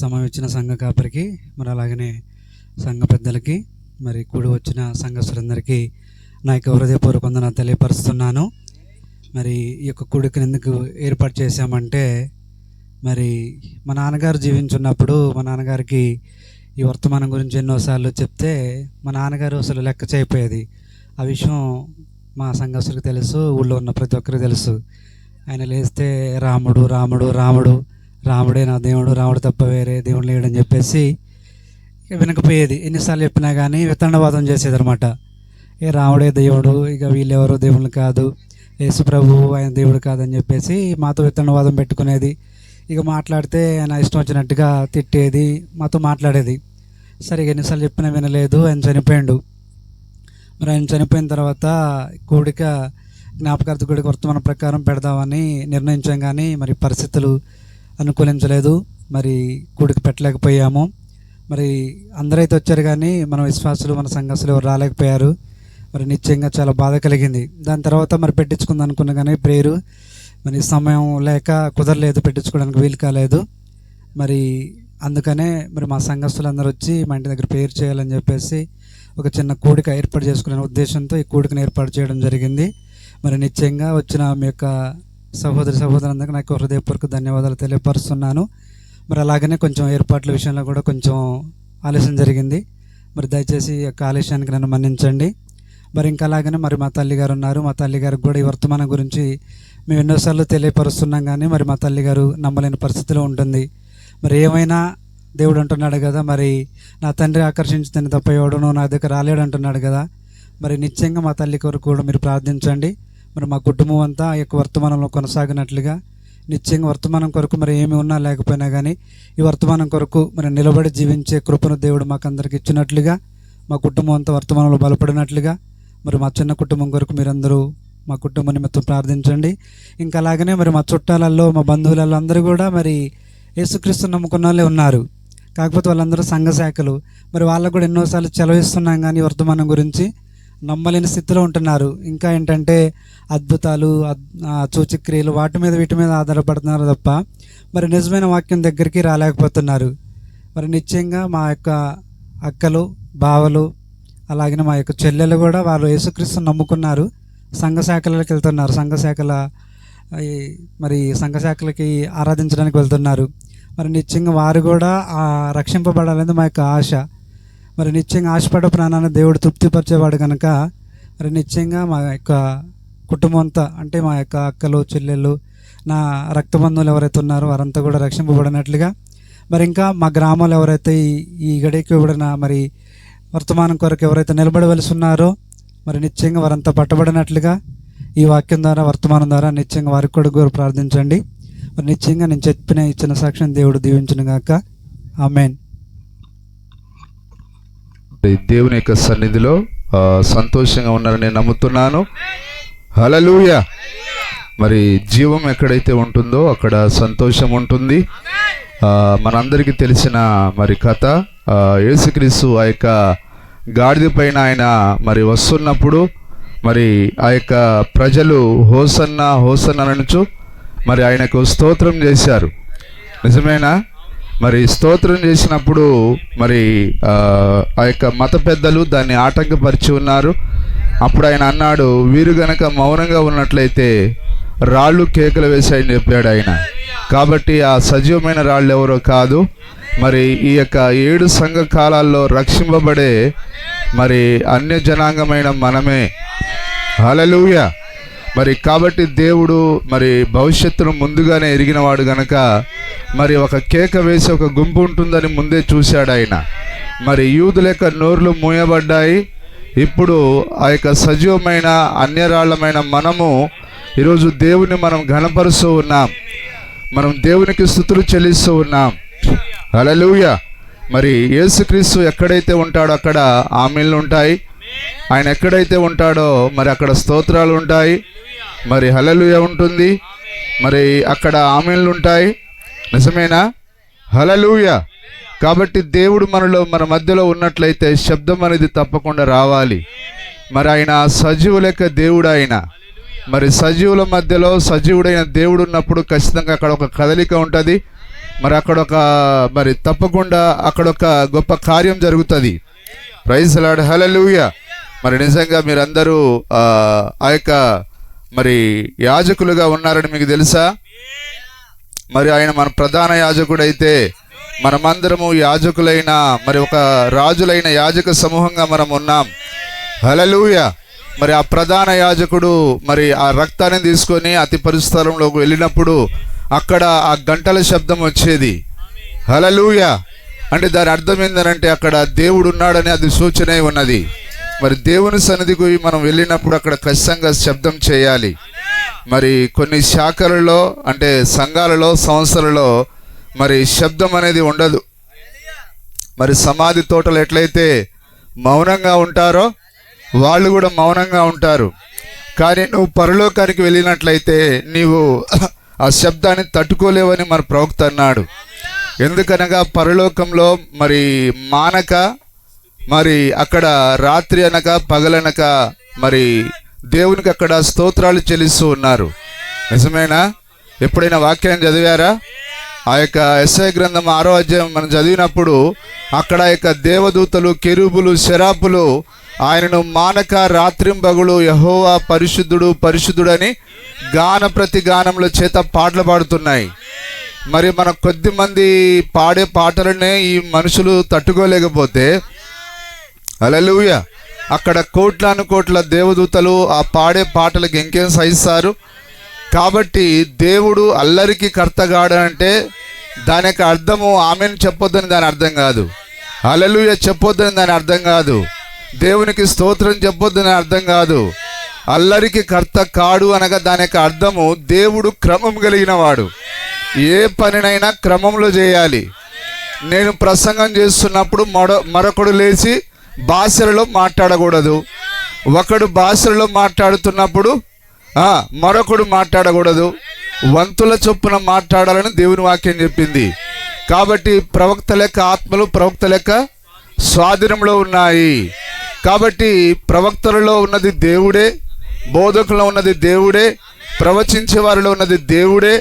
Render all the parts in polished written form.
సమయం ఇచ్చిన సంఘ కాపరికి, మరి అలాగనే సంఘ పెద్దలకి, మరి కూడి వచ్చిన సంఘస్థులందరికీ నా యొక్క హృదయపూర్వక వందనాలు తెలియపరుస్తున్నాను. మరి ఈ యొక్క కూడికను ఎందుకు ఏర్పాటు చేశామంటే, మరి మా నాన్నగారు జీవించున్నప్పుడు మా నాన్నగారికి ఈ వర్తమానం గురించి ఎన్నోసార్లు చెప్తే మా నాన్నగారు అసలు లెక్క చేయపోయేది. ఆ విషయం మా సంఘస్థులకు తెలుసు, ఊళ్ళో ఉన్న ప్రతి ఒక్కరికి తెలుసు. ఆయన లేస్తే రాముడు రాముడు రాముడు, రాముడే నా దేవుడు, రాముడు తప్ప వేరే దేవుడు లేడని చెప్పేసి వినకపోయేది. ఎన్నిసార్లు చెప్పినా కానీ వితండవాదం చేసేది అనమాట. ఏ రాముడే దేవుడు, ఇక వీళ్ళెవరో దేవుళ్ళు కాదు, యేసు ప్రభు ఆయన దేవుడు కాదని చెప్పేసి మాతో వితండవాదం పెట్టుకునేది. ఇక మాట్లాడితే ఆయన ఇష్టం వచ్చినట్టుగా తిట్టేది, మాతో మాట్లాడేది. సరిగా ఎన్నిసార్లు చెప్పినా వినలేదు. ఆయన చనిపోయాడు. మరి ఆయన చనిపోయిన తర్వాత కూడిక జ్ఞాపకార్థ కూడిక వర్తమాన ప్రకారం పెడదామని నిర్ణయించాం, కానీ మరి పరిస్థితులు అనుకూలించలేదు. మరి కూడిక పెట్టలేకపోయాము. మరి అందరైతే వచ్చారు కానీ మన విశ్వాసులు, మన సంఘస్థులు ఎవరు రాలేకపోయారు. మరి నిశ్చయంగా చాలా బాధ కలిగింది. దాని తర్వాత మరి పెట్టించుకుందాం అనుకున్నా కానీ ప్రేయరు మరి సమయం లేక కుదరలేదు, పెట్టించుకోవడానికి వీలు కాలేదు. మరి అందుకనే మరి మా సంఘస్థులందరూ వచ్చి మా ఇంటి దగ్గర ప్రేయర్ చేయాలని చెప్పేసి ఒక చిన్న కూడిక ఏర్పాటు చేసుకునే ఉద్దేశంతో ఈ కూడికను ఏర్పాటు చేయడం జరిగింది. మరి నిశ్చయంగా వచ్చిన మీ యొక్క సహోదరులందరికీ నాకు హృదయపూర్వక ధన్యవాదాలు తెలియపరుస్తున్నాను. మరి అలాగనే కొంచెం ఏర్పాట్ల విషయంలో కూడా కొంచెం ఆలస్యం జరిగింది. మరి దయచేసి ఈ యొక్క ఆలస్యానికి నన్ను మన్నించండి. మరి ఇంకా అలాగనే మరి మా తల్లిగారు ఉన్నారు. మా తల్లిగారికి కూడా ఈ వర్తమానం గురించి మేము ఎన్నోసార్లు తెలియపరుస్తున్నాం, కానీ మరి మా తల్లిగారు నమ్మలేని పరిస్థితిలో ఉంటుంది. మరి ఏమైనా దేవుడు అంటున్నాడు కదా, మరి నా తండ్రి ఆకర్షించుతాను తప్ప ఎవడను నా దగ్గర రాలేడు అంటున్నాడు కదా. మరి నిశ్చయంగా మా తల్లి కొరకు కూడా మీరు ప్రార్థించండి. మరి మా కుటుంబం అంతా ఈ యొక్క వర్తమానంలో కొనసాగినట్లుగా నిశ్చయంగా వర్తమానం కొరకు మరి ఏమి ఉన్నా లేకపోయినా కానీ ఈ వర్తమానం కొరకు మరి నిలబడి జీవించే కృపను దేవుడు మాకు అందరికి ఇచ్చినట్లుగా, మా కుటుంబం అంతా వర్తమానంలో బలపడినట్లుగా మరి మా చిన్న కుటుంబం కొరకు మీరందరూ మా కుటుంబ నిమిత్తం ప్రార్థించండి. ఇంకా అలాగనే మరి మా చుట్టాలలో, మా బంధువులలో అందరూ కూడా మరి యేసుక్రీస్తు నమ్ముకున్న వాళ్ళే ఉన్నారు. కాకపోతే వాళ్ళందరూ సంఘ శాఖలు. మరి వాళ్ళకు కూడా ఎన్నోసార్లు చెలవిస్తున్నాం, కానీ వర్తమానం గురించి నమ్మలేని స్థితిలో ఉంటున్నారు. ఇంకా ఏంటంటే అద్భుతాలు, సూచక్రియలు వీటి మీద ఆధారపడుతున్నారు తప్ప మరి నిజమైన వాక్యం దగ్గరికి రాలేకపోతున్నారు. మరి నిశ్చయంగా మా యొక్క అక్కలు, బావలు, అలాగే మా యొక్క చెల్లెలు కూడా వాళ్ళు యేసుక్రీస్తుని నమ్ముకున్నారు, సంఘ శాఖలకు వెళ్తున్నారు. మరి సంఘ శాఖలకి ఆరాధించడానికి వెళ్తున్నారు. మరి నిశ్చయంగా వారు కూడా రక్షింపబడాలనేది మా యొక్క ఆశ. మరి నిశ్చయంగా ఆశపడ ప్రాణాన్ని దేవుడు తృప్తిపరిచేవాడు కనుక మరి నిశ్చయంగా మా యొక్క కుటుంబం అంతా, అంటే మా యొక్క అక్కలు, చెల్లెళ్ళు, నా రక్త బంధువులు ఎవరైతే ఉన్నారో వారంతా కూడా రక్షింపబడినట్లుగా, మరి ఇంకా మా గ్రామాలు ఎవరైతే ఈ గడికి ఇవ్వబడిన మరి వర్తమానం కొరకు ఎవరైతే నిలబడవలసి ఉన్నారో మరి నిశ్చయంగా వారంతా పట్టబడినట్లుగా ఈ వాక్యం ద్వారా, వర్తమానం ద్వారా నిశ్చయంగా వారికి కూడా ప్రార్థించండి. మరి నిశ్చయంగా నేను ఇచ్చిన సాక్ష్యం దేవుడు దీవించును గాక. ఆమేన్. దేవుని యొక్క సన్నిధిలో సంతోషంగా ఉన్నారని నేను నమ్ముతున్నాను. హల్లెలూయా. మరి జీవం ఎక్కడైతే ఉంటుందో అక్కడ సంతోషం ఉంటుంది. మనందరికీ తెలిసిన మరి కథ, యేసుక్రీస్తు ఆ యొక్క గాడిద పైన ఆయన మరి వస్తున్నప్పుడు మరి ఆ యొక్క ప్రజలు హోసన్నా హోసన్నా అనొచ్చు మరి ఆయనకు స్తోత్రం చేశారు. నిజమేనా? మరి స్తోత్రం చేసినప్పుడు మరి ఆ యొక్క మత పెద్దలు దాన్ని ఆటంకపరిచి ఉన్నారు. అప్పుడు ఆయన అన్నాడు, వీరు గనక మౌనంగా ఉన్నట్లయితే రాళ్ళు కేకలు వేశాయని చెప్పాడు ఆయన. కాబట్టి ఆ సజీవమైన రాళ్ళు ఎవరో కాదు, మరి ఈ యొక్క 7 సంఘ కాలాల్లో రక్షింపబడే మరి అన్య జనాంగమైన మనమే. హల్లెలూయా. మరి కాబట్టి దేవుడు మరి భవిష్యత్తును ముందుగానే ఎరిగినవాడు గనక మరి ఒక కేక వేసి ఒక గుంపు ఉంటుందని ముందే చూశాడు ఆయన. మరి యూదుల యొక్క నోర్లు మూయబడ్డాయి. ఇప్పుడు ఆ యొక్క సజీవమైన అన్యరాళ్ళమైన మనము ఈరోజు దేవుని మనం ఘనపరుస్తూ ఉన్నాం, మనం దేవునికి స్తుతులు చెల్లిస్తూ ఉన్నాం. హల్లెలూయా. మరి యేసుక్రీస్తు ఎక్కడైతే ఉంటాడో అక్కడ ఆమేన్లు ఉంటాయి. ఆయన ఎక్కడైతే ఉంటాడో మరి అక్కడ స్తోత్రాలు ఉంటాయి, మరి హల్లెలూయా ఉంటుంది, మరి అక్కడ ఆమేన్లు ఉంటాయి. నిజమేనా? హల్లెలూయా. కాబట్టి దేవుడు మన మధ్యలో ఉన్నట్లయితే శబ్దం అనేది తప్పకుండా రావాలి. మరి ఆయన సజీవుల యొక్క దేవుడు ఆయన. మరి సజీవుల మధ్యలో సజీవుడైన దేవుడు ఉన్నప్పుడు ఖచ్చితంగా అక్కడ ఒక కదలిక ఉంటుంది, మరి అక్కడొక మరి తప్పకుండా అక్కడొక గొప్ప కార్యం జరుగుతుంది. ప్రైజ్ లార్డ్, హల్లెలూయా. మరి నిజంగా మీరందరూ ఆ యొక్క మరి యాజకులుగా ఉన్నారని మీకు తెలుసా? మరి ఆయన మన ప్రధాన యాజకుడైతే మనమందరము యాజకులైన మరి ఒక రాజులైన యాజక సమూహంగా మనం ఉన్నాం. హల్లెలూయా. మరి ఆ ప్రధాన యాజకుడు మరి ఆ రక్తాన్ని తీసుకొని అతి పరిస్థలంలోకి వెళ్ళినప్పుడు అక్కడ ఆ గంటల శబ్దం వచ్చేది. హల్లెలూయా. అంటే దాని అర్థం ఏంటంటే అక్కడ దేవుడు ఉన్నాడని అది సూచన ఉన్నది. మరి దేవుని సన్నిధికి మనం వెళ్ళినప్పుడు అక్కడ ఖచ్చితంగా శబ్దం చేయాలి. మరి కొన్ని శాఖలలో అంటే సంఘాలలో సంస్థలలో మరి శబ్దం అనేది ఉండదు. మరి సమాధి తోటలు ఎట్లయితే మౌనంగా ఉంటారో వాళ్ళు కూడా మౌనంగా ఉంటారు. కానీ నువ్వు పరలోకానికి వెళ్ళినట్లయితే నీవు ఆ శబ్దాన్ని తట్టుకోలేవని మన ప్రవక్త అన్నాడు. ఎందుకనగా పరలోకంలో మరి మానక మరి అక్కడ రాత్రి అనక పగలనక మరి దేవునికి అక్కడ స్తోత్రాలు చెల్లిస్తూ ఉన్నారు. నిజమేనా? ఎప్పుడైనా వాక్యాన్ని చదివారా? ఆ యొక్క యెషయా గ్రంథం 6వ అధ్యాయం మనం చదివినప్పుడు అక్కడ యొక్క దేవదూతలు, కెరూబులు, శరాపులు ఆయనను మానక రాత్రింబగులు యెహోవా పరిశుద్ధుడు పరిశుద్ధుడని గాన ప్రతి గానముల చేత పాటలు పాడుతున్నాయి. మరి మన కొద్ది మంది పాడే పాటలనే ఈ మనుషులు తట్టుకోలేకపోతే హల్లెలూయా అక్కడ కోట్లాను కోట్ల దేవదూతలు ఆ పాడే పాటలకు ఇంకేం సహిస్తారు? కాబట్టి దేవుడు అల్లరికి కర్తగాడంటే దాని యొక్క అర్థము ఆమెను చెప్పొద్దని దాని అర్థం కాదు. హల్లెలూయా చెప్పొద్దని దాని అర్థం కాదు. దేవునికి స్తోత్రం చెప్పొద్దని అర్థం కాదు. అల్లరికి కర్త కాడు అనగా దాని యొక్క అర్థము దేవుడు క్రమం కలిగిన వాడు. ఏ పనినైనా క్రమంలో చేయాలి. నేను ప్రసంగం చేస్తున్నప్పుడు మరొకడు లేచి భాషలలో మాట్లాడకూడదు. ఒకడు భాషలలో మాట్లాడుతున్నప్పుడు మరొకడు మాట్లాడకూడదు. వంతుల చొప్పున మాట్లాడాలని దేవుని వాక్యం చెప్పింది. కాబట్టి ప్రవక్త లెక్క ఆత్మలు ప్రవక్త లెక్క స్వాధీనంలో ఉన్నాయి. కాబట్టి ప్రవక్తలలో ఉన్నది దేవుడే, బోధకులలో ఉన్నది దేవుడే, ప్రవచించే వారిలో ఉన్నది దేవుడే.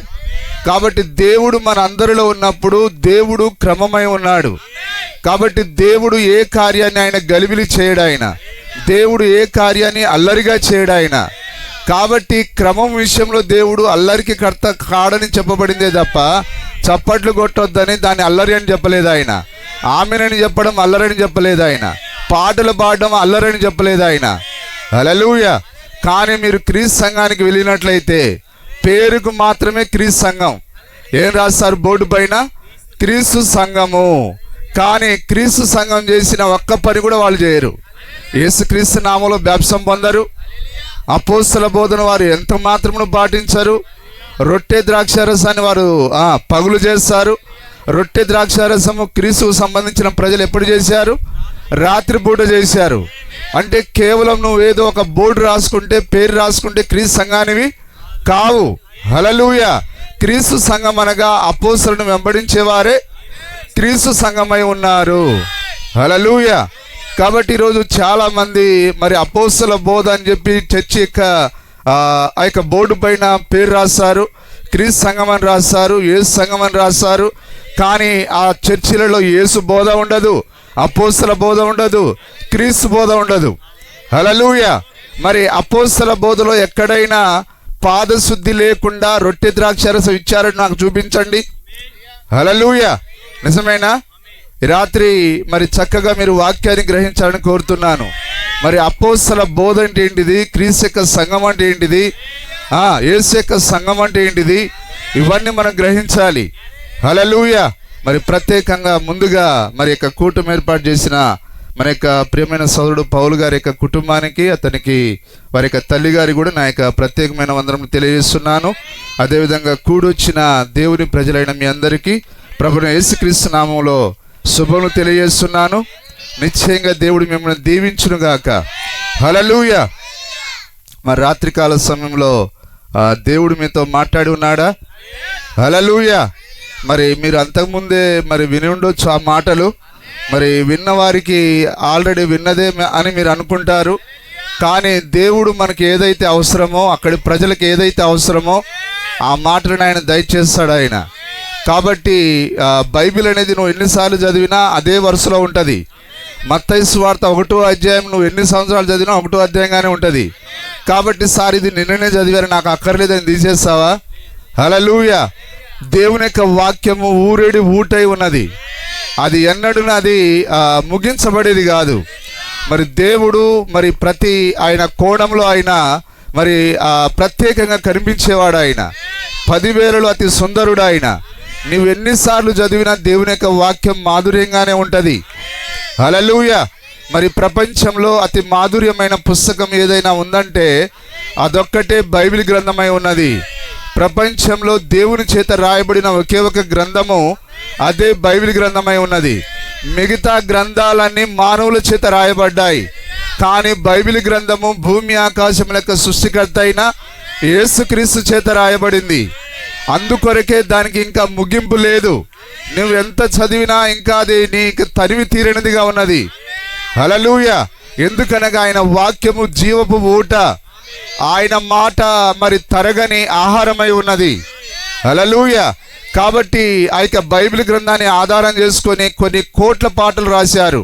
కాబట్టి దేవుడు మన అందరిలో ఉన్నప్పుడు దేవుడు క్రమమై ఉన్నాడు. కాబట్టి దేవుడు ఏ కార్యాన్ని ఆయన గలిబిలి చేయడాయన, దేవుడు ఏ కార్యాన్ని అల్లరిగా చేయడాయన. కాబట్టి క్రమం విషయంలో దేవుడు అల్లరికి కర్త కాడని చెప్పబడిందే తప్ప చప్పట్లు కొట్టొద్దని దాన్ని అల్లరి అని చెప్పలేదు ఆయన. ఆమెనని చెప్పడం అల్లరని చెప్పలేదు ఆయన. పాటలు పాడడం అల్లరని చెప్పలేదు ఆయన. హల్లెలూయా. కానీ మీరు క్రీస్తు సంఘానికి వెళ్ళినట్లయితే పేరుకు మాత్రమే క్రీస్తు సంఘం. ఏం రాస్తారు బోర్డు పైన? క్రీస్తు సంఘము. కానీ క్రీస్తు సంఘం చేసిన ఒక్క పని కూడా వాళ్ళు చేయరు. యేసుక్రీస్తు నామములో బాప్తిసం పొందరు. అపోస్తల బోధన వారు ఎంత మాత్రమును పాటించరు. రొట్టె ద్రాక్షారసాన్ని వారు పగులు చేస్తారు. రొట్టె ద్రాక్షారసము క్రీస్తుకు సంబంధించిన ప్రజలు ఎప్పుడు చేశారు? రాత్రిపూట చేశారు. అంటే కేవలం నువ్వు ఏదో ఒక బోర్డు రాసుకుంటే, పేరు రాసుకుంటే క్రీస్తు సంఘానివి కావు. హల్లెలూయా. క్రీస్తు సంఘం అనగా అపోస్తలులను వెంబడించేవారే క్రీస్తు సంఘమై ఉన్నారు. హల్లెలూయా. కాబట్టి ఈరోజు చాలా మంది మరి అపోస్తల బోధ అని చెప్పి చర్చి ఆ యొక్క బోర్డు పైన పేరు రాస్తారు, క్రీస్తు సంఘం అని రాస్తారు, యేసు సంఘం అని రాస్తారు. కానీ ఆ చర్చిలలో యేసు బోధ ఉండదు, అపోస్తల బోధ ఉండదు, క్రీస్తు బోధ ఉండదు. హల్లెలూయా. మరి అపోస్తల బోధలో ఎక్కడైనా పాదశుద్ధి లేకుండా రొట్టె ద్రాక్షారసం ఇచ్చారని నాకు చూపించండి. హల్లెలూయా. నిజమేనా? రాత్రి మరి చక్కగా మీరు వాక్యాన్ని గ్రహించాలని కోరుతున్నాను. మరి అపోస్తల బోధ అంటే ఏంటిది? క్రీస్తు యొక్క సంఘం అంటే ఏంటిది? యేసు యొక్క సంఘం అంటే ఏంటిది? ఇవన్నీ మనం గ్రహించాలి. హల్లెలూయా. మరి ప్రత్యేకంగా ముందుగా మరి యొక్క కూటమి ఏర్పాటు చేసిన మన యొక్క ప్రియమైన సోదరుడు పౌలు గారి యొక్క కుటుంబానికి, అతనికి వారి యొక్క తల్లి గారి కూడా నా యొక్క ప్రత్యేకమైన వందనం తెలియజేస్తున్నాను. అదేవిధంగా కూడొచ్చిన దేవుని ప్రజలైన మీ అందరికీ ప్రభువైన యేసుక్రీస్తు నామములో శుభములు తెలియజేస్తున్నాను. నిశ్చయంగా దేవుడు మిమ్మల్ని దీవించునుగాక. హల్లెలూయా. మరి రాత్రికాల సమయంలో దేవుడు మీతో మాట్లాడి ఉన్నాడా? హల్లెలూయా. మరి మీరు అంతకుముందే మరి విని ఉండొచ్చు ఆ మాటలు. మరి విన్నవారికి ఆల్రెడీ విన్నదే అని మీరు అనుకుంటారు. కానీ దేవుడు మనకి ఏదైతే అవసరమో, అక్కడి ప్రజలకు ఏదైతే అవసరమో ఆ మాటలను ఆయన దయచేస్తాడు ఆయన. కాబట్టి బైబిల్ అనేది నువ్వు ఎన్నిసార్లు చదివినా అదే వరుసలో ఉంటుంది. మత్తయి సువార్త 1వ అధ్యాయం నువ్వు ఎన్ని సంవత్సరాలు చదివినా 1వ అధ్యాయంగానే ఉంటుంది. కాబట్టి సార్ ఇది నిన్ననే చదివారు నాకు అక్కర్లేదని తీసేస్తావా? హల్లెలూయా. దేవుని యొక్క వాక్యము ఊరేడి ఊటై ఉన్నది. అది ఎన్నడూ అది ముగించబడేది కాదు. మరి దేవుడు మరి ప్రతి ఆయన కోణంలో ఆయన మరి ప్రత్యేకంగా కనిపించేవాడు. ఆయన 10,000 అతి సుందరుడు. ఆయన నువ్వు ఎన్నిసార్లు చదివినా దేవుని యొక్క వాక్యం మాధుర్యంగానే ఉంటుంది. హల్లెలూయా. మరి ప్రపంచంలో అతి మాధుర్యమైన పుస్తకం ఏదైనా ఉందంటే అదొక్కటే బైబిల్ గ్రంథమై ఉన్నది. ప్రపంచంలో దేవుని చేత రాయబడిన ఒకే ఒక గ్రంథము అదే బైబిల్ గ్రంథమై ఉన్నది. మిగతా గ్రంథాలన్నీ మానవుల చేత రాయబడ్డాయి. కానీ బైబిల్ గ్రంథము భూమి ఆకాశముల యొక్క సృష్టికర్త అయిన యేసుక్రీస్తు చేత రాయబడింది. అందుకొరకే దానికి ఇంకా ముగింపు లేదు. నువ్వు ఎంత చదివినా ఇంకా అది నీకు తరివి తీరనిదిగా ఉన్నది. హల్లెలూయా. ఎందుకనగా ఆయన వాక్యము జీవపు ఊట, ఆయన మాట మరి తరగని ఆహారమై ఉన్నది. హల్లెలూయా. కాబట్టి ఆ యొక్క బైబిల్ గ్రంథాన్ని ఆధారం చేసుకొని కొన్ని కోట్ల పాటలు రాశారు.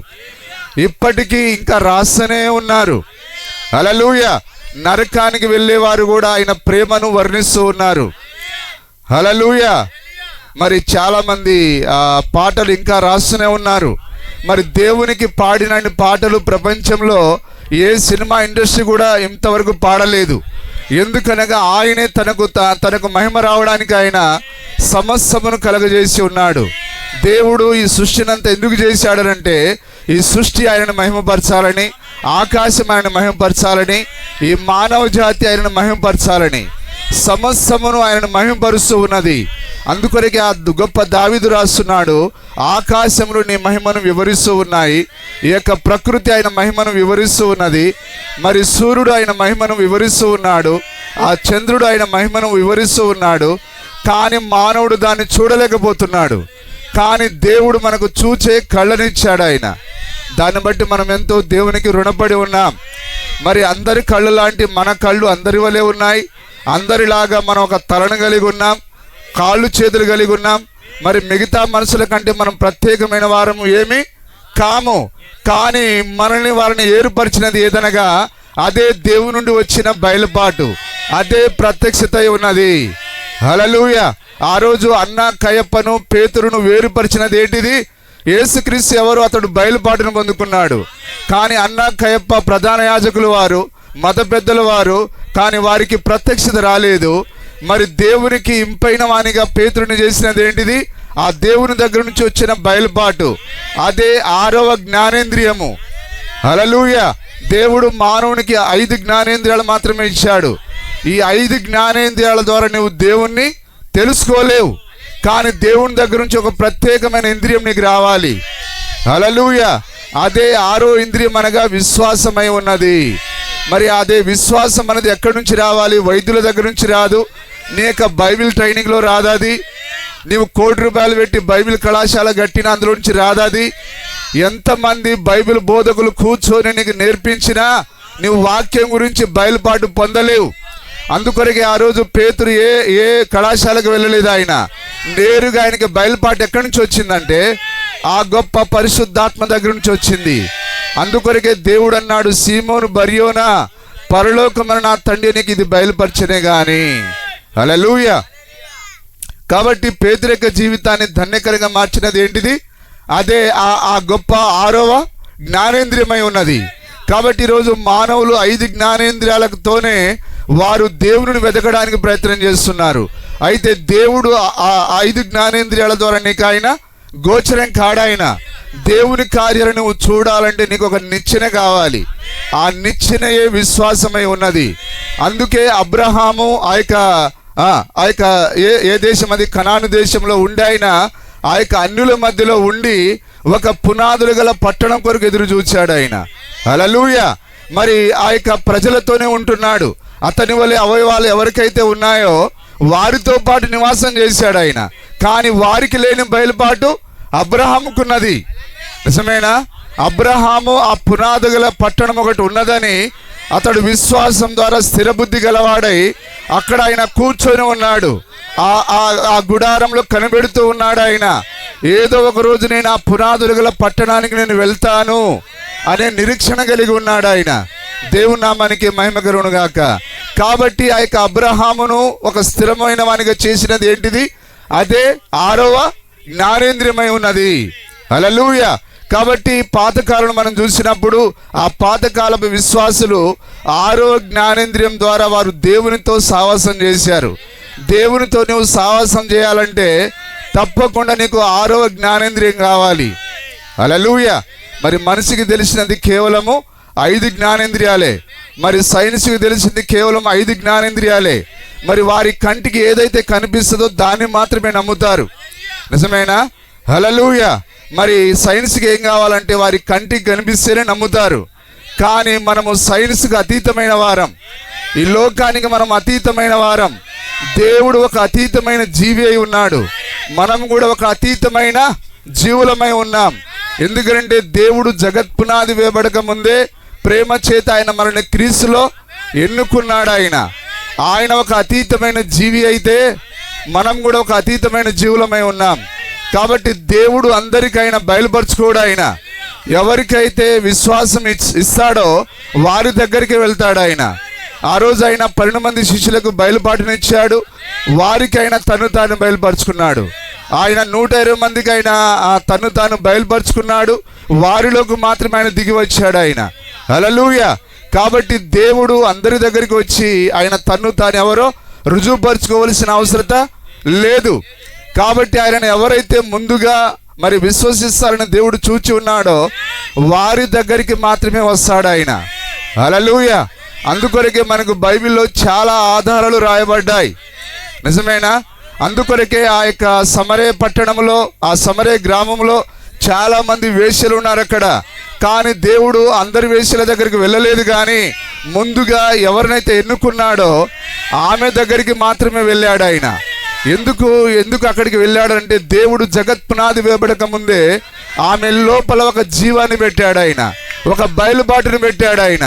ఇప్పటికీ ఇంకా రాస్తూనే ఉన్నారు. హల్లెలూయా. నరకానికి వెళ్ళేవారు కూడా ఆయన ప్రేమను వర్ణిస్తూ ఉన్నారు. హల్లెలూయా. మరి చాలామంది పాటలు ఇంకా రాస్తూనే ఉన్నారు. మరి దేవునికి పాడినన్ని పాటలు ప్రపంచంలో ఏ సినిమా ఇండస్ట్రీ కూడా ఇంతవరకు పాడలేదు. ఎందుకనగా ఆయనే తనకు మహిమ రావడానికి ఆయన సమస్తమును కలగజేసి ఉన్నాడు. దేవుడు ఈ సృష్టినంతా ఎందుకు చేశాడనంటే ఈ సృష్టి ఆయనను మహిమపరచాలని, ఆకాశం ఆయన మహిమపరచాలని, ఈ మానవ జాతి ఆయనను మహిమపరచాలని, సమస్తమును ఆయనను మహిమపరుస్తూ ఉన్నది. అందుకొరకే ఆ గొప్ప దావీదు రాస్తున్నాడు, ఆకాశములు నీ మహిమను వివరిస్తూ ఉన్నాయి, ఈ యొక్క ప్రకృతి ఆయన మహిమను వివరిస్తూ ఉన్నది, మరి సూర్యుడు ఆయన మహిమను వివరిస్తూ ఉన్నాడు, ఆ చంద్రుడు ఆయన మహిమను వివరిస్తూ ఉన్నాడు. కానీ మానవుడు దాన్ని చూడలేకపోతున్నాడు. కానీ దేవుడు మనకు చూచే కళ్ళనిచ్చాడు ఆయన. దాన్ని బట్టి మనం ఎంతో దేవునికి రుణపడి ఉన్నాం. మరి అందరి కళ్ళు లాంటి మన కళ్ళు అందరి వలె ఉన్నాయి. అందరిలాగా మనం ఒక తలను కలిగి ఉన్నాం, కాళ్ళు చేతులు కలిగి ఉన్నాం. మరి మిగతా మనుషుల కంటే మనం ప్రత్యేకమైన వారము ఏమి కాము. కానీ మనల్ని వారిని ఏర్పరిచినది ఏదనగా అదే దేవుని నుండి వచ్చిన బయలుపాటు, అదే ప్రత్యక్షత ఉన్నది. హల్లెలూయా. ఆ రోజు అన్న కయప్పను పేతురును వేరుపరిచినది ఏంటిది? యేసుక్రీస్తు ఎవరు? అతడు బయలుపాటును పొందుకున్నాడు. కానీ అన్న కయప్ప ప్రధాన యాజకులు వారు, మత పెద్దల వారు, కానీ వారికి ప్రత్యక్షత రాలేదు. మరి దేవునికి ఇంపైన వానిగా పేతురుని చేసినది ఏంటిది? ఆ దేవుని దగ్గర నుంచి వచ్చిన బయలుపాటు, అదే 6వ జ్ఞానేంద్రియము. హల్లెలూయా. దేవుడు మానవునికి 5 జ్ఞానేంద్రియాలు మాత్రమే ఇచ్చాడు. ఈ 5 జ్ఞానేంద్రియాల ద్వారా నువ్వు దేవుణ్ణి తెలుసుకోలేవు. కానీ దేవుని దగ్గర నుంచి ఒక ప్రత్యేకమైన ఇంద్రియం నీకు రావాలి. హల్లెలూయా. అదే 6వ ఇంద్రియం అనగా విశ్వాసమై ఉన్నది. మరి అదే విశ్వాసం అనేది ఎక్కడి నుంచి రావాలి? వైద్యుల దగ్గర నుంచి రాదు, నీ యొక్క బైబిల్ ట్రైనింగ్లో రాదది, నీవు ₹1,00,00,000 పెట్టి బైబిల్ కళాశాల కట్టిన అందులో నుంచి రాదది. ఎంతమంది బైబిల్ బోధకులు కూర్చొని నీకు నేర్పించినా నువ్వు వాక్యం గురించి బయలుపాటు పొందలేవు. అందుకొరకే ఆ రోజు పేతురు ఏ కళాశాలకు వెళ్ళలేదు. ఆయన నేరుగా ఆయనకి బయలుపాటు ఎక్కడి నుంచి వచ్చిందంటే ఆ గొప్ప పరిశుద్ధాత్మ దగ్గర నుంచి వచ్చింది. అందుకొరకే దేవుడు అన్నాడు, సీమోను బర్యోనా, పరలోకమున నా తండ్రి నీకు ఇది బయలుపరచనే గాని. హల్లెలూయా. కాబట్టి పేతురు యొక్క జీవితాన్ని ధన్యకరంగా మార్చినది ఏంటిది? అదే ఆ గొప్ప 6వ జ్ఞానేంద్రియమై ఉన్నది. కాబట్టి ఈరోజు మానవులు 5 జ్ఞానేంద్రియాలతోనే వారు దేవుని వెతకడానికి ప్రయత్నం చేస్తున్నారు. అయితే దేవుడు ఆ 5 జ్ఞానేంద్రియాల ద్వారా నీకు ఆయన గోచరం కాడాయన. దేవుని కార్యాలను నువ్వు చూడాలంటే నీకు ఒక నిచ్చెన కావాలి. ఆ నిచ్చెనయే విశ్వాసమై ఉన్నది. అందుకే అబ్రహాము ఆ యొక్క ఏ దేశం అది? కనాను దేశంలో ఉండి ఆయన ఆ యొక్క అన్యుల మధ్యలో ఉండి ఒక పునాదులు గల పట్టణం కొరకు ఎదురు చూచాడు ఆయన. హల్లెలూయా. మరి ఆ యొక్క ప్రజలతోనే ఉంటున్నాడు. అతని వలె అవయవాలు ఎవరికైతే ఉన్నాయో వారితో పాటు నివాసం చేశాడు ఆయన. కానీ వారికి లేని బయలుపాటు అబ్రహాముకున్నది. నిజమేనా? అబ్రహాము ఆ పునాదు గల పట్టణం ఒకటి ఉన్నదని అతడు విశ్వాసం ద్వారా స్థిరబుద్ధి గలవాడై అక్కడ ఆయన కూర్చొని ఉన్నాడు. ఆ గుడారంలో కనిపెడుతూ ఉన్నాడు ఆయన. ఏదో ఒక రోజు నేను ఆ పునాదులు గల పట్టణానికి నేను వెళ్తాను అనే నిరీక్షణ కలిగి ఉన్నాడు ఆయన. దేవుని నామానికి మహిమ కలుగును గాక. కాబట్టి ఆ యొక్క అబ్రహామును ఒక స్థిరమైన వానిగా చేసినది ఏంటిది? అదే 6వ జ్ఞానేంద్రియమై ఉన్నది. హల్లెలూయా. కాబట్టి పాతకాలను మనం చూసినప్పుడు ఆ పాతకాలపు విశ్వాసులు 6వ జ్ఞానేంద్రియం ద్వారా వారు దేవునితో సావాసం చేశారు. దేవునితో నువ్వు సావాసం చేయాలంటే తప్పకుండా నీకు 6వ జ్ఞానేంద్రియం కావాలి. హల్లెలూయా. మరి మనిషికి తెలిసినది కేవలము 5 జ్ఞానేంద్రియాలే. మరి సైన్స్కి తెలిసింది కేవలం 5 జ్ఞానేంద్రియాలే. మరి వారి కంటికి ఏదైతే కనిపిస్తుందో దాన్ని మాత్రమే నమ్ముతారు. నిజమేనా? హల్లెలూయా. మరి సైన్స్కి ఏం కావాలంటే వారి కంటికి కనిపిస్తేనే నమ్ముతారు. కానీ మనము సైన్స్కి అతీతమైన వారం, ఈ లోకానికి మనం అతీతమైన వారం. దేవుడు ఒక అతీతమైన జీవి అయి ఉన్నాడు, మనం కూడా ఒక అతీతమైన జీవులమై ఉన్నాం. ఎందుకంటే దేవుడు జగత్ పునాది వేయబడక ముందే ప్రేమ చేత ఆయన మనల్ని క్రీస్తులో ఎన్నుకున్నాడు. ఆయన ఒక అతీతమైన జీవి అయితే మనం కూడా ఒక అతీతమైన జీవులమై ఉన్నాం. కాబట్టి దేవుడు అందరికైనా బయలుపరచుకోడు. ఆయన ఎవరికైతే విశ్వాసం ఇస్తాడో వారి దగ్గరికి వెళ్తాడు. ఆయన ఆ రోజు ఆయన 12 మంది శిష్యులకు బయలుపాటునిచ్చాడు, వారికైనా తను తాను బయలుపరుచుకున్నాడు. ఆయన 120 మందికి ఆయన తను తాను బయలుపరుచుకున్నాడు, వారిలోకి మాత్రమే ఆయన దిగి వచ్చాడు ఆయన. హల్లెలూయా. కాబట్టి దేవుడు అందరి దగ్గరికి వచ్చి ఆయన తను తాను ఎవరో రుజువుపరుచుకోవలసిన అవసరత లేదు. కాబట్టి ఆయన ఎవరైతే ముందుగా మరి విశ్వసిస్తారని దేవుడు చూచి ఉన్నాడో వారి దగ్గరికి మాత్రమే వస్తాడు ఆయన. హల్లెలూయా. అందుకొరకే మనకు బైబిల్లో చాలా ఆధారాలు రాయబడ్డాయి. నిజమేనా? అందుకొరకే ఆ యొక్క సమరే పట్టణంలో, ఆ సమరే గ్రామంలో చాలా మంది వేశ్యలు ఉన్నారు అక్కడ. కానీ దేవుడు అందరి వేశ్యల దగ్గరికి వెళ్ళలేదు, కానీ ముందుగా ఎవరినైతే ఎన్నుకున్నాడో ఆమె దగ్గరికి మాత్రమే వెళ్ళాడు ఆయన. ఎందుకు అక్కడికి వెళ్ళాడంటే దేవుడు జగత్ పునాది వేయబడక ముందే ఆమె లోపల ఒక జీవాన్ని పెట్టాడు ఆయన, ఒక బయలుబాటుని పెట్టాడు ఆయన.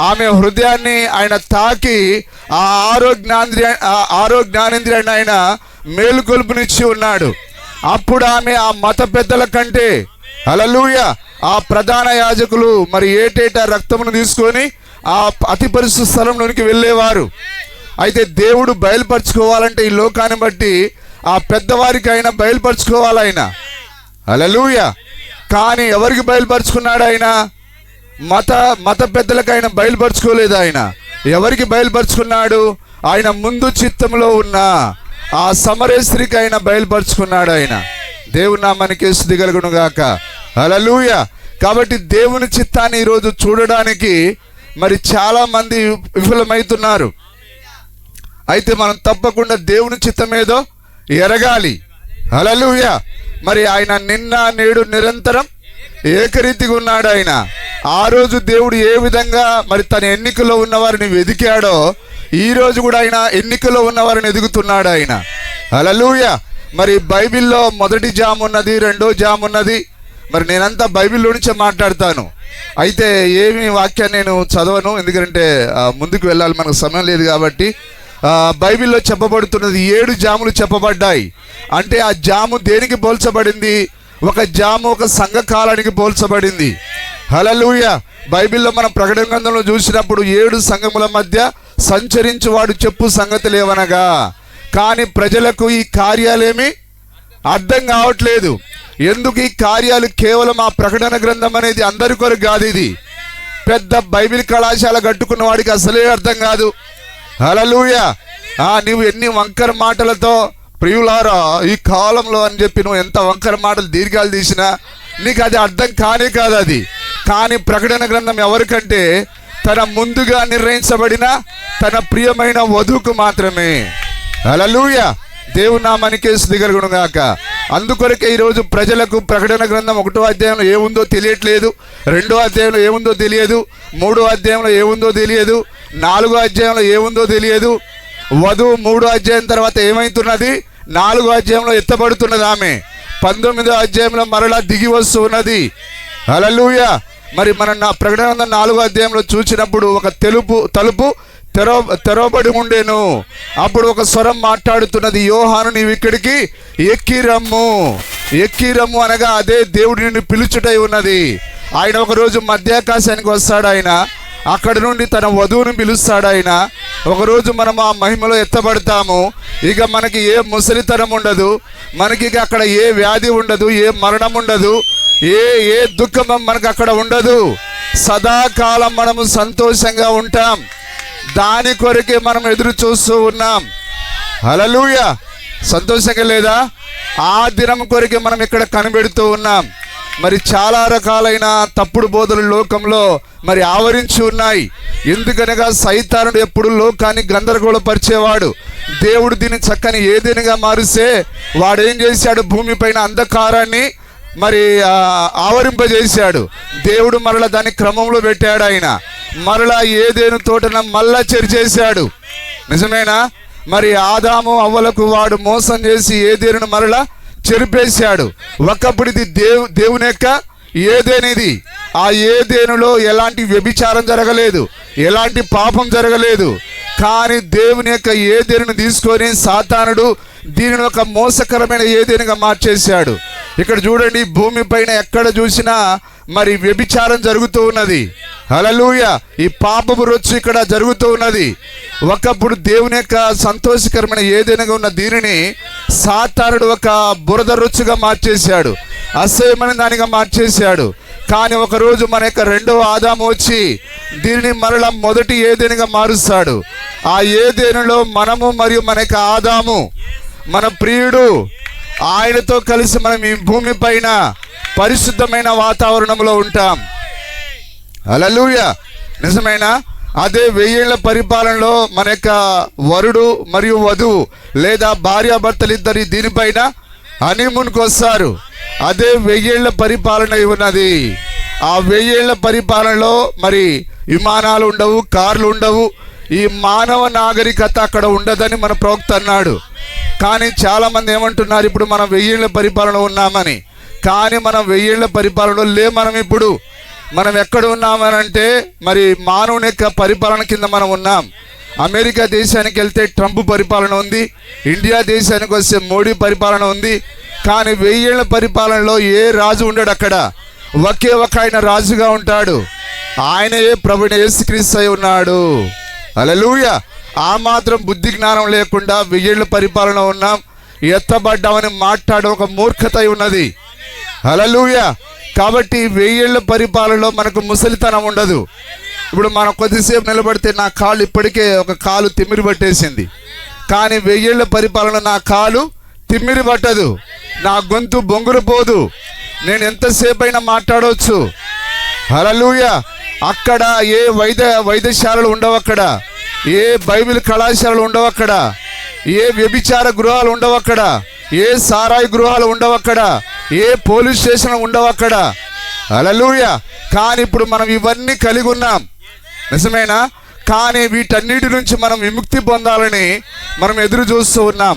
ఆమె హృదయాన్ని ఆయన తాకి ఆ 6వ జ్ఞానేంద్రియాన్ని ఆయన మేలుకొలుపునిచ్చి ఉన్నాడు. అప్పుడు ఆమె ఆ మత పెద్దల కంటే, హల్లెలూయా, ఆ ప్రధాన యాజకులు మరి ఏటేటా రక్తమును తీసుకొని ఆ అతి పరిశుద్ధ స్థలంలోనికి వెళ్ళేవారు. అయితే దేవుడు బయలుపరచుకోవాలంటే ఈ లోకాన్ని బట్టి ఆ పెద్దవారికి ఆయన బయలుపరచుకోవాలి ఆయన. హల్లెలూయా. కానీ ఎవరికి బయలుపరచుకున్నాడు ఆయన? మత పెద్దలకు ఆయన బయలుపరచుకోలేదు. ఆయన ఎవరికి బయలుపరచుకున్నాడు? ఆయన ముందు చిత్తంలో ఉన్న ఆ సమరే స్త్రీకి ఆయన బయలుపరచుకున్నాడు ఆయన. దేవుని నామానికి స్తుతి కలుగును గాక. హల్లెలూయా. కాబట్టి దేవుని చిత్తాన్ని ఈరోజు చూడడానికి మరి చాలా మంది విఫలమవుతున్నారు. అయితే మనం తప్పకుండా దేవుని చిత్తం ఏదో ఎరగాలి. హల్లెలూయా. మరి ఆయన నిన్న నేడు నిరంతరం ఏకరీతిగా ఉన్నాడు ఆయన. ఆ రోజు దేవుడు ఏ విధంగా మరి తన ఎన్నికలో ఉన్నవారిని వెదికాడో ఈ రోజు కూడా ఆయన ఎన్నికలో ఉన్నవారిని ఎదుగుతున్నాడు ఆయన. హల్లెలూయా. మరి బైబిల్లో మొదటి జామ్ ఉన్నది, రెండో జామ్ ఉన్నది. మరి నేనంతా బైబిల్లో నుంచే మాట్లాడతాను. అయితే ఏమి వాక్యాన్ని నేను చదవను, ఎందుకంటే ముందుకు వెళ్ళాలి, మనకు సమయం లేదు కాబట్టి. బైబిల్లో చెప్పబడుతున్నది 7 జాములు చెప్పబడ్డాయి. అంటే ఆ జాము దేనికి పోల్చబడింది? ఒక జాము ఒక సంఘకాలానికి పోల్చబడింది. హల్లెలూయా. బైబిల్లో మనం ప్రకటన గ్రంథంలో చూసినప్పుడు 7 సంఘముల మధ్య సంచరించువాడు చెప్పు సంగతులు ఏవనగా, కానీ ప్రజలకు ఈ కార్యాలేమి అర్థం కావట్లేదు. ఎందుకు ఈ కార్యాలు? కేవలం ఆ ప్రకటన గ్రంథం అనేది అందరి కొరకు కాదు. ఇది పెద్ద బైబిల్ కళాశాల కట్టుకున్న వాడికి అసలే అర్థం కాదు. హల్లెలూయా. నువ్వు ఎన్ని వంకర మాటలతో ప్రియులారా ఈ కాలంలో అని చెప్పి నువ్వు ఎంత వంకర మాటలు దీర్ఘాలు తీసినా నీకు అది అర్థం కానే కాదు అది. కానీ ప్రకటన గ్రంథం ఎవరికంటే తన ముందుగా నిర్ణయించబడిన తన ప్రియమైన వధువుకు మాత్రమే. హల్లెలూయా. దేవుని నామానికి స్తుతి కలుగును గాక. అందుకొరకే ఈరోజు ప్రజలకు ప్రకటన గ్రంథం 1వ అధ్యాయంలో ఏముందో తెలియట్లేదు, 2వ అధ్యాయంలో ఏముందో తెలియదు, 3వ అధ్యాయంలో ఏముందో తెలియదు, 4వ అధ్యాయంలో ఏముందో తెలియదు. వధువు 3వ అధ్యాయం తర్వాత ఏమైతున్నది? 4వ అధ్యాయంలో ఎత్తబడుతున్నది ఆమె. 19వ అధ్యాయంలో మరలా దిగి వస్తూ ఉన్నది. హల్లెలూయా. మరి మనం ప్రకటన 4వ అధ్యాయంలో చూసినప్పుడు ఒక తలుపు తెరవబడి ఉండేను. అప్పుడు ఒక స్వరం మాట్లాడుతున్నది, యోహాను నీవు ఇక్కడికి ఎక్కిరమ్ము. ఎక్కిరమ్ము అనగా అదే దేవుడు నిన్ను పిలుచుటై ఉన్నది. ఆయన ఒకరోజు మధ్యాకాశానికి వస్తాడు. ఆయన అక్కడి నుండి తన వధువును పిలుస్తాడు. ఆయన ఒకరోజు మనం ఆ మహిమలో ఎత్తబడతాము. ఇక మనకి ఏ ముసలితనం ఉండదు, మనకి ఇక అక్కడ ఏ వ్యాధి ఉండదు, ఏ మరణం ఉండదు, ఏ దుఃఖం మనకు అక్కడ ఉండదు. సదాకాలం మనము సంతోషంగా ఉంటాం. దాని కొరకే మనం ఎదురు చూస్తూ ఉన్నాం. హల్లెలూయా. సంతోషంగా లేదా? ఆ దినం కొరకే మనం ఇక్కడ కనిపెడుతూ ఉన్నాం. మరి చాలా రకాలైన తప్పుడు బోధలు లోకంలో మరి ఆవరించి ఉన్నాయి. ఎందుకనగా సైతానుడు ఎప్పుడు లోకాన్ని గందరగోళపరిచేవాడు. దేవుడు దీన్ని చక్కని ఏదేనిగా మారిస్తే వాడు ఏం చేశాడు? భూమిపైన అంధకారాన్ని మరి ఆవరింపజేశాడు. దేవుడు మరలా దాన్ని క్రమంలో పెట్టాడు. ఆయన మరలా ఏదేను తోటన మళ్ళా చెరిచేశాడు. నిజమేనా? మరి ఆదాము అవ్వలకు వాడు మోసం చేసి ఏదేను మరలా చెరిపేశాడు. ఒకప్పుడు ఇది దేవుని యొక్క ఏదేనిది. ఆ ఏదేనులో ఎలాంటి వ్యభిచారం జరగలేదు, ఎలాంటి పాపం జరగలేదు. కానీ దేవుని యొక్క ఏదేనును తీసుకొని సాతానుడు దీనిని ఒక మోసకరమైన ఏదేనుగా మార్చేశాడు. ఇక్కడ చూడండి, భూమి పైన ఎక్కడ చూసినా మరి వ్యభిచారం జరుగుతూ ఉన్నది. హల్లెలూయా. ఈ పాపపు రొచ్చు ఇక్కడ జరుగుతూ ఉన్నది. ఒకప్పుడు దేవుని యొక్క సంతోషకరమైన ఏదైనా ఉన్న దీనిని సాతానుడు ఒక బురద రొచ్చుగా మార్చేశాడు, అసహ్యమైన దానిగా మార్చేశాడు. కానీ ఒకరోజు మన యొక్క రెండవ ఆదాము వచ్చి దీనిని మరలా మొదటి ఏదేనుగా మారుస్తాడు. ఆ ఏదేనులో మనము మరియు మన యొక్క ఆదాము, మన ప్రియుడు, ఆయనతో కలిసి మనం ఈ భూమి పైన పరిశుద్ధమైన వాతావరణంలో ఉంటాం. హల్లెలూయా. నిజమేనా? అదే 1000 ఏళ్ల పరిపాలనలో మన యొక్క వరుడు మరియు వధువు లేదా భార్యాభర్తలు ఇద్దరు దీనిపైన హనీమూన్కి వస్తారు. అదే 1000 ఏళ్ల పరిపాలన ఉన్నది. ఆ 1000 ఏళ్ల పరిపాలనలో మరి విమానాలు ఉండవు, కార్లు ఉండవు. ఈ మానవ నాగరికత అక్కడ ఉండదని మన ప్రవక్త అన్నాడు. కానీ చాలామంది ఏమంటున్నారు, ఇప్పుడు మనం 1000 ఏళ్ల పరిపాలన ఉన్నామని. కానీ మనం 1000 ఏళ్ల పరిపాలనలో మనం ఎక్కడ ఉన్నామనంటే మరి మానవుని యొక్క పరిపాలన కింద మనం ఉన్నాం. అమెరికా దేశానికి వెళ్తే ట్రంప్ పరిపాలన ఉంది, ఇండియా దేశానికి వస్తే మోడీ పరిపాలన ఉంది. కానీ 1000 ఏళ్ల పరిపాలనలో ఏ రాజు ఉండడు. అక్కడ ఒకే ఒక ఆయన రాజుగా ఉంటాడు. ఆయనే ప్రభువైన యేసుక్రీస్తు అయి ఉన్నాడు. హల్లెలూయా. ఆ మాత్రం బుద్ధి జ్ఞానం లేకుండా 1000 ఏళ్ల పరిపాలన ఉన్నాం, ఎత్తబడ్డామని మాట్లాడే ఒక మూర్ఖత ఉన్నది. హల్లెలూయా. కాబట్టి 1000 ఏళ్ల పరిపాలనలో మనకు ముసలితనం ఉండదు. ఇప్పుడు మనం కొద్దిసేపు నిలబడితే నా కాళ్ళు ఇప్పటికే ఒక కాలు తిమ్మిరి పట్టేసింది. కానీ 1000 ఏళ్ల పరిపాలన నా కాలు తిమ్మిరి పట్టదు, నా గొంతు బొంగురుపోదు, నేను ఎంతసేపు అయినా మాట్లాడవచ్చు. హల్లెలూయా. అక్కడ ఏ వైద్యశాలలు ఉండవు, అక్కడ ఏ బైబిల్ కళాశాలలు ఉండవు, అక్కడ ఏ వ్యభిచార గృహాలు ఉండవు, అక్కడ ఏ సారాయి గృహాలు ఉండవు, అక్కడ ఏ పోలీస్ స్టేషన్ ఉండవు అక్కడ. హల్లెలూయా. కానీ ఇప్పుడు మనం ఇవన్నీ కలిగి ఉన్నాం. నిజమేనా? కానీ వీటన్నిటి నుంచి మనం విముక్తి పొందాలని మనం ఎదురు చూస్తూ ఉన్నాం.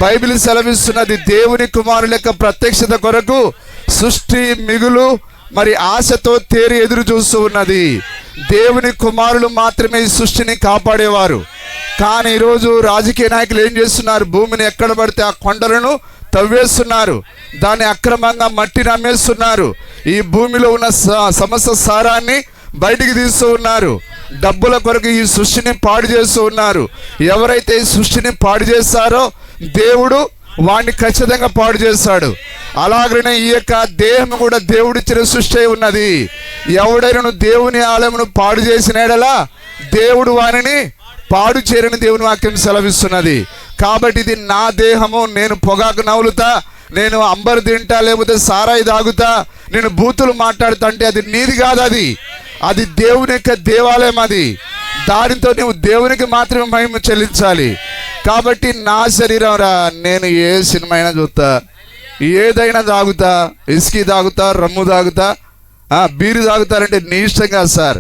బైబిల్ సెలవిస్తున్నది, దేవుని కుమారుల యొక్క ప్రత్యక్షత కొరకు సృష్టి మిగులు మరి ఆశతో తేరి ఎదురు చూస్తూ ఉన్నది. దేవుని కుమారులు మాత్రమే ఈ సృష్టిని కాపాడేవారు. కానీ ఈరోజు రాజకీయ నాయకులు ఏం చేస్తున్నారు? భూమిని ఎక్కడ పడితే ఆ కొండలను తవ్వేస్తున్నారు, దాన్ని అక్రమంగా మట్టిని అమ్మేస్తున్నారు, ఈ భూమిలో ఉన్న సమస్త సారాన్ని బయటికి తీస్తూ ఉన్నారు. డబ్బుల కొరకు ఈ సృష్టిని పాడు చేస్తూ ఉన్నారు. ఎవరైతే ఈ సృష్టిని పాడు చేస్తారో దేవుడు వాడిని ఖచ్చితంగా పాడు చేస్తాడు. అలాగనే ఈ యొక్క దేహం కూడా దేవుడిచ్చిన సృష్టి ఉన్నది. ఎవడైనా దేవుని ఆలయమును పాడు చేసినాడలా దేవుడు వానిని పాడు చేయరని దేవుని వాక్యం సెలవిస్తున్నది. కాబట్టి ఇది నా దేహము, నేను పొగాకు నవ్వులుతా, నేను అంబరు తింటా, లేకపోతే సారాయి తాగుతా, నేను బూతులు మాట్లాడుతా అంటే అది నీది కాదు. అది దేవుని యొక్క దేవాలయం. అది దానితో నువ్వు దేవునికి మాత్రమే మహిమ చెల్లించాలి. కాబట్టి నా శరీరం రా, నేను ఏ సినిమా అయినా చూస్తా, ఏదైనా తాగుతా, ఇస్కీ తాగుతా, రమ్ము తాగుతా, బీరు తాగుతారంటే నీ ఇష్టం కాదు సార్.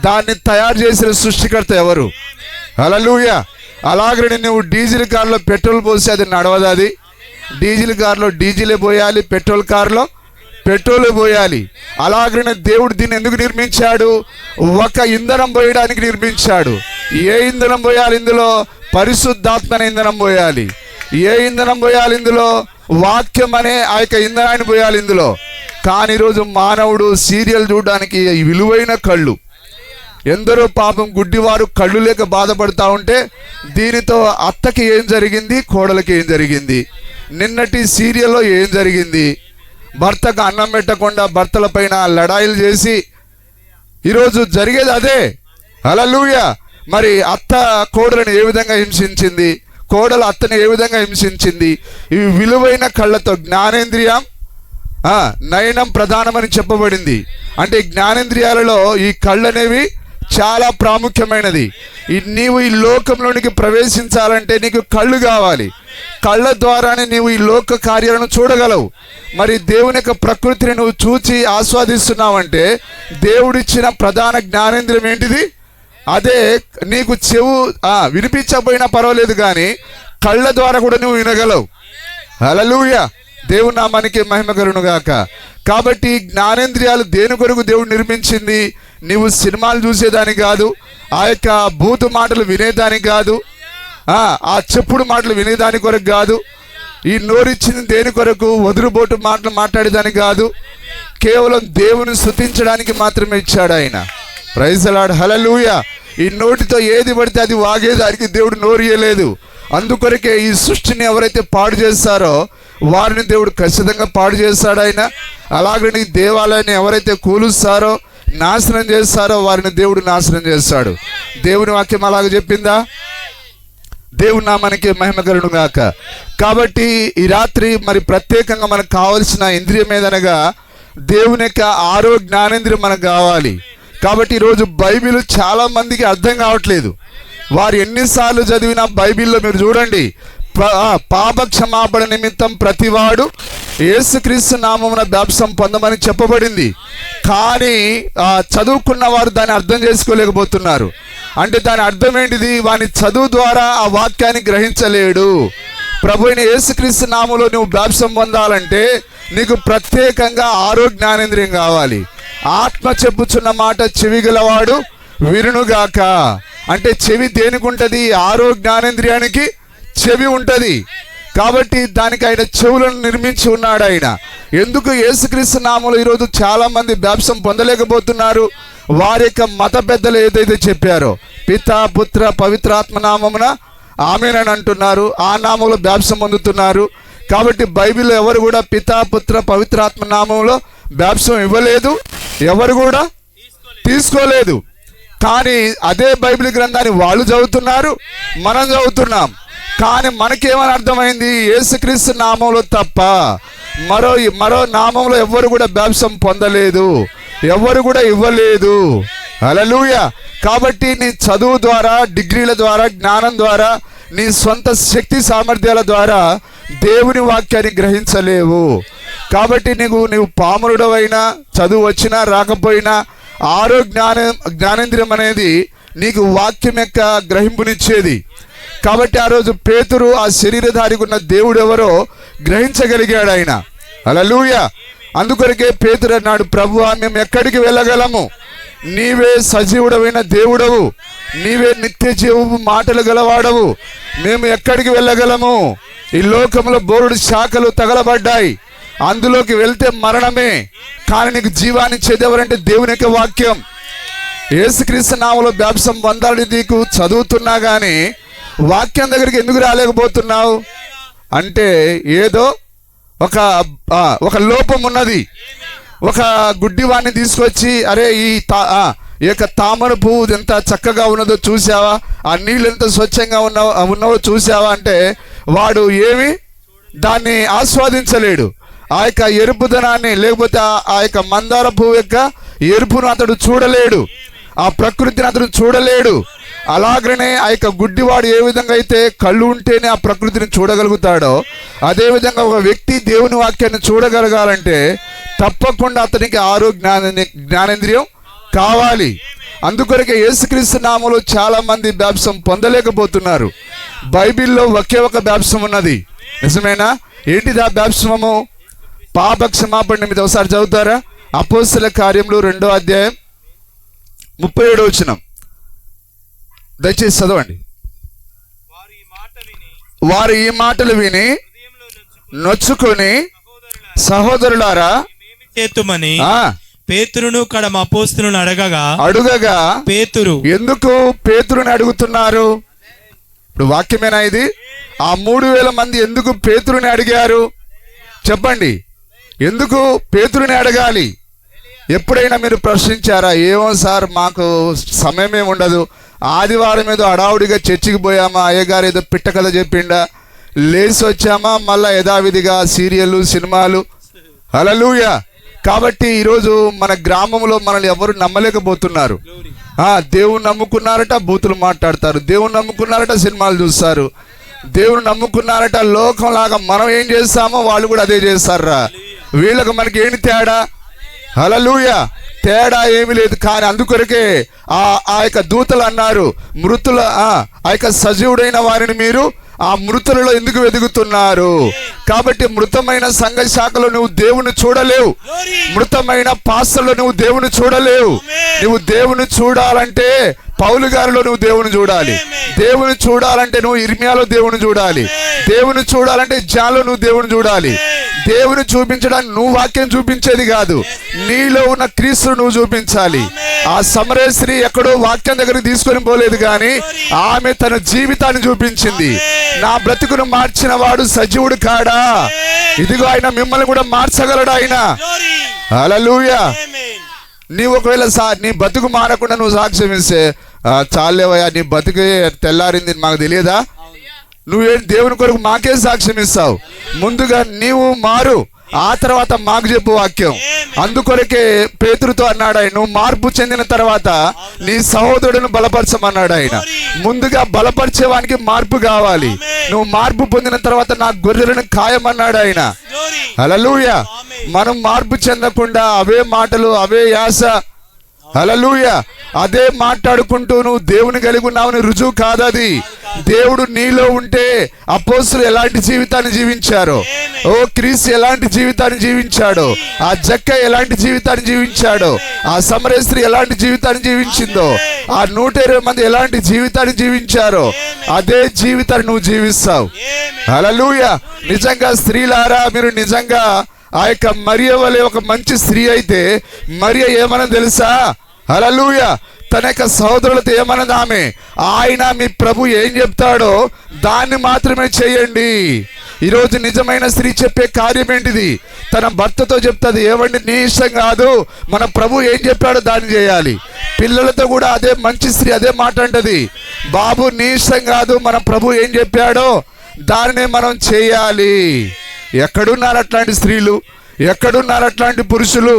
దాన్ని తయారు చేసిన సృష్టికర్త ఎవరు? హల్లెలూయా. అలాగనే నువ్వు డీజిల్ కార్లో పెట్రోల్ పోసి అది నడవదు. అది డీజిల్ కార్లో డీజిలే పోయాలి, పెట్రోల్ కార్లో పెట్రోలే పోయాలి. అలాగనే దేవుడు దీన్ని ఎందుకు నిర్మించాడు? ఒక ఇంధనం పోయడానికి నిర్మించాడు. ఏ ఇంధనం పోయాలి ఇందులో? పరిశుద్ధాత్మని ఇంధనం పోయాలి. ఏ ఇంధనం పోయాలి ఇందులో? వాక్యం అనే ఆ యొక్క ఇంధనాన్ని పోయాలి ఇందులో. కానీ ఈరోజు మానవుడు సీరియల్ చూడడానికి విలువైన కళ్ళు, ఎందరో పాపం గుడ్డివారు కళ్ళు లేక బాధపడతా ఉంటే దీనితో అత్తకి ఏం జరిగింది, కోడలకి ఏం జరిగింది, నిన్నటి సీరియల్లో ఏం జరిగింది, భర్తకు అన్నం పెట్టకుండా భర్తల పైన లడాయిలు చేసి ఈరోజు జరిగేది అదే. హల్లెలూయా. మరి అత్త కోడలను ఏ విధంగా హింసించింది, కోడలు అత్తని ఏ విధంగా హింసించింది. ఈ విలువైన కళ్ళతో జ్ఞానేంద్రియం నయనం ప్రధానమని చెప్పబడింది. అంటే జ్ఞానేంద్రియాలలో ఈ కళ్ళు అనేవి చాలా ప్రాముఖ్యమైనది. నీవు ఈ లోకంలోనికి ప్రవేశించాలంటే నీకు కళ్ళు కావాలి. కళ్ళ ద్వారానే నీవు ఈ లోక కార్యాలను చూడగలవు. మరి దేవుని యొక్క ప్రకృతిని నువ్వు చూచి ఆస్వాదిస్తున్నావంటే దేవుడిచ్చిన ప్రధాన జ్ఞానేంద్రియం ఏంటిది? అదే. నీకు చెవు వినిపించకపోయినా పర్వాలేదు, కానీ కళ్ళ ద్వారా కూడా నువ్వు వినగలవు. హల్లెలూయా. దేవుని నామానికి మహిమ కలుగును గాక. కాబట్టి జ్ఞానేంద్రియాలు దేని కొరకు దేవుడు నిర్మించింది? నీవు సినిమాలు చూసేదానికి కాదు, ఆ యొక్క బూతు మాటలు వినేదానికి కాదు, ఆ చెప్పుడు మాటలు వినేదాని కొరకు కాదు, ఈ నోరిచ్చింది దేని కొరకు? వదురుబోటు మాటలు మాట్లాడేదానికి కాదు, కేవలం దేవుని స్తుతించడానికి మాత్రమే ఇచ్చాడు ఆయన. Praise the Lord. హల్లెలూయా. ఈ నోటితో ఏది పడితే అది వాగేదానికి దేవుడు నోరు ఇయ్యలేదు. అందుకొరకే ఈ సృష్టిని ఎవరైతే పాడు చేస్తారో వారిని దేవుడు ఖచ్చితంగా పాడు చేస్తాడు ఆయన. అలాగని దేవాలయాన్ని ఎవరైతే కూలుస్తారో, నాశనం చేస్తారో వారిని దేవుడు నాశనం చేస్తాడు. దేవుని వాక్యం అలాగ చెప్పిందా? దేవుని నామానికి మహిమ కలుగును గాక. కాబట్టి ఈ రాత్రి మరి ప్రత్యేకంగా మనకు కావాల్సిన ఇంద్రియం ఏదనగా దేవుని యొక్క ఆరో జ్ఞానేంద్రియం మనకు కావాలి. కాబట్టి ఈరోజు బైబిల్ చాలా మందికి అర్థం కావట్లేదు. వారు ఎన్నిసార్లు చదివిన బైబిల్లో మీరు చూడండి, పాప క్షమాపణ నిమిత్తం ప్రతివాడు యేసుక్రీస్తు నామమున బాప్తిసం పొందమని చెప్పబడింది. కానీ చదువుకున్న వారు దాన్ని అర్థం చేసుకోలేకపోతున్నారు. అంటే దాని అర్థం ఏంటిది? వాని చదువు ద్వారా ఆ వాక్యాన్ని గ్రహించలేడు. ప్రభు అయిన యేసుక్రీస్తు నామములో నువ్వు బాప్తిసం పొందాలంటే నీకు ప్రత్యేకంగా ఆరో జ్ఞానేంద్రియం కావాలి. ఆత్మ చెప్పుచున్న మాట చెవి గలవాడు వినుగాక. అంటే చెవి దేనికి ఉంటుంది? ఆరో జ్ఞానేంద్రియానికి చెవి ఉంటుంది. కాబట్టి దానికి ఆయన చెవులను నిర్మించి ఉన్నాడు ఆయన. ఎందుకు యేసుక్రీస్తు నామములో ఈరోజు చాలా మంది బాప్తిసం పొందలేకపోతున్నారు? వారి యొక్క మత పెద్దలు ఏదైతే చెప్పారో పితా పుత్ర పవిత్రాత్మ నామమున ఆమేన్ అని అంటున్నారు, ఆ నామంలో బాప్తిసం పొందుతున్నారు. కాబట్టి బైబిల్లో ఎవరు కూడా పితా పుత్ర పవిత్రాత్మ నామంలో బాప్తిసం ఇవ్వలేదు, ఎవరు కూడా తీసుకోలేదు. కానీ అదే బైబిల్ గ్రంథాన్ని వాళ్ళు చదువుతున్నారు, మనం చదువుతున్నాం. కానీ మనకేమని అర్థమైంది? యేసుక్రీస్తు నామంలో తప్ప మరో నామంలో ఎవరు కూడా బాప్తిసం పొందలేదు, ఎవరు కూడా ఇవ్వలేదు. హల్లెలూయా. కాబట్టి నీ చదువు ద్వారా, డిగ్రీల ద్వారా, జ్ఞానం ద్వారా, నీ సొంత శక్తి సామర్థ్యాల ద్వారా దేవుని వాక్యాన్ని గ్రహించలేవు. కాబట్టి నీవు పామరుడవైనా, చదువు వచ్చినా రాకపోయినా, ఆరో జ్ఞానేంద్రియం అనేది నీకు వాక్యం యొక్క గ్రహింపునిచ్చేది. కాబట్టి ఆ రోజు పేతురు ఆ శరీరధారికి ఉన్న దేవుడు ఎవరో గ్రహించగలిగాడు ఆయన. హల్లెలూయా. అందుకొరకే పేతురు అన్నాడు, ప్రభువా మేము ఎక్కడికి వెళ్ళగలము? నీవే సజీవుడమైన దేవుడవు, నీవే నిత్య జీవము మాటలు గలవాడవు, మేము ఎక్కడికి వెళ్ళగలము? ఈ లోకంలో బోరుడు శాఖలు తగలబడ్డాయి, అందులోకి వెళ్తే మరణమే, కానీ నీకు జీవాన్ని ఇచ్చేది ఎవరంటే దేవుని యొక్క వాక్యం. యేసుక్రీస్తు నామములో బాప్తిసం పొందాలని నీకు చదువుతున్నా కానీ వాక్యం దగ్గరికి ఎందుకు రాలేకపోతున్నావు? అంటే ఏదో ఒక లోపం ఉన్నది. ఒక గుడ్డివాడిని తీసుకొచ్చి, అరే ఈ యొక్క తామర పువ్వు ఎంత చక్కగా ఉన్నదో చూసావా, ఆ నీళ్ళు ఎంత స్వచ్ఛంగా ఉన్నావో చూసావా అంటే వాడు ఏమి దాన్ని ఆస్వాదించలేడు. ఆ యొక్క ఎరుపుదనాన్ని, లేకపోతే ఆ యొక్క మందార పువ్వు యొక్క ఎరుపును అతడు చూడలేడు, ఆ ప్రకృతిని అతడు చూడలేడు. అలాగనే ఆ యొక్క గుడ్డివాడు ఏ విధంగా అయితే కళ్ళు ఉంటేనే ఆ ప్రకృతిని చూడగలుగుతాడో, అదేవిధంగా ఒక వ్యక్తి దేవుని వాక్యాన్ని చూడగలగాలంటే తప్పకుండా అతనికి ఆరో జ్ఞానేంద్రియం కావాలి. అందుకొరకే యేసుక్రీస్తు నామములో చాలా మంది బాప్తిసం పొందలేకపోతున్నారు. బైబిల్లో ఒకే ఒక బాప్తిసం ఉన్నది, నిజమేనా? ఏంటిది ఆ బాప్తిసము? పాప క్షమాపణ నిమిత్తం. ఒకసారి చదువుతారా? అపోస్తల కార్యములు 2వ అధ్యాయం 37వ వచనం. దయచేసి చదవండి. వారు ఈ మాటలు విని నొచ్చుకొని, సహోదరులారా చేతుమని పేతురును కడమ అపోస్తులను అడుగగా పేతురు, ఎందుకు పేతురుని అడుగుతున్నారు? ఇప్పుడు వాక్యమేనా ఇది? ఆ 3000 మంది ఎందుకు పేతురుని అడిగారు చెప్పండి? ఎందుకు పేతురుని అడగాలి? ఎప్పుడైనా మీరు ప్రశ్నించారా? ఏమో సార్, మాకు సమయమే ఉండదు, ఆదివారం ఏదో హడావుడిగా చర్చికి పోయామా, అయ్యగారు ఏదో పిట్ట కథ చెప్పిండా, లేచి వచ్చామా, మళ్ళా యథావిధిగా సీరియళ్ళు, సినిమాలు. హల్లెలూయా. కాబట్టి ఈరోజు మన గ్రామంలో మనల్ని ఎవరు నమ్మలేకపోతున్నారు. దేవుని నమ్ముకున్నారట బూతులు మాట్లాడతారు, దేవుని నమ్ముకున్నారట సినిమాలు చూస్తారు, దేవుని నమ్ముకున్నారట లోకంలాగా మనం ఏం చేస్తామో వాళ్ళు కూడా అదే చేస్తారా? వీళ్ళకి మనకి ఏంటి తేడా? హల్లెలూయా. తేడా ఏమీ లేదు. కానీ అందుకొరకే ఆ యొక్క దూతలు అన్నారు, మృతుల ఆ యొక్క సజీవుడైన వారిని మీరు ఆ మృతులలో ఎందుకు వెతుకుతున్నారు? కాబట్టి మృతమైన సంఘ శాఖలో నువ్వు దేవుని చూడలేవు, మృతమైన పాస్టర్లో నువ్వు దేవుని చూడలేవు. నువ్వు దేవుని చూడాలంటే పౌలు గారిలో నువ్వు దేవుని చూడాలి, దేవుని చూడాలంటే నువ్వు ఇర్మియాలో దేవుని చూడాలి, దేవుని చూడాలంటే జాలో నువ్వు దేవుని చూడాలి. దేవుని చూపించడానికి నువ్వు వాక్యం చూపించేది కాదు, నీలో ఉన్న క్రీస్తును నువ్వు చూపించాలి. ఆ సమరయ స్త్రీ ఎక్కడో వాక్యం దగ్గరికి తీసుకొని పోలేదు, కానీ ఆమె తన జీవితాన్ని చూపించింది. నా బ్రతుకును మార్చిన వాడు సజీవుడు కాడా? ఇదిగో ఆయన మిమ్మల్ని కూడా మార్చగలడు ఆయన. హల్లెలూయా. నీవు ఒకవేళ నీ బతుకు మారకుండా నువ్వు సాక్ష్యం ఇస్తే, చాలేవయ్యా నీ బతుకే తెల్లారింది మాకు తెలియదా? నువ్వేం దేవుని కొరకు మాకే సాక్ష్యం ఇస్తావు? ముందుగా నీవు మారు, ఆ తర్వాత మాకు చెప్పు వాక్యం. అందుకొరకే పేతురుతో అన్నాడు ఆయన, నువ్వు మార్పు చెందిన తర్వాత నీ సహోదరుడును బలపరచమన్నాడు ఆయన. ముందుగా బలపరిచేవానికి మార్పు కావాలి. నువ్వు మార్పు పొందిన తర్వాత నా గొర్రెలను ఖాయమన్నాడు ఆయన. హల్లెలూయా. మనం మార్పు చెందకుండా అవే మాటలు, అవే యాస, హల్లెలూయా, అదే మాట్లాడుకుంటూ నువ్వు దేవుని కలిగి ఉన్నావని రుజువు కాదది. దేవుడు నీలో ఉంటే అపోస్తులు ఎలాంటి జీవితాన్ని జీవించారో, ఓ క్రీస్తు ఎలాంటి జీవితాన్ని జీవించాడో, ఆ జక్క ఎలాంటి జీవితాన్ని జీవించాడో, ఆ సమరయ స్త్రీ ఎలాంటి జీవితాన్ని జీవించిందో, ఆ 120 మంది ఎలాంటి జీవితాన్ని జీవించారో అదే జీవితాన్ని నువ్వు జీవిస్తావు. హల్లెలూయా. నిజంగా స్త్రీలారా, మీరు నిజంగా ఆ యొక్క మరియ వలె ఒక మంచి స్త్రీ అయితే, మరియ ఏమన్నా తెలుసా? హల్లెలూయా. తన యొక్క సహోదరులతో ఏమన్నది ఆమె? ఆయన మీ ప్రభు ఏం చెప్తాడో దాన్ని మాత్రమే చేయండి. ఈరోజు నిజమైన స్త్రీ చెప్పే కార్యం ఏంటిది? తన భర్తతో చెప్తుంది, ఏమండి నీ ఇష్టం కాదు, మన ప్రభు ఏం చెప్పాడో దాన్ని చేయాలి. పిల్లలతో కూడా అదే మంచి స్త్రీ అదే మాట అంటది, బాబు నీ ఇష్టం కాదు, మన ప్రభు ఏం చెప్పాడో దానినే మనం చేయాలి. ఎక్కడున్నారు అట్లాంటి స్త్రీలు? ఎక్కడున్నారు అట్లాంటి పురుషులు?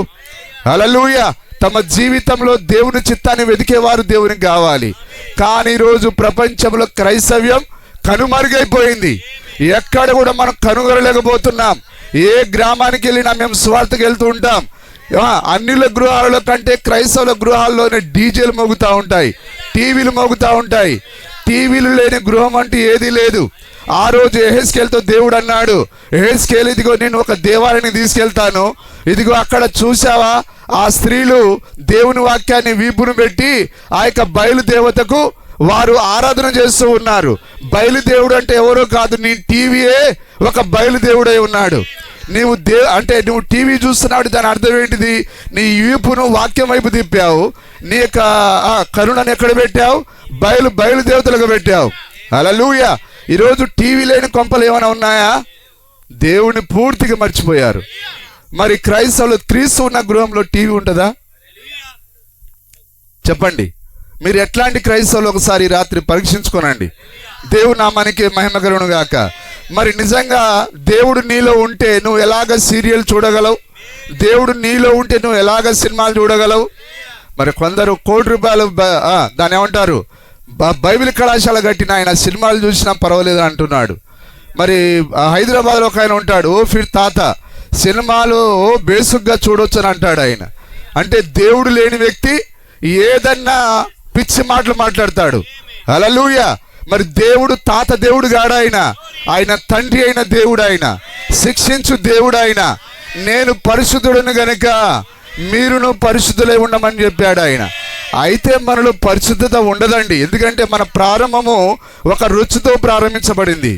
హల్లెలూయా. తమ జీవితంలో దేవుని చిత్తాన్ని వెతికేవారు దేవునికి కావాలి. కానీ ఈరోజు ప్రపంచంలో క్రైస్తవ్యం కనుమరుగైపోయింది. ఎక్కడ కూడా మనం కనుగొనలేకపోతున్నాం. ఏ గ్రామానికి వెళ్ళినా మేము స్వార్థకి వెళ్తూ ఉంటాం. అన్నిల గృహాలలో కంటే క్రైస్తవుల గృహాల్లోనే డీజేలు మోగుతూ ఉంటాయి, టీవీలు మోగుతూ ఉంటాయి. టీవీలు లేని గృహం అంటూ ఏదీ లేదు. ఆ రోజు యెహెజ్కేలుతో దేవుడు అన్నాడు, యెహెజ్కేలు ఇదిగో నేను ఒక దేవాలయాన్ని తీసుకెళ్తాను, ఇదిగో అక్కడ చూసావా ఆ స్త్రీలు దేవుని వాక్యాన్ని వీపును పెట్టి ఆ యొక్క బయలుదేవతకు వారు ఆరాధన చేస్తూ ఉన్నారు. బయలుదేవుడు అంటే ఎవరో కాదు, నీ టీవీయే ఒక బయలుదేవుడై ఉన్నాడు. నీవు అంటే నువ్వు టీవీ చూస్తున్నావు, దాని అర్థం ఏంటిది? నీ వీపును వాక్యం వైపు తిప్పావు, నీ యొక్క కరుణను ఎక్కడ పెట్టావు? బయలుదేవతలకు పెట్టావు. హల్లెలూయా. ఈరోజు టీవీ లేని కొంపలు ఏమైనా ఉన్నాయా? దేవుని పూర్తిగా మర్చిపోయారు. మరి క్రైస్తవులు క్రీస్తు ఉన్న గృహంలో టీవీ ఉంటుందా? చెప్పండి. మీరు ఎట్లాంటి క్రైస్తవులు ఒకసారి రాత్రి పరీక్షించుకోనండి. దేవుని నామానికి మహిమ కలుగును గాక. మరి నిజంగా దేవుడు నీలో ఉంటే నువ్వు ఎలాగ సీరియల్ చూడగలవు? దేవుడు నీలో ఉంటే నువ్వు ఎలాగ సినిమాలు చూడగలవు? మరి కొందరు ₹1,00,00,000 దాన్ని ఏమంటారు, బైబిల్ కళాశాల కట్టిన ఆయన సినిమాలు చూసినా పర్వాలేదు అంటున్నాడు. మరి హైదరాబాద్లో ఒక ఆయన ఉంటాడు, ఓ ఫిర్ తాత, సినిమాలు బేసుగ్గా చూడొచ్చు అని అంటాడు ఆయన. అంటే దేవుడు లేని వ్యక్తి ఏదన్నా పిచ్చి మాటలు మాట్లాడతాడు. హల్లెలూయా. మరి దేవుడు తాత దేవుడు కాడు ఆయన, ఆయన తండ్రి అయిన దేవుడు, ఆయన శిక్షించు దేవుడు ఆయన. నేను పరిశుద్ధుడును గనుక మీరును పరిశుద్ధులై ఉండమని చెప్పాడు ఆయన. అయితే మనలో పరిశుద్ధత ఉండదండి. ఎందుకంటే మన ప్రారంభము ఒక రుచితో ప్రారంభించబడింది.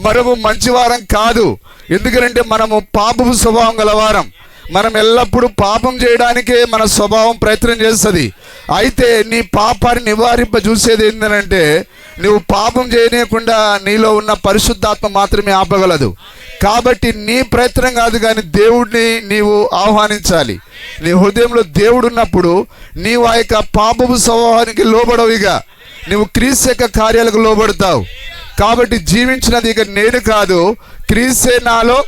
మనము మంచివారం కాదు. ఎందుకంటే మనము పాపపు స్వభావం గలవారం. మనం ఎల్లప్పుడూ పాపం చేయడానికే మన స్వభావం ప్రయత్నం చేస్తుంది. అయితే నీ పాపాన్ని నివారింప చూసేది ఏంటంటే, నువ్వు పాపం చేయనీయకుండా నీలో ఉన్న పరిశుద్ధాత్మ మాత్రమే ఆపగలదు. కాబట్టి నీ ప్రయత్నం కాదు, కానీ దేవుడిని నీవు ఆహ్వానించాలి. నీ హృదయంలో దేవుడు ఉన్నప్పుడు నీవు ఆ యొక్క పాపపు స్వభావానికి లోబడవుగా, నువ్వు క్రీస్తు యొక్క కార్యాలకు లోబడతావు. కాబట్టి జీవించినది ఇక నేను కాదు, క్రీస్తే నాలో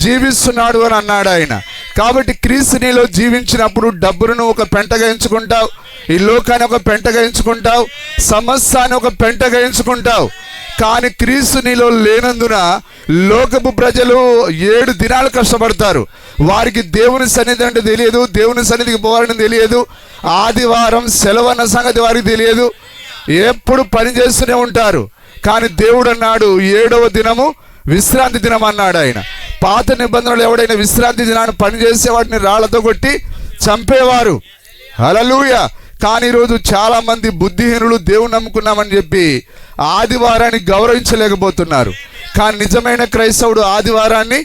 జీవిస్తున్నాడు అని అన్నాడు ఆయన. కాబట్టి క్రీస్తు నీలో జీవించినప్పుడు డబ్బును ఒక పెంటగా ఎంచుకుంటావు, ఈ లోకాన్ని ఒక పెంటగా ఎంచుకుంటావు, సమస్తాన్ని ఒక పెంటగా ఎంచుకుంటావు. కానీ క్రీస్తు నీలో లేనందున లోకపు ప్రజలు 7 దినాలు కష్టపడతారు. వారికి దేవుని సన్నిధి అంటే తెలియదు, దేవుని సన్నిధికి పోవాలని తెలియదు, ఆదివారం సెలవు అన్న సంగతి వారికి తెలియదు, ఎప్పుడు పని చేస్తూనే ఉంటారు. కానీ దేవుడు అన్నాడు 7వ దినము విశ్రాంతి దినం అన్నాడు ఆయన. పాత నిబంధనలు ఎవడైనా విశ్రాంతి దినాన్ని పనిచేసే వాటిని రాళ్లతో కొట్టి చంపేవారు. హల్లెలూయా. కానీ ఈరోజు చాలా మంది బుద్ధిహీనులు దేవుని నమ్ముకున్నామని చెప్పి ఆదివారాన్ని గౌరవించలేకపోతున్నారు. కానీ నిజమైన క్రైస్తవుడు ఆదివారాన్ని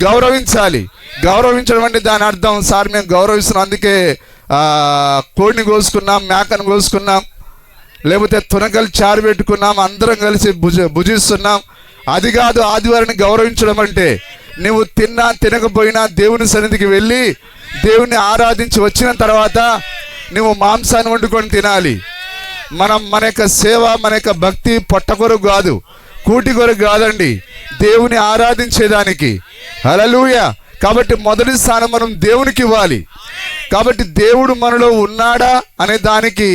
గౌరవించాలి. గౌరవించడం అంటే దాని అర్థం, సార్ మేము గౌరవిస్తున్నాం అందుకే కోడిని కోసుకున్నాం, మేకను కోసుకున్నాం, లేకపోతే తునకలు చారు పెట్టుకున్నాం, అందరం కలిసి భుజిస్తున్నాం, అది కాదు ఆదివారాన్ని గౌరవించడం అంటే. నువ్వు తిన్నా తినకపోయినా దేవుని సన్నిధికి వెళ్ళి దేవుని ఆరాధించి వచ్చిన తర్వాత నువ్వు మాంసాన్ని వండుకొని తినాలి. మన యొక్క సేవ, మన యొక్క భక్తి పొట్ట కొరకు కాదు, కూటి కొరకు కాదండి, దేవుని ఆరాధించేదానికి. హల్లెలూయా. కాబట్టి మొదటి స్థానం మనం దేవునికి ఇవ్వాలి. కాబట్టి దేవుడు మనలో ఉన్నాడా అనే దానికి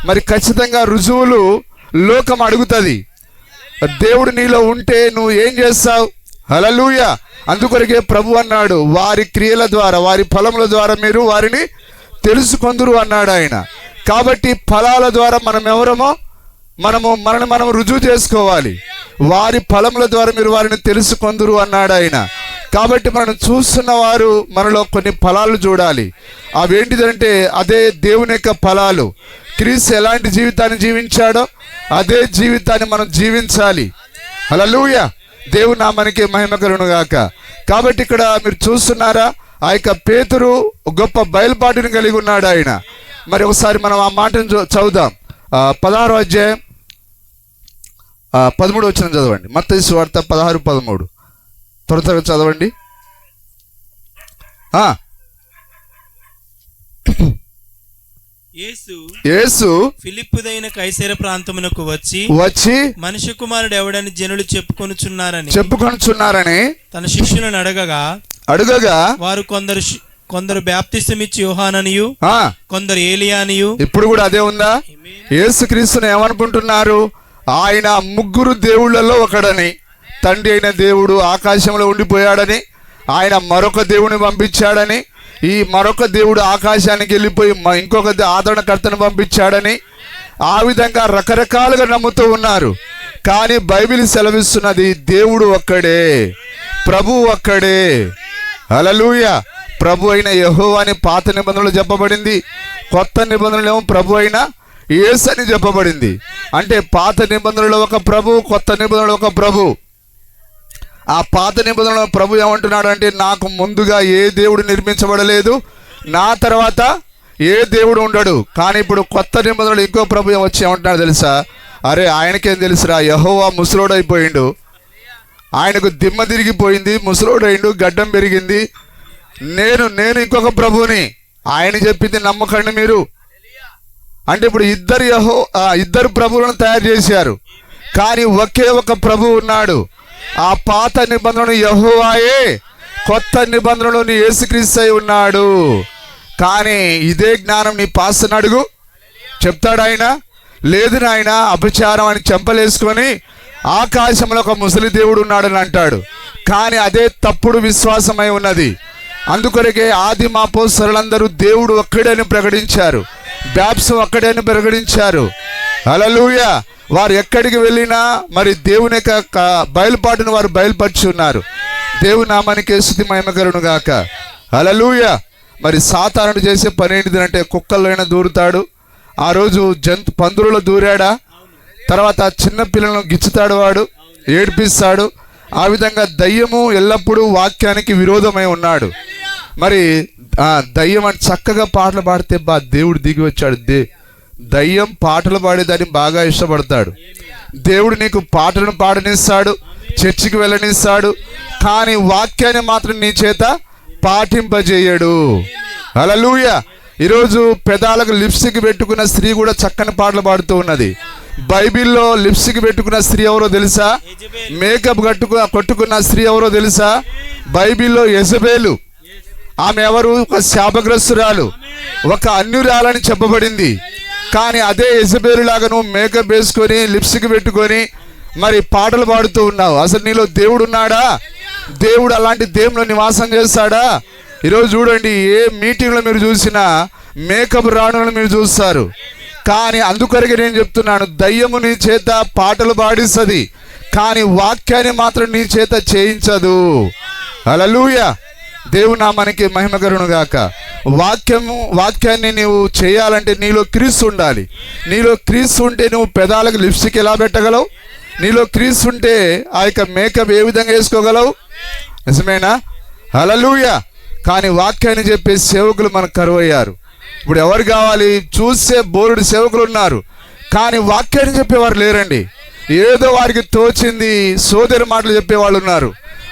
మరి ఖచ్చితంగా రుజువులు లోకం అడుగుతుంది. దేవుడు నీలో ఉంటే నువ్వు ఏం చేస్తావు? హల్లెలూయా. అందుకొరకే ప్రభు అన్నాడు, వారి క్రియల ద్వారా, వారి ఫలముల ద్వారా మీరు వారిని తెలుసుకొందురు అన్నాడు ఆయన. కాబట్టి ఫలాల ద్వారా మనం ఎవరమో మనల్ని మనం రుజువు చేసుకోవాలి. వారి ఫలముల ద్వారా మీరు వారిని తెలుసుకొందురు అన్నాడు ఆయన. కాబట్టి మనం చూస్తున్న వారు మనలో కొన్ని ఫలాలు చూడాలి. అవేంటిదంటే అదే దేవుని యొక్క ఫలాలు. క్రీస్తు ఎలాంటి జీవితాన్ని జీవించాడో అదే జీవితాన్ని మనం జీవించాలి. హల్లెలూయా. దేవుని నామానికి మహిమ కలుగును గాక. కాబట్టి ఇక్కడ మీరు చూస్తున్నారా, ఆ యొక్క పేతురు గొప్ప బయలుపాటుని కలిగి ఉన్నాడు ఆయన. మరి ఒకసారి మనం ఆ మాటను చదువుదాం. 16వ అధ్యాయం 13 వచనం చదవండి. మత్తయి సువార్త 16:13 త్వరగా చదవండి. యేసు ఫిలిప్పుదైన కైసర ప్రాంతమునకు వచ్చి మనిషి కుమారుడు ఎవడని జనులు చెప్పుకొనుచున్నారని తన శిష్యులను అడగగా వారు కొందరు బాప్తిసమిచ్చి యోహాననియు, కొందరు ఏలియానియు. ఇప్పుడు కూడా అదే ఉందా? యేసుక్రీస్తుని ఏమనుకుంటున్నారు? ఆయన 3 దేవుళ్ళలో ఒకడని, తండ్రి అయిన దేవుడు ఆకాశంలో ఉండిపోయాడని, ఆయన మరొక దేవుని పంపించాడని, ఈ మరొక దేవుడు ఆకాశానికి వెళ్ళిపోయి ఇంకొక ఆదరణకర్తను పంపించాడని, ఆ విధంగా రకరకాలుగా నమ్ముతూ ఉన్నారు. కానీ బైబిల్ సెలవిస్తున్నది దేవుడు ఒక్కడే, ప్రభు ఒక్కడే. హల్లెలూయా. ప్రభు అయిన యెహోవా అని పాత నిబంధనలు చెప్పబడింది, కొత్త నిబంధనలు ఏమో ప్రభు అయిన యేసు అని చెప్పబడింది. అంటే పాత నిబంధనలో ఒక ప్రభు, కొత్త నిబంధనలో ఒక ప్రభు. ఆ పాత నిబంధనలో ప్రభు ఏమంటున్నాడు అంటే, నాకు ముందుగా ఏ దేవుడు నిర్మించబడలేదు, నా తర్వాత ఏ దేవుడు ఉండడు. కానీ ఇప్పుడు కొత్త నిబంధనలు ఇంకో ప్రభు వచ్చి ఏమంటున్నాడు తెలుసా? అరే ఆయనకేం తెలుసురా, యెహోవా ముసలోడైపోయిండు, ఆయనకు దిమ్మ తిరిగిపోయింది, ముసలోడైండు, గడ్డం పెరిగింది, నేను ఇంకొక ప్రభుని, ఆయన చెప్పింది నమ్మకండి మీరు. అంటే ఇప్పుడు ఇద్దరు ప్రభువులను తయారు చేశారు, కానీ ఒకే ఒక ప్రభు ఉన్నాడు. ఆ పాత నిబంధనలు యెహోవాయే, కొత్త నిబంధనలోని యేసుక్రీస్తు అయి ఉన్నాడు. కానీ ఇదే జ్ఞానం నీ పాస్టర్ని అడుగు, చెప్తాడు ఆయన. లేదు నాయన, అపచారం అని చెంపలేసుకొని ఆకాశంలో ఒక ముసలి దేవుడు ఉన్నాడని అంటాడు. కానీ అదే తప్పుడు విశ్వాసమై ఉన్నది. అందుకొరకే ఆదిమ అపోస్తలులందరూ దేవుడు ఒక్కడని ప్రకటించారు, బాప్టిజం ఒక్కడే అని ప్రకటించారు. హల్లెలూయా. వారు ఎక్కడికి వెళ్ళినా మరి దేవుని యొక్క బయలుపాటును వారు బయలుపరుచున్నారు. దేవుని నామానికి స్తుతి మహిమ కలుగును గాక. హల్లెలూయా. మరి సాతానుడు చేసే పని ఏంటిదంటే కుక్కల్లోనే దూరుతాడు. ఆ రోజు పందులలో దూరాడా, తర్వాత చిన్న పిల్లలను గిచ్చుతాడు, వాడు ఏడిపిస్తాడు. ఆ విధంగా దయ్యము ఎల్లప్పుడూ వాక్యానికి విరోధమై ఉన్నాడు. మరి దయ్యం అని చక్కగా పాటలు పాడితే దేవుడు దిగి వచ్చాడు. దయ్యం పాటలు పాడేదాన్ని బాగా ఇష్టపడతాడు. దేవుడు నీకు పాటలను పాడనిస్తాడు, చర్చికి వెళ్ళనిస్తాడు, కానీ వాక్యాన్ని మాత్రం నీ చేత పాటింపజేయడు. హల్లెలూయా. ఈరోజు పెదాలకు లిప్స్టిక్ పెట్టుకున్న స్త్రీ కూడా చక్కని పాటలు పాడుతూ ఉన్నది. బైబిల్లో లిప్స్టిక్ పెట్టుకున్న స్త్రీ ఎవరో తెలుసా? మేకప్ కొట్టుకున్న స్త్రీ ఎవరో తెలుసా? బైబిల్లో యెజబెలు. ఆమె ఎవరు? ఒక శాపగ్రస్తురాలు, ఒక అన్యురాలని చెప్పబడింది. కానీ అదే యెజబెలు లాగా నువ్వు మేకప్ వేసుకొని లిప్స్టిక్ పెట్టుకొని మరి పాటలు పాడుతూ ఉన్నావు. అసలు నీలో దేవుడు ఉన్నాడా? దేవుడు అలాంటి దేవునిలో నివాసం చేస్తాడా? ఈరోజు చూడండి, ఏ మీటింగ్లో మీరు చూసినా మేకప్ రాణులను మీరు చూస్తారు. కానీ అందుకొరకే నేను చెప్తున్నాను, దయ్యము నీ చేత పాటలు పాడిస్తుంది, కానీ వాక్యాన్ని మాత్రం నీ చేత చేయించదు. హల్లెలూయా. దేవుని నామానికి మహిమ కలుగును గాక. వాక్యాన్ని నీవు చేయాలంటే నీలో క్రీస్తు ఉండాలి. నీలో క్రీస్తు ఉంటే నువ్వు పెదాలకు లిప్స్టిక్ ఎలా పెట్టగలవు? నీలో క్రీస్తు ఉంటే ఆ యొక్క మేకప్ ఏ విధంగా వేసుకోగలవు? నిజమేనా? హల్లెలూయా. కానీ వాక్యాన్ని చెప్పే సేవకులు మనకు కరువయ్యారు. ఇప్పుడు ఎవరు కావాలి? చూసే బోరుడు సేవకులు ఉన్నారు, కానీ వాక్యాన్ని చెప్పేవారు లేరండి. ఏదో వారికి తోచింది సోదరి మాటలు చెప్పేవాళ్ళు ఉన్నారు.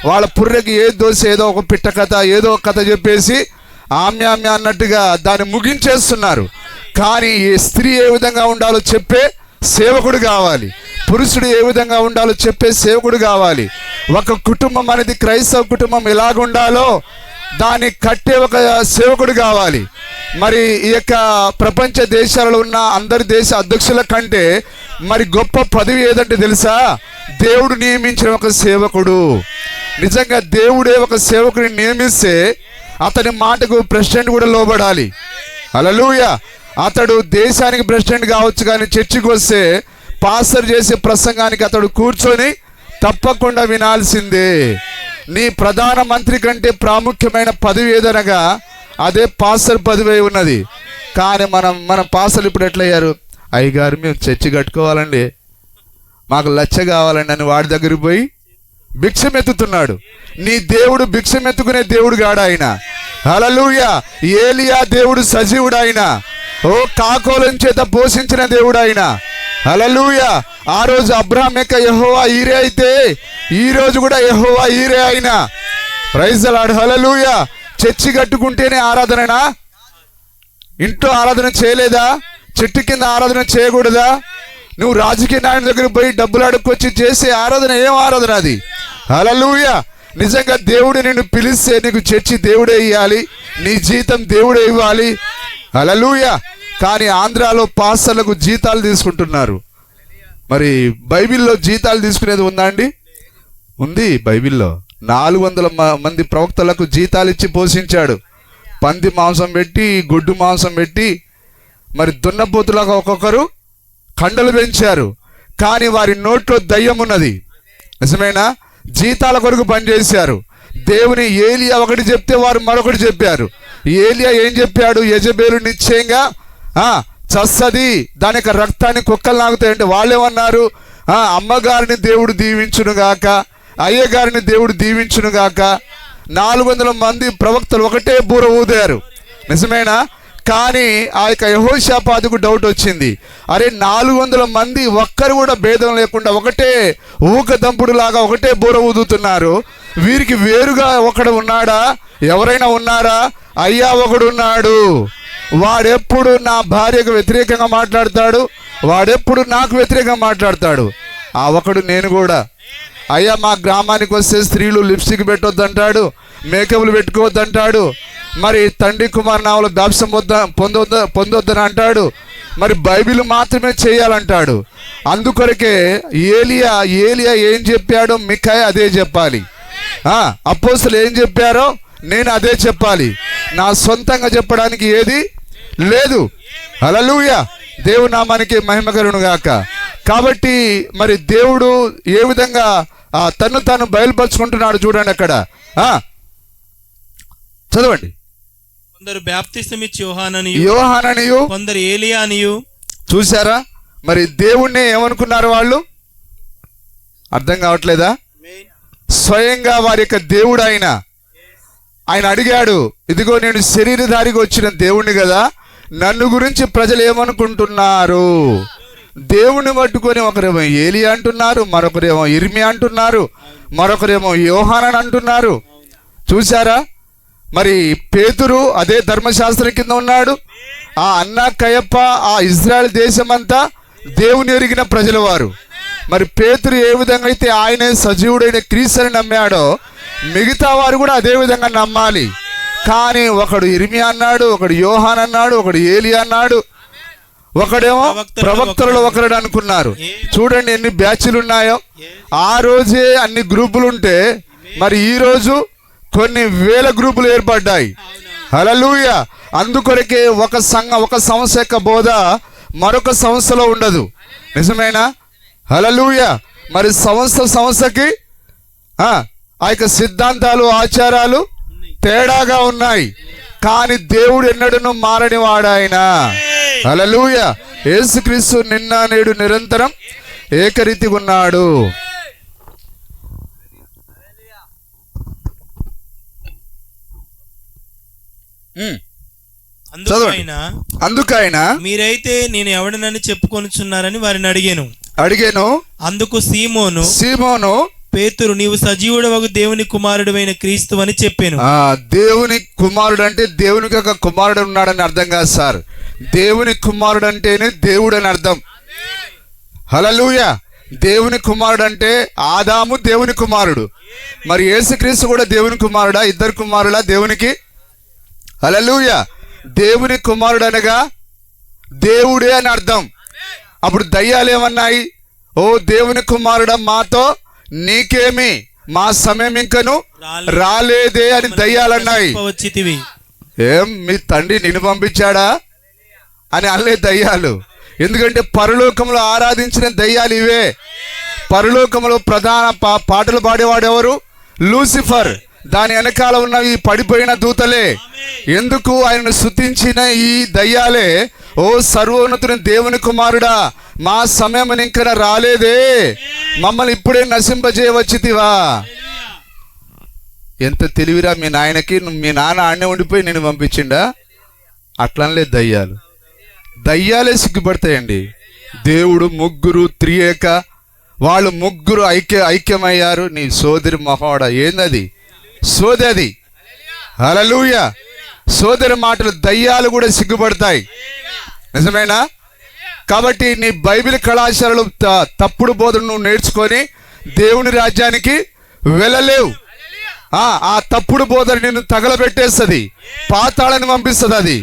వాళ్ళ పుర్రెకి ఏది దోశ, ఏదో ఒక పిట్ట కథ, ఏదో ఒక కథ చెప్పేసి ఆమ్య అన్నట్టుగా దాన్ని ముగించేస్తున్నారు. కానీ ఈ స్త్రీ ఏ విధంగా ఉండాలో చెప్పే సేవకుడు కావాలి, పురుషుడు ఏ విధంగా ఉండాలో చెప్పే సేవకుడు కావాలి. ఒక కుటుంబం అనేది, క్రైస్తవ కుటుంబం ఎలాగుండాలో దాన్ని కట్టే ఒక సేవకుడు కావాలి. మరి ఈ యొక్క ప్రపంచ దేశాలలో ఉన్న అందరి దేశ అధ్యక్షుల కంటే మరి గొప్ప పదవి ఏదంటే తెలుసా? దేవుడు నియమించిన ఒక సేవకుడు. నిజంగా దేవుడే ఒక సేవకుడిని నియమిస్తే అతని మాటకు ప్రెసిడెంట్ కూడా లోబడాలి. హల్లెలూయా. అతడు దేశానికి ప్రెసిడెంట్ కావచ్చు, కానీ చర్చికి వస్తే పాస్టర్ చేసే ప్రసంగానికి అతడు కూర్చొని తప్పకుండా వినాల్సిందే. నీ ప్రధాన మంత్రి కంటే ప్రాముఖ్యమైన పదవి ఏదనగా అదే పాస్టర్ పదవి ఉన్నది. కానీ మన పాస్టర్లు ఇప్పుడు ఎట్లయ్యారు? అయ్యగారు మేము చర్చి కట్టుకోవాలండి, మాకు లచ్చ కావాలండి అని వాడి దగ్గరికి పోయి భిక్షమెత్తుతున్నాడు. నీ దేవుడు భిక్షమెత్తుకునే దేవుడు కాడు ఆయన. హల్లెలూయా. ఏలియా దేవుడు సజీవుడు ఆయన. ఓ కాకోలం చేత పోషించిన దేవుడు ఆయన. హల్లెలూయా. ఆ రోజు అబ్రహాం యొక్క యెహోవా ఈరే అయితే ఈ రోజు కూడా యెహోవా ఈరే ఆయన. Praise the Lord. Hallelujah. Church కట్టుకుంటేనే ఆరాధననా? ఇంట్లో ఆరాధన చేయలేదా? చెట్టు కింద ఆరాధన చేయకూడదా? నువ్వు రాజకీయ నాయకుడి దగ్గర పోయి డబ్బులు అడుక్కొచ్చి చేసే ఆరాధన ఏం ఆరాధన అది? హల్లెలూయా. నిజంగా దేవుడు నిన్ను పిలిస్తే నీకు చర్చి దేవుడే ఇవ్వాలి, నీ జీతం దేవుడే ఇవ్వాలి. హల్లెలూయా. కానీ ఆంధ్రాలో పాస్టర్లకు జీతాలు తీసుకుంటున్నారు. మరి బైబిల్లో జీతాలు తీసుకునేది ఉందా అండి? ఉంది. బైబిల్లో 400 మంది ప్రవక్తలకు జీతాలు ఇచ్చి పోషించాడు. పంది మాంసం పెట్టి, గొడ్డు మాంసం పెట్టి, మరి దున్నపోతులాగా ఒక్కొక్కరు కండలు పెంచారు. కానీ వారి నోట్లో దయ్యం ఉన్నది. నిజమేనా? జీతాల కొరకు పనిచేశారు. దేవుని ఏలియా ఒకటి చెప్తే వారు మరొకటి చెప్పారు. ఏలియా ఏం చెప్పాడు? యెజబెలు నిశ్చయంగా చస్తది, దాని యొక్క రక్తాన్ని కుక్కలు నాగుతాయంటే వాళ్ళేమన్నారు? అమ్మగారిని దేవుడు దీవించునుగాక, అయ్యగారిని దేవుడు దీవించునుగాక. 400 మంది ప్రవక్తలు ఒకటే బూర ఊదారు. నిజమేనా? కానీ ఆ యొక్క యెహోషాపాతుకు డౌట్ వచ్చింది. అరే 400 మంది ఒక్కరు కూడా భేదం లేకుండా ఒకటే ఊకదంపుడు లాగా ఒకటే బూర ఊదుతున్నారు, వీరికి వేరుగా ఒకడు ఉన్నాడా? ఎవరైనా ఉన్నారా? అయ్యా ఒకడు ఉన్నాడు. వాడెప్పుడు నా భార్యకు వ్యతిరేకంగా మాట్లాడతాడు, వాడెప్పుడు నాకు వ్యతిరేకంగా మాట్లాడతాడు. ఆ ఒకడు నేను కూడా. అయ్యా మా గ్రామానికి వస్తే స్త్రీలు లిప్స్టిక్ పెట్టొద్దంటాడు, మేకప్లు పెట్టుకోవద్దంటాడు, మరి తండ్రి కుమార్ నామములో బాప్తిసం పొందొద్దని అంటాడు, మరి బైబిల్ మాత్రమే చేయాలంటాడు. అందుకొరకే ఏలియా ఏం చెప్పాడో మిఖాయ అదే చెప్పాలి. అపోస్తలులు ఏం చెప్పారో నేను అదే చెప్పాలి. నా సొంతంగా చెప్పడానికి ఏది లేదు. హల్లెలూయా. దేవుని నామానికి మహిమ కలుగును గాక. కాబట్టి మరి దేవుడు ఏ విధంగా తను తాను బయలుపరుచుకుంటున్నాడు చూడండి అక్కడ. చదవండి. కొందరు బాప్తిసమిచ్చి యోహాననియు కొందరు ఏలియానియు. చూసారా? మరి దేవుణ్ణి ఏమనుకున్నారు వాళ్ళు? అర్థం కావట్లేదా? స్వయంగా వారి యొక్క దేవుడు ఆయన అడిగాడు, ఇదిగో నేను శరీరధారిగా వచ్చిన దేవుణ్ణి కదా, నన్ను గురించి ప్రజలు ఏమనుకుంటున్నారు? దేవుణ్ణి పట్టుకొని ఒకరేమో ఏలియా అంటున్నారు, మరొకరేమో ఇర్మియా అంటున్నారు, మరొకరేమో యోహానన్ అంటున్నారు. చూసారా? మరి పేతురు అదే ధర్మశాస్త్రం కింద ఉన్నాడు. ఆ అన్న కయప్ప ఆ ఇజ్రాయెల్ దేశమంతా దేవుని ఎరిగిన ప్రజల వారు. మరి పేతురు ఏ విధంగా అయితే ఆయనే సజీవుడైన క్రీస్తుని నమ్మాడో మిగతా వారు కూడా అదే విధంగా నమ్మాలి. కానీ ఒకడు ఇర్మియా అన్నాడు, ఒకడు యోహాన్ అన్నాడు, ఒకడు ఏలియా అన్నాడు, ఒకడేమో ప్రవక్తలలో ఒకడు అనుకున్నారు. చూడండి ఎన్ని బ్యాచ్లు ఉన్నాయో. ఆ రోజే అన్ని గ్రూపులు ఉంటే మరి ఈ రోజు కొన్ని వేల గ్రూపులు ఏర్పడ్డాయి. హల్లెలూయా. అందుకొరకే ఒక సంస్థ యొక్క బోధ మరొక సంస్థలో ఉండదు. నిజమేనా? హల్లెలూయా. మరి సంస్థకి ఆ యొక్క సిద్ధాంతాలు ఆచారాలు తేడాగా ఉన్నాయి. కానీ దేవుడు ఎన్నడూ మారని వాడాయన. హల్లెలూయా. యేసుక్రీస్తు నిన్న నేడు నిరంతరం ఏకరీతిగా ఉన్నాడు. అందుకైనా మీరైతే నేను ఎవడనని చెప్పుకొనుచున్నారని వారిని అడిగాను. అందుకు సీమోను పేతురు, నీవు సజీవుడవగు దేవుని కుమారుడైన క్రీస్తు అని చెప్పాను. దేవుని కుమారుడు అంటే దేవునికి ఒక కుమారుడు ఉన్నాడని అర్థం కాదు సార్. దేవుని కుమారుడు అంటేనే దేవుడు అని అర్థం. హల్లెలూయా. దేవుని కుమారుడు అంటే ఆదాము దేవుని కుమారుడు. మరి యేసుక్రీస్తు కూడా దేవుని కుమారుడా? ఇద్దరు కుమారుడా దేవునికి? హల్లెలూయా. దేవుని కుమారుడు అనగా దేవుడే అని అర్థం. అప్పుడు దయ్యాలు ఏమన్నాయి? ఓ దేవుని కుమారుడా, మాతో నీకేమి, మా సమయం ఇంకను రాలేదే అని దయ్యాలన్నాయి. ఏం మీ తండ్రి నిన్ను పంపించాడా అని అనలే దయ్యాలు. ఎందుకంటే పరలోకంలో ఆరాధించిన దయ్యాలు ఇవే. పరలోకంలో ప్రధాన పాటలు పాడేవాడు ఎవరు? లూసిఫర్. దాని వెనకాల ఉన్న ఈ పడిపోయిన దూతలే. ఎందుకు? ఆయనను స్తుతించిన ఈ దయ్యాలే, ఓ సర్వోన్నతుని దేవుని కుమారుడా, మా సమయం ఇంకా రాలేదే, మమ్మల్ని ఇప్పుడే నశింపజేయవచ్చితివా. ఎంత తెలివిరా మీ నాయనకి. మీ నాన్న ఆడనే ఉండిపోయి నేను పంపించిండా? అట్లనలే దయ్యాలు. దయ్యాలే సిగ్గుపడతాయండి. దేవుడు ముగ్గురు త్రియేక, వాళ్ళు ముగ్గురు ఐక్యమయ్యారు. నీ సోదరి మొహోడ ఏందది? సోదది. హల్లెలూయా. సోదరి మాటలు దయ్యాలు కూడా సిగ్గుపడతాయి. నిజమేనా? కాబట్టి నీ బైబిల్ కళాశాలలు తప్పుడు బోధన నువ్వు నేర్చుకొని దేవుని రాజ్యానికి వెళ్ళలేవు. ఆ తప్పుడు బోధన నిన్ను తగలబెట్టేస్తుంది, పాతాళాన్ని పంపిస్తుంది అది.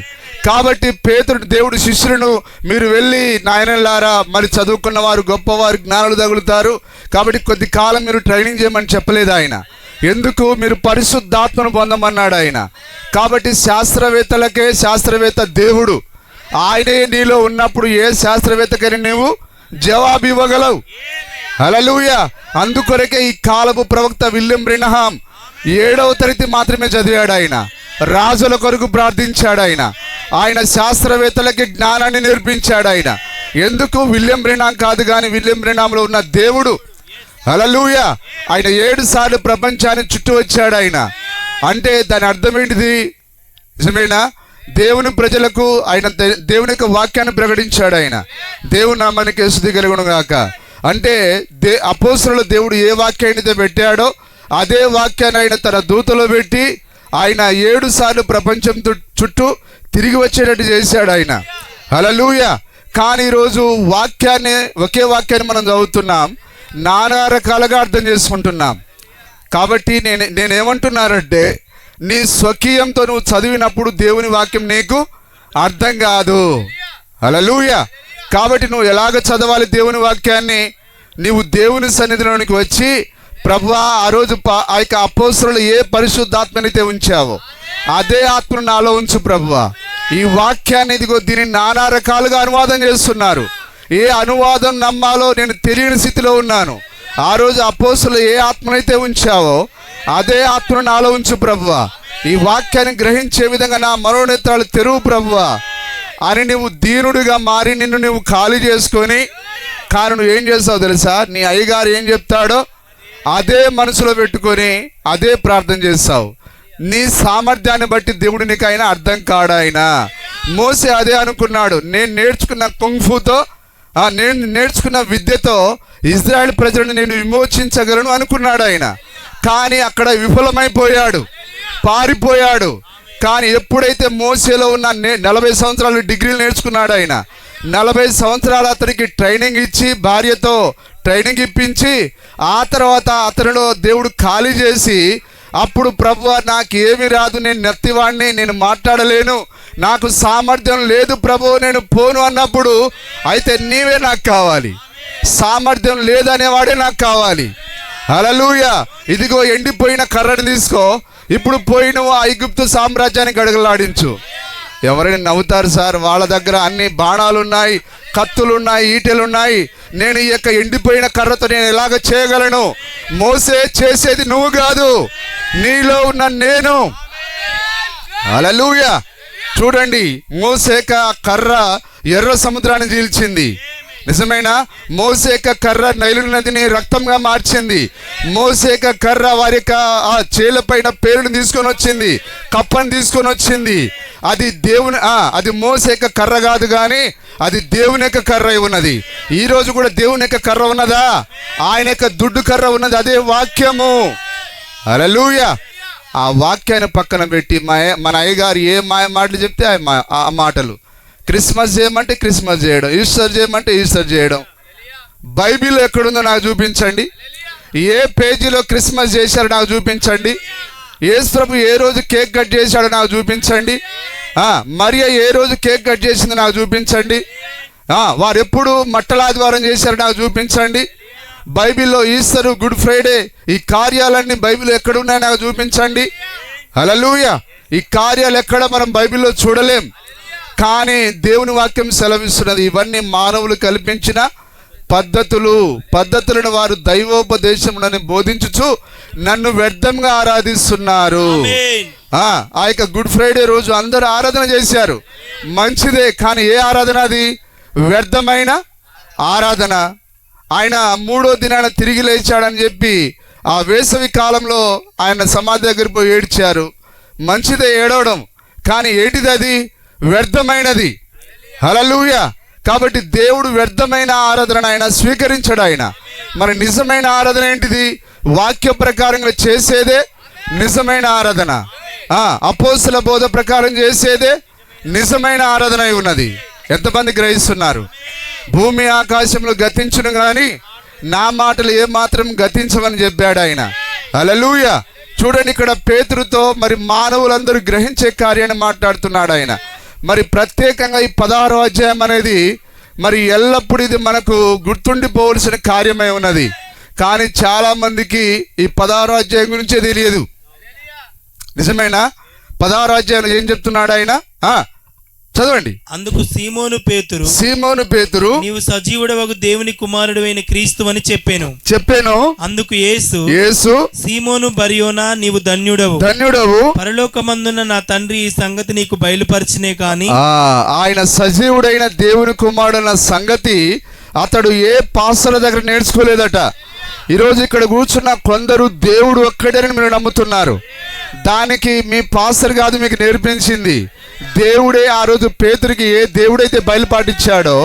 కాబట్టి పేతురు దేవుడు శిష్యులను, మీరు వెళ్ళి నాయనలారా, మరి చదువుకున్న వారు గొప్పవారు జ్ఞానులు తగులుతారు కాబట్టి కొద్ది కాలం మీరు ట్రైనింగ్ చేయమని చెప్పలేదు ఆయన. ఎందుకు? మీరు పరిశుద్ధాత్మను పొందమన్నాడు ఆయన. కాబట్టి శాస్త్రవేత్తలకే శాస్త్రవేత్త దేవుడు. ఆయనే నీలో ఉన్నప్పుడు ఏ శాస్త్రవేత్తకని నువ్వు జవాబు ఇవ్వగలవు. హల్లెలూయా. అందుకొరకే ఈ కాలపు ప్రవక్త విలియం బ్రెన్హామ్ 7వ తరగతి మాత్రమే చదివాడు. ఆయన రాజుల కొరకు ప్రార్థించాడు. ఆయన శాస్త్రవేత్తలకి జ్ఞానాన్ని నేర్పించాడు ఆయన. ఎందుకు? విలియం బ్రెన్హామ్ కాదు కానీ విలియం బ్రెన్హామ్లో ఉన్న దేవుడు. హల్లెలూయా. ఆయన 7 సార్లు ప్రపంచాన్ని చుట్టూ వచ్చాడు ఆయన. అంటే దాని అర్థం ఏంటిది? నిజమేనా? దేవుని ప్రజలకు ఆయన దేవుని యొక్క వాక్యాన్ని ప్రకటించాడు ఆయన. దేవుని నామానికి స్తుతి కలుగును గాక. అంటే అపోస్తలులు దేవుడు ఏ వాక్యాన్ని పెట్టాడో అదే వాక్యాన్ని ఆయన తన దూతలో పెట్టి ఆయన 7 సార్లు ప్రపంచం చుట్టూ తిరిగి వచ్చేటట్టు చేశాడు ఆయన. హల్లెలూయా. కానీ ఈరోజు ఒకే వాక్యాన్ని మనం చదువుతున్నాం, నానా రకాలుగా అర్థం చేసుకుంటున్నాం. కాబట్టి నేనేమంటున్నానంటే, నీ స్వకీయంతో నువ్వు చదివినప్పుడు దేవుని వాక్యం నీకు అర్థం కాదు. హల్లెలూయా. కాబట్టి నువ్వు ఎలాగ చదవాలి దేవుని వాక్యాన్ని? నీవు దేవుని సన్నిధిలోనికి వచ్చి, ప్రభువా, ఆ రోజు ఆ యొక్క అపోస్తలులు ఏ పరిశుద్ధాత్మనైతే ఉంచావో అదే ఆత్మను నాలో ఉంచు ప్రభువా. ఈ వాక్యాన్ని ఇదిగో దీన్ని నానా రకాలుగా అనువాదం చేస్తున్నారు. ఏ అనువాదం నమ్మాలో నేను తెలియని స్థితిలో ఉన్నాను. ఆ రోజు అపోస్తలులు ఏ ఆత్మనైతే ఉంచావో అదే ఆత్మను నాలో ఉంచు ప్రభువా. ఈ వాక్యాన్ని గ్రహించే విధంగా నా మనోనేత్రాలు తెరువు ప్రభువా అని నువ్వు దీనుడిగా మారి నిన్ను నువ్వు ఖాళీ చేసుకొని, కానీ నువ్వు ఏం చేస్తావు తెలుసా? నీ అయ్యగారు ఏం చెప్తాడో అదే మనసులో పెట్టుకొని అదే ప్రార్థన చేస్తావు. నీ సామర్థ్యాన్ని బట్టి దేవుడు నీకైనా అర్థం కాడు. ఆయన మోసే అదే అనుకున్నాడు. నేను నేర్చుకున్న కుంగ్ఫూతో, నేను నేర్చుకున్న విద్యతో ఇజ్రాయెల్ ప్రజలను నేను విమోచించగలను అనుకున్నాడు ఆయన. కానీ అక్కడ విఫలమైపోయాడు, పారిపోయాడు. కానీ ఎప్పుడైతే మోసేలో ఉన్న 40 సంవత్సరాలు డిగ్రీలు నేర్చుకున్నాడు ఆయన, 40 సంవత్సరాలు అతనికి ట్రైనింగ్ ఇచ్చి, భార్యతో ట్రైనింగ్ ఇప్పించి, ఆ తర్వాత అతనిలో దేవుడు ఖాళీ చేసి, అప్పుడు ప్రభువా నాకు ఏమీ రాదు, నేను నెత్తివాడిని, నేను మాట్లాడలేను, నాకు సామర్థ్యం లేదు ప్రభు, నేను పోను అన్నప్పుడు, అయితే నీవే నాకు కావాలి, సామర్థ్యం లేదనేవాడే నాకు కావాలి. హల్లెలూయా. ఇదిగో ఎండిపోయిన కర్రను తీసుకో, ఇప్పుడు పోయి నువ్వు ఐగుప్తు సామ్రాజ్యాన్ని గడగలాడించు. ఎవరైనా నవ్వుతారు, సార్ వాళ్ళ దగ్గర అన్ని బాణాలు ఉన్నాయి, కత్తులు ఉన్నాయి, ఈటెలు ఉన్నాయి, నేను ఈ యొక్క ఎండిపోయిన కర్రతో నేను ఎలాగ చేయగలను? మోసే చేసేది నువ్వు కాదు, నీలో ఉన్న నేను. హల్లెలూయా. చూడండి, మోసేక కర్ర ఎర్ర సముద్రాన్ని చీల్చింది. నిజమేనా? మోసేక కర్ర నైలు నదిని రక్తంగా మార్చింది. మోసేక కర్ర వారి యొక్క ఆ చేలపైన పేరుని తీసుకొని వచ్చింది, కప్పని తీసుకొని వచ్చింది. అది దేవుని అది మోసేక కర్ర కాదు, కానీ అది దేవుని యొక్క కర్ర ఉన్నది. ఈ రోజు కూడా దేవుని యొక్క కర్ర ఉన్నదా? ఆయన యొక్క దుడ్డు కర్ర ఉన్నది, అదే వాక్యము. హల్లెలూయా. ఆ వాక్యాన్ని పక్కన పెట్టి మన అయ్యగారు ఏ మాయ మాటలు చెప్తే ఆ మాటలు, క్రిస్మస్ చేయమంటే క్రిస్మస్ చేయడం, ఈస్టర్ చేయమంటే ఈస్టర్ చేయడం. బైబిల్ ఎక్కడుందో నాకు చూపించండి. ఏ పేజీలో క్రిస్మస్ చేశారో నాకు చూపించండి. యేసు ప్రభు ఏ రోజు కేక్ కట్ చేశాడో నాకు చూపించండి. మరియా ఏ రోజు కేక్ కట్ చేసిందో నాకు చూపించండి. వారు ఎప్పుడు మట్టల ఆదివారం చేశారో నాకు చూపించండి. బైబిల్లో ఈస్టర్, గుడ్ ఫ్రైడే, ఈ కార్యాలన్నీ బైబిల్ ఎక్కడున్నాయో నాకు చూపించండి. హల్లెలూయా. ఈ కార్యాలు ఎక్కడ మనం బైబిల్లో చూడలేం, కానీ దేవుని వాక్యం సెలవిస్తున్నది. ఇవన్నీ మానవులు కల్పించిన పద్ధతులను వారు దైవోపదేశమునని బోధించుచు నన్ను వ్యర్థంగా ఆరాధిస్తున్నారు. ఆ యొక్క గుడ్ ఫ్రైడే రోజు అందరూ ఆరాధన చేశారు, మంచిదే. కానీ ఏ ఆరాధన అది? వ్యర్థమైన ఆరాధన. ఆయన 3వ దినాన తిరిగి లేచాడని చెప్పి ఆ వేసవి కాలంలో ఆయన సమాధి దగ్గర పోయి ఏడ్చారు. మంచిదే ఏడవడం, కానీ ఏంటిది? అది వ్యర్థమైనది. హల్లెలూయా. కాబట్టి దేవుడు వ్యర్థమైన ఆరాధన ఆయన స్వీకరించాడు. ఆయన మరి నిజమైన ఆరాధన ఏంటిది? వాక్య ప్రకారంగా చేసేదే నిజమైన ఆరాధన. అపోస్తల బోధ ప్రకారం చేసేదే నిజమైన ఆరాధన అయి ఉన్నది. ఎంతమంది గ్రహిస్తున్నారు? భూమి ఆకాశంలో గతించును కానీ నా మాటలు ఏ మాత్రం గతించమని చెప్పాడు ఆయన. హల్లెలూయా. చూడండి, ఇక్కడ పేతురుతో మరి మానవులందరూ గ్రహించే కార్యాన్ని మాట్లాడుతున్నాడు ఆయన. మరి ప్రత్యేకంగా ఈ 16వ అధ్యాయం అనేది మరి ఎల్లప్పుడూ ఇది మనకు గుర్తుండిపోవలసిన కార్యమై ఉన్నది. కానీ చాలా మందికి ఈ 16వ అధ్యాయం గురించే తెలియదు. నిజమేనా? 16వ అధ్యాయం ఏం చెప్తున్నాడు ఆయన? చదవండి. అందుకు సీమోను పేతురు నీవు సజీవుడవగు దేవుని కుమారుడైన క్రీస్తు అని చెప్పాను. అందుకు యేసు సీమోను బరియోనా, నీవు ధన్యుడవు, పరలోకమందున నా తండ్రి ఈ సంగతి నీకు బయలుపరిచినే కాని. ఆయన సజీవుడైన దేవుని కుమారుడైన సంగతి అతడు ఏ పాస్టర్ల దగ్గర నేర్చుకోలేదట. ఈరోజు ఇక్కడ కూర్చున్న కొందరు దేవుడు ఒక్కడని మీరు నమ్ముతున్నారు. దానికి మీ పాస్టర్ కాదు మీకు నేర్పించింది, దేవుడే. ఆ రోజు పేతురికి ఏ దేవుడైతే బయలుపాటిచ్చాడో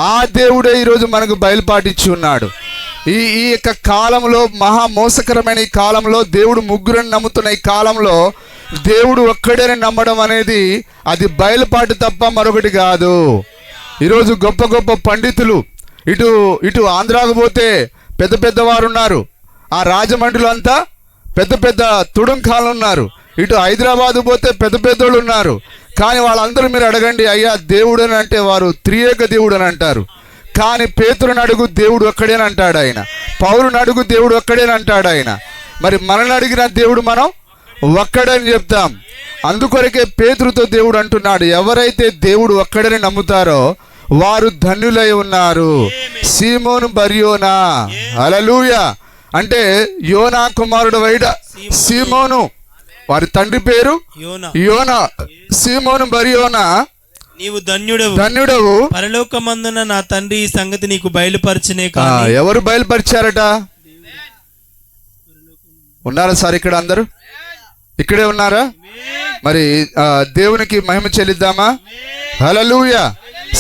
ఆ దేవుడే ఈరోజు మనకు బయలుపాటిచ్చి ఉన్నాడు. ఈ యొక్క కాలంలో, మహా మోసకరమైన ఈ కాలంలో, దేవుడు ముగ్గురని నమ్ముతున్న ఈ కాలంలో దేవుడు ఒక్కడని నమ్మడం అనేది అది బయలుపాటు తప్ప మరొకటి కాదు. ఈరోజు గొప్ప గొప్ప పండితులు ఇటు ఆంధ్రాకు పోతే పెద్ద పెద్దవారు ఉన్నారు. ఆ రాజమండ్రిలో అంతా పెద్ద పెద్ద తుడుంకాలు ఉన్నారు. ఇటు హైదరాబాద్ పోతే పెద్ద పెద్దోళ్ళు ఉన్నారు. కానీ వాళ్ళందరూ మీరు అడగండి, అయ్యా దేవుడు అని అంటే వారు త్రియేక దేవుడు అని అంటారు. కానీ పేతురుని అడుగు, దేవుడు ఒక్కడేని అంటాడు ఆయన. పౌలుని అడుగు, దేవుడు ఒక్కడేని అంటాడు ఆయన. మరి మనల్ని అడిగిన దేవుడు మనం ఒక్కడని చెప్తాం. అందుకొరకే పేతురుతో దేవుడు అంటున్నాడు, ఎవరైతే దేవుడు ఒక్కడని నమ్ముతారో వారు ధన్యులై ఉన్నారు. సీమోను బరియోనా. హల్లెలూయా. అంటే యోనా కుమారుడు వైడ సీమోను. వారి తండ్రి పేరు యోనా. యోనా. సీమోను బరియోనా, నీవు ధన్యుడవు, ధన్యుడవు, పరలోకమందున నా తండ్రి ఈ సంగతి నీకు బయలుపరచనే ఆ, కానీ. ఎవరు బయలుపరిచారట? ఉన్నారా సార్ ఇక్కడ అందరూ? ఇక్కడే ఉన్నారా? మరి దేవునికి మహిమ చెల్లిద్దామా? హల్లెలూయా.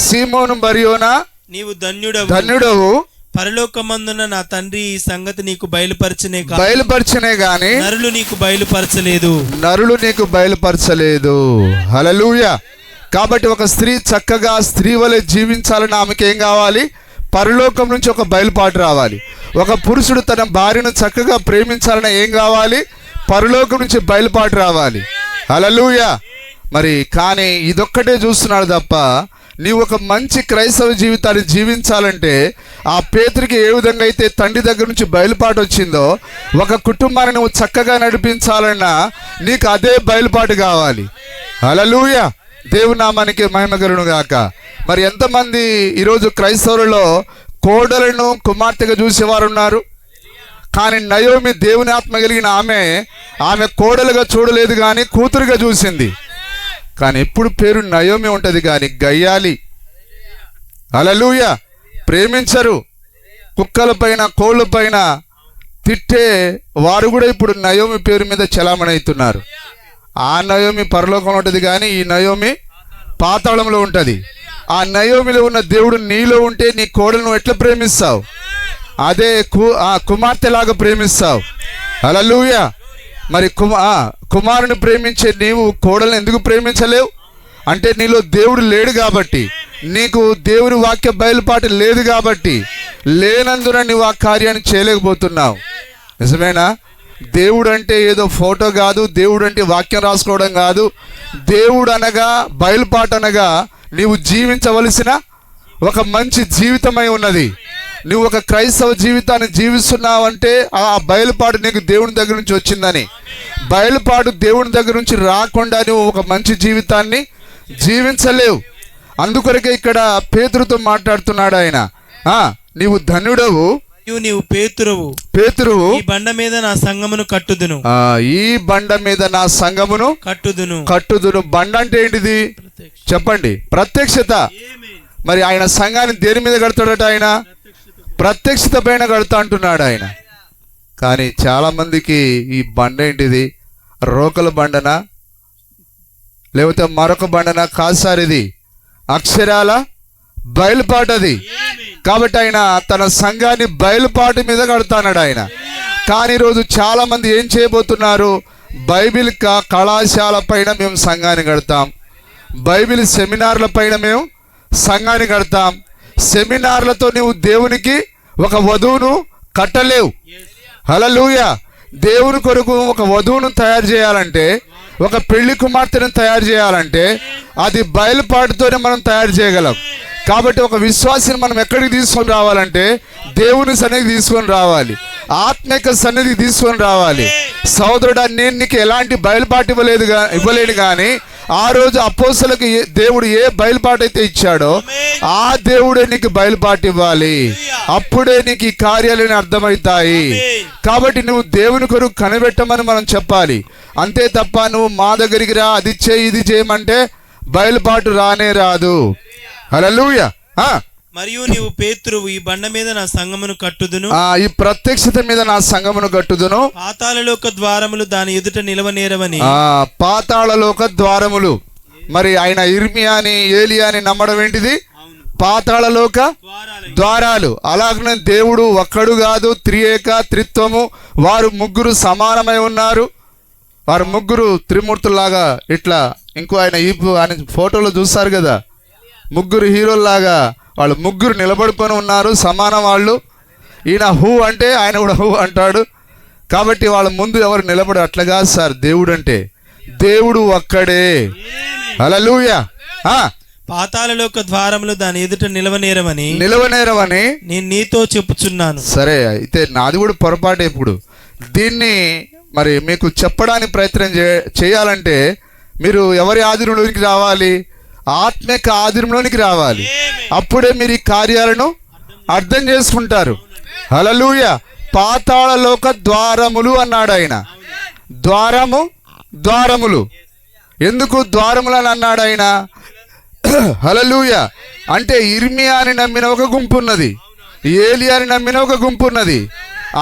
సీమోను బరియోనా, నీవు ధన్యుడవు, ధన్యుడవు, పరలోకమందున నా తండ్రి ఈ సంగతి నీకు బయలుపరచనే కానీ. బయలుపరచనే గాని నరులు నీకు బయలుపరచలేదు. నరులు నీకు బయలుపరచలేదు. హల్లెలూయా. కాబట్టి ఒక స్త్రీ చక్కగా స్త్రీ వలె జీవించాలని ఆమెకి ఏం కావాలి? పరలోకం నుంచి ఒక బయలుపాటు రావాలి. ఒక పురుషుడు తన భార్యను చక్కగా ప్రేమించాలని ఏం కావాలి? పరలోకం నుంచి బయలుపాటు రావాలి. హల్లెలూయా. మరి కానీ ఇదొక్కటే చూస్తున్నాడు తప్ప నీవు ఒక మంచి క్రైస్తవ జీవితాన్ని జీవించాలంటే ఆ పేతురికి ఏ విధంగా అయితే తండ్రి దగ్గర నుంచి బయలుపాటు వచ్చిందో ఒక కుటుంబాన్ని నువ్వు చక్కగా నడిపించాలన్నా నీకు అదే బయలుపాటు కావాలి. హల్లెలూయా. దేవుని నామానికి మహిమ కలుగును గాక. మరి ఎంతమంది ఈరోజు క్రైస్తవులలో కోడలను కుమార్తెగా చూసేవారు ఉన్నారు? కానీ నయోమి దేవుని ఆత్మ కలిగిన ఆమె కోడలుగా చూడలేదు కానీ కూతురుగా చూసింది. కానీ ఎప్పుడు పేరు నయోమి ఉంటుంది కానీ గయ్యాలి. హల్లెలూయా. ప్రేమించరు. కుక్కల పైన కోళ్ళ పైన తిట్టే వారు కూడా ఇప్పుడు నయోమి పేరు మీద చలామణి అవుతున్నారు. ఆ నయోమి పరలోకంలో ఉంటుంది కానీ ఈ నయోమి పాతాళంలో ఉంటుంది. ఆ నయోమిలో ఉన్న దేవుడు నీలో ఉంటే నీ కోడలను ఎట్లా ప్రేమిస్తావు? అదే కుమార్తెలాగా ప్రేమిస్తావు. హల్లెలూయా. మరి కుమారుని ప్రేమించే నీవు కోడలను ఎందుకు ప్రేమించలేవు? అంటే నీలో దేవుడు లేడు కాబట్టి, నీకు దేవుని వాక్య బయలుపాటు లేదు కాబట్టి, లేనందున నీవు ఆ కార్యాన్ని చేయలేకపోతున్నావు. నిజమేనా? దేవుడు అంటే ఏదో ఫోటో కాదు, దేవుడు అంటే వాక్యం రాసుకోవడం కాదు. దేవుడు అనగా బయలుపాటు అనగా నీవు జీవించవలసిన ఒక మంచి జీవితమై ఉన్నది. నువ్వు ఒక క్రైస్తవ జీవితాన్ని జీవిస్తున్నావంటే ఆ బయలుపాటు నీకు దేవుని దగ్గర నుంచి వచ్చిందని. బయలుపాటు దేవుని దగ్గర నుంచి రాకుండా నువ్వు ఒక మంచి జీవితాన్ని జీవించలేవు. అందుకొరకే ఇక్కడ పేతురుతో మాట్లాడుతున్నాడు ఆయన. నీవు ధన్యుడవు, నీవు పేతురువు, ఈ బండ మీద నా సంఘమును కట్టుదును. ఈ బండ మీద నా సంఘమును కట్టుదును. బండ అంటే ఏంటిది చెప్పండి? ప్రత్యక్షత. మరి ఆయన సంఘాన్ని దేని మీద కడతాడట? ఆయన ప్రత్యక్షత పైన కడతా అంటున్నాడు ఆయన. కానీ చాలా మందికి ఈ బండ ఏంటిది? రోకల బండనా లేకపోతే మరొక బండనా? కాదు సార్, ఇది అక్షరాల బయలుపాటది. కాబట్టి ఆయన తన సంఘాన్ని బయలుపాటు మీద కడతాడు ఆయన. కానీ ఈరోజు చాలా మంది ఏం చేయబోతున్నారు? బైబిల్ కళాశాల పైన మేము సంఘాన్ని కడతాం, బైబిల్ సెమినార్ల పైన మేము సంఘాన్ని కడతాం. సెమినార్లతో నువ్వు దేవునికి ఒక వధువును కట్టలేవు. హల్లెలూయా. దేవుని కొరకు ఒక వధువును తయారు చేయాలంటే, ఒక పెళ్లి కుమార్తెను తయారు చేయాలంటే అది బయలుపాటుతోనే మనం తయారు చేయగలం. కాబట్టి ఒక విశ్వాసిని మనం ఎక్కడికి తీసుకొని రావాలంటే దేవుని సన్నిధికి తీసుకొని రావాలి, ఆత్మిక సన్నిధికి తీసుకొని రావాలి. సోదరుడా, నేను నీకు ఎలాంటి బయలుపాటు ఇవ్వలేను కానీ ఆ రోజు అపోస్తలులకు దేవుడు ఏ బయలుపాటు అయితే ఇచ్చాడో ఆ దేవుడే నీకు బయలుపాటు ఇవ్వాలి. అప్పుడే నీకు ఈ కార్యాలను అర్థమవుతాయి. కాబట్టి నువ్వు దేవుని కొరకు కనిపెట్టమని మనం చెప్పాలి. అంతే తప్ప నువ్వు మా దగ్గరికి రా, అది చేయి ఇది చేయమంటే బయలుపాటు రానే రాదు. హల్లెలూయా. మరియు నీవు పేతురువు, ఈ బండ మీద నా సంఘమును కట్టుదును. ఈ ప్రత్యక్షత మీద నా సంఘమును కట్టుదును. పాతాళలోక ద్వారములు దాని ఎదుట నిలవనేరవని. పాతాళలోక ద్వారములు. మరి ఆయన ఇర్మియాని ఏలియాని నమ్మడం ఏంటిది? పాతాళలోక ద్వారాలు. అలాగనే దేవుడు ఒక్కడు కాదు, త్రియేక త్రిత్వము. వారు ముగ్గురు సమానమై ఉన్నారు. వారు ముగ్గురు త్రిమూర్తుల్లాగా ఇట్లా. ఇంకో ఆయన ఫోటోలో చూస్తారు కదా, ముగ్గురు హీరోల్లాగా వాళ్ళు ముగ్గురు నిలబడుకొని ఉన్నారు, సమానం వాళ్ళు. ఈయన హూ అంటే ఆయన కూడా హూ అంటాడు. కాబట్టి వాళ్ళ ముందు ఎవరు నిలబడు? అట్లా కాదు సార్. దేవుడు అంటే దేవుడు ఒక్కడే. హల్లెలూయా. పాతాళలోక ద్వారములు దాని ఎదుట నిలవనేరవని నేను నీతో చెప్పుచున్నాను. సరే, అయితే నాది కూడా పొరపాటు. ఇప్పుడు దీన్ని మరి మీకు చెప్పడానికి ప్రయత్నం చేయాలంటే మీరు ఎవరి ఆధీనంలోనికి రావాలి? ఆత్మిక ఆధీనంలోనికి రావాలి. అప్పుడే మీరు ఈ కార్యాలను అర్థం చేసుకుంటారు. హల్లెలూయా. పాతాళలోక ద్వారములు అన్నాడు ఆయన. ద్వారము ద్వారములు. ఎందుకు ద్వారములు అని అన్నాడు ఆయన? హల్లెలూయా. అంటే ఇర్మియాని నమ్మిన ఒక గుంపు ఉన్నది, ఏలియాని నమ్మిన ఒక గుంపు ఉన్నది,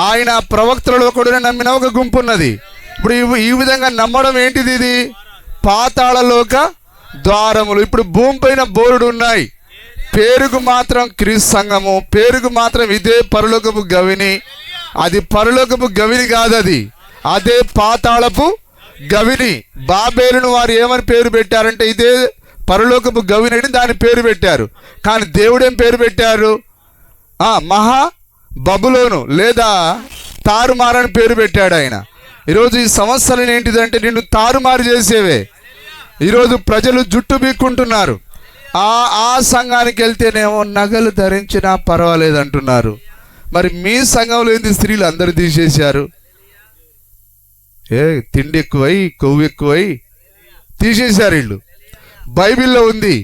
ఆయన ప్రవక్తలలో ఒకడుని నమ్మిన ఒక గుంపు ఉన్నది. ఇప్పుడు ఈ విధంగా నమ్మడం ఏంటిది? ఇది పాతాళలోక ద్వారములు. ఇప్పుడు భూమి పైన బోర్డు ఉన్నాయి, పేరుకు మాత్రం క్రీస్తు సంఘము, పేరుకు మాత్రం ఇదే పరలోకపు గవిని. అది పరలోకపు గవిని కాదు, అదే పాతాళపు గవిని. బాబేలును వారు ఏమని పేరు పెట్టారంటే ఇదే పరలోకపు గవిని అని దాని పేరు పెట్టారు. కానీ దేవుడేం పేరు పెట్టారు? మహా బబులోను లేదా తారుమారని పేరు పెట్టాడు ఆయన. ఈరోజు ఈ సమస్యలు ఏంటిదంటే నిన్ను తారుమారు చేసేవే. ఈరోజు ప్రజలు జుట్టు బీక్కుంటున్నారు. ఆ సంఘానికి వెళ్తేనేమో నగలు ధరించినా పర్వాలేదు అంటున్నారు. మరి మీ సంఘంలో ఏంది? స్త్రీలు అందరూ తీసేశారు. తిండి ఎక్కువై కొవ్వు ఎక్కువై తీసేశారు వీళ్ళు. బైబిల్లో ఉంది,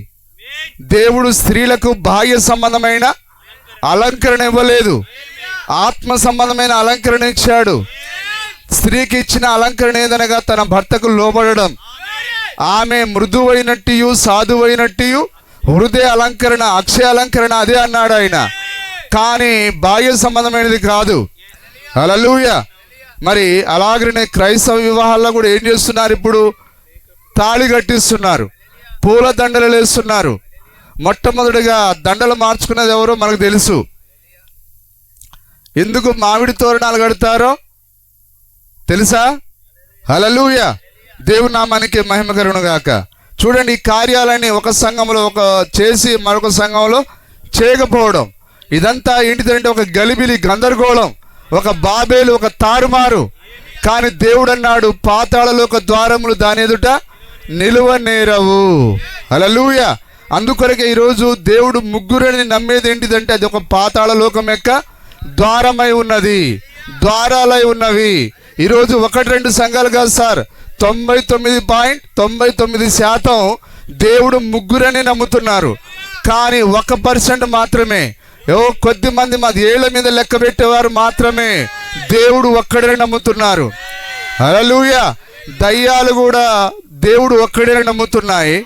దేవుడు స్త్రీలకు బాహ్య సంబంధమైన అలంకరణ ఇవ్వలేదు, ఆత్మ సంబంధమైన అలంకరణ ఇచ్చాడు. స్త్రీకి ఇచ్చిన అలంకరణ ఏదనగా తన భర్తకు లోబడడం. ఆమె మృదువైనట్టు సాధువైనట్టు హృదయ అలంకరణ, అక్షయ అలంకరణ అదే అన్నాడు ఆయన. కానీ బాహ్య సంబంధమైనది కాదు. హల్లెలూయా. మరి అలాగనే క్రైస్తవ వివాహాల్లో కూడా ఏం చేస్తున్నారు? ఇప్పుడు తాళి కట్టిస్తున్నారు, పూల దండలు వేస్తున్నారు. మొట్టమొదటిగా దండలు మార్చుకున్నది ఎవరో మనకు తెలుసు. ఎందుకు మామిడి తోరణాలు కడతారో తెలుసా? హల్లెలూయా. దేవుని నామానికి మహిమ కలుగును గాక. చూడండి, ఈ కార్యాలన్నీ ఒక సంఘంలో ఒక చేసి మరొక సంఘంలో చేయకపోవడం, ఇదంతా ఏంటిదంటే ఒక గలిబిలి, గందరగోళం, ఒక బాబేలు, ఒక తారుమారు. కానీ దేవుడు అన్నాడు, పాతాళలోక ద్వారములు దాని ఎదుట నిలువనేరవు. హల్లెలూయా. అందుకొరకే ఈరోజు దేవుడు ముగ్గురని నమ్మేది ఏంటిదంటే అది ఒక పాతాళలోకం యొక్క ద్వారమై ఉన్నది, ద్వారాలై ఉన్నవి. ఈరోజు 1-2 సంఘాలు కాదు సార్, 99.99% దేవుడు ముగ్గురని నమ్ముతున్నారు. కానీ 1% మాత్రమే, కొద్ది మంది మాది ఏళ్ల మీద లెక్క పెట్టేవారు మాత్రమే దేవుడు ఒక్కడని నమ్ముతున్నారు. హల్లెలూయా. దయ్యాలు కూడా దేవుడు ఒక్కడే నమ్ముతున్నాయి.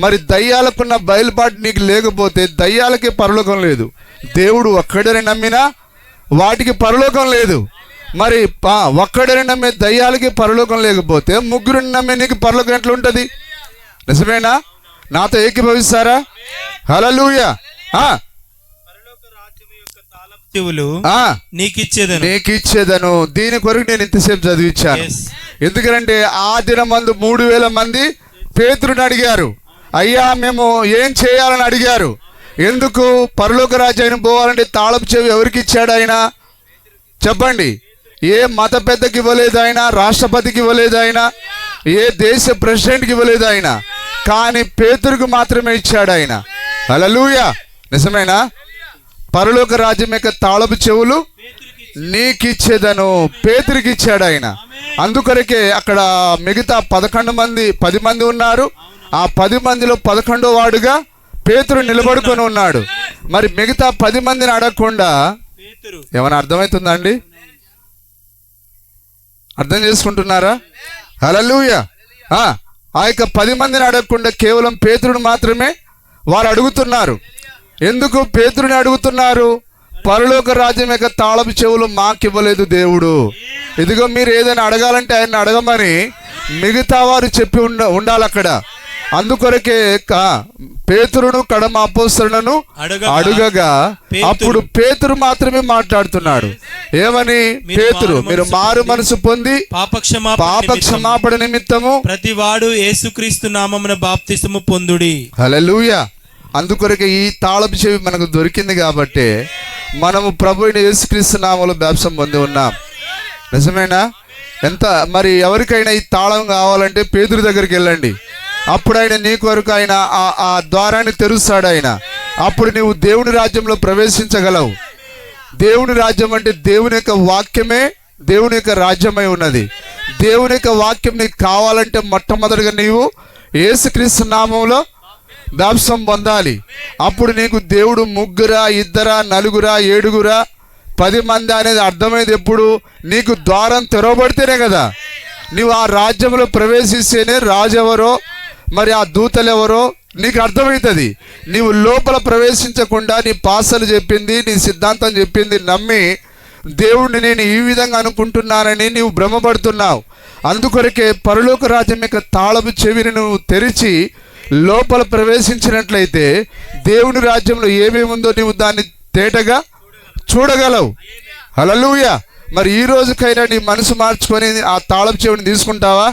మరి దయ్యాలకున్న బయలుపాటు నీకు లేకపోతే దయ్యాలకి పరలోకం లేదు. దేవుడు ఒక్కడని నమ్మినా వాటికి పరలోకం లేదు. మరి ఒక్కడని నమ్మే దయ్యాలకి పరలోకం లేకపోతే ముగ్గురిని నమ్మే నీకు పరలోకం ఎట్లా ఉంటుంది? నిజమేనా? నాతో ఏకీభవిస్తారా? హల్లెలూయా. నీకిచ్చేదను. దీని కొరకు నేను ఇంతసేపు చదివించాను. ఎందుకంటే ఆ దినమందు 3000 మంది పేతురుని అడిగారు, అయ్యా మేము ఏం చేయాలని అడిగారు. ఎందుకు? పరలోక రాజ్యానికి పోవాలంటే తాళపు చెవి ఎవరికి ఇచ్చాడు ఆయన? చెప్పండి. ఏ మత పెద్దకి ఇవ్వలేదు ఆయన, రాష్ట్రపతికి ఇవ్వలేదు ఆయన, ఏ దేశ ప్రెసిడెంట్కి ఇవ్వలేదు ఆయన. కానీ పేతురుకు మాత్రమే ఇచ్చాడు ఆయన. హల్లెలూయా. నిజమేనా? పరలోక రాజ్యం యొక్క తాళపు చెవులు నీకిచ్చేదను పేతురికి ఇచ్చాడు ఆయన. అందుకొరకే అక్కడ మిగతా 10 మంది ఉన్నారు. ఆ 10 మందిలో 11వ వాడుగా పేతురు నిలబడుకొని ఉన్నాడు. మరి మిగతా 10 మందిని అడగకుండా ఏమైనా అర్థమవుతుందా అండి? అర్థం చేసుకుంటున్నారా? హల్లెలూయా. ఆ యొక్క 10 మందిని అడగకుండా కేవలం పేతురుని మాత్రమే వారు అడుగుతున్నారు. ఎందుకు పేతురుని అడుగుతున్నారు? పరలోక రాజ్యం యొక్క తాళపు చెవులు మాకివ్వలేదు దేవుడు. ఇదిగో మీరు ఏదైనా అడగాలంటే ఆయన అడగమని మిగతా వారు చెప్పి ఉండాలి అక్కడ. అందుకొరకే పేతురును కడమ అపోస్తలులను అడుగగా అప్పుడు పేతురు మాత్రమే మాట్లాడుతున్నాడు. ఏమని? పేతురు, మీరు మారు మనసు పొంది పాపక్షమాపణ నిమిత్తము ప్రతివాడు యేసుక్రీస్తు నామమున బాప్తిసము పొందుడి. హల్లెలూయా. అందుకొరకే ఈ తాళపు చెవి మనకు దొరికింది కాబట్టి మనము ప్రభు అయిన యేసుక్రీస్తు నామములో బాప్తిసం పొంది ఉన్నాం. నిజమేనా? మరి ఎవరికైనా ఈ తాళం కావాలంటే పేతురు దగ్గరికి వెళ్ళండి. అప్పుడు ఆయన నీ కొరకు ఆయన ఆ ద్వారాన్ని తెరుస్తాడు ఆయన. అప్పుడు నీవు దేవుని రాజ్యంలో ప్రవేశించగలవు. దేవుని రాజ్యం అంటే దేవుని యొక్క వాక్యమే దేవుని యొక్క రాజ్యమై ఉన్నది. దేవుని యొక్క వాక్యం నీకు కావాలంటే మొట్టమొదటిగా నీవు యేసుక్రీస్తు నామములో బాప్తిసం పొందాలి. అప్పుడు నీకు దేవుడు 3, 2, 4, 7, 10 మంది అనేది అర్థమైంది ఎప్పుడు? నీకు ద్వారం తెరవబడితేనే కదా. నువ్వు ఆ రాజ్యంలో ప్రవేశిస్తేనే రాజు ఎవరో మరి ఆ దూతలు ఎవరో నీకు అర్థమవుతుంది. నీవు లోపల ప్రవేశించకుండా నీ పాసలు చెప్పింది, నీ సిద్ధాంతం చెప్పింది నమ్మి దేవుణ్ణి నేను ఈ విధంగా అనుకుంటున్నానని నీవు భ్రమపడుతున్నావు. అందుకొరకే పరలోక రాజ్యం యొక్క తాళపు చెవిని నువ్వు తెరిచి లోపల ప్రవేశించినట్లయితే దేవుని రాజ్యంలో ఏమేమి ఉందో నీవు దాన్ని తేటగా చూడగలవు. హల్లెలూయా. మరి ఈ రోజుకైనా నీ మనసు మార్చుకొని ఆ తాళపు చెవిని తీసుకుంటావా?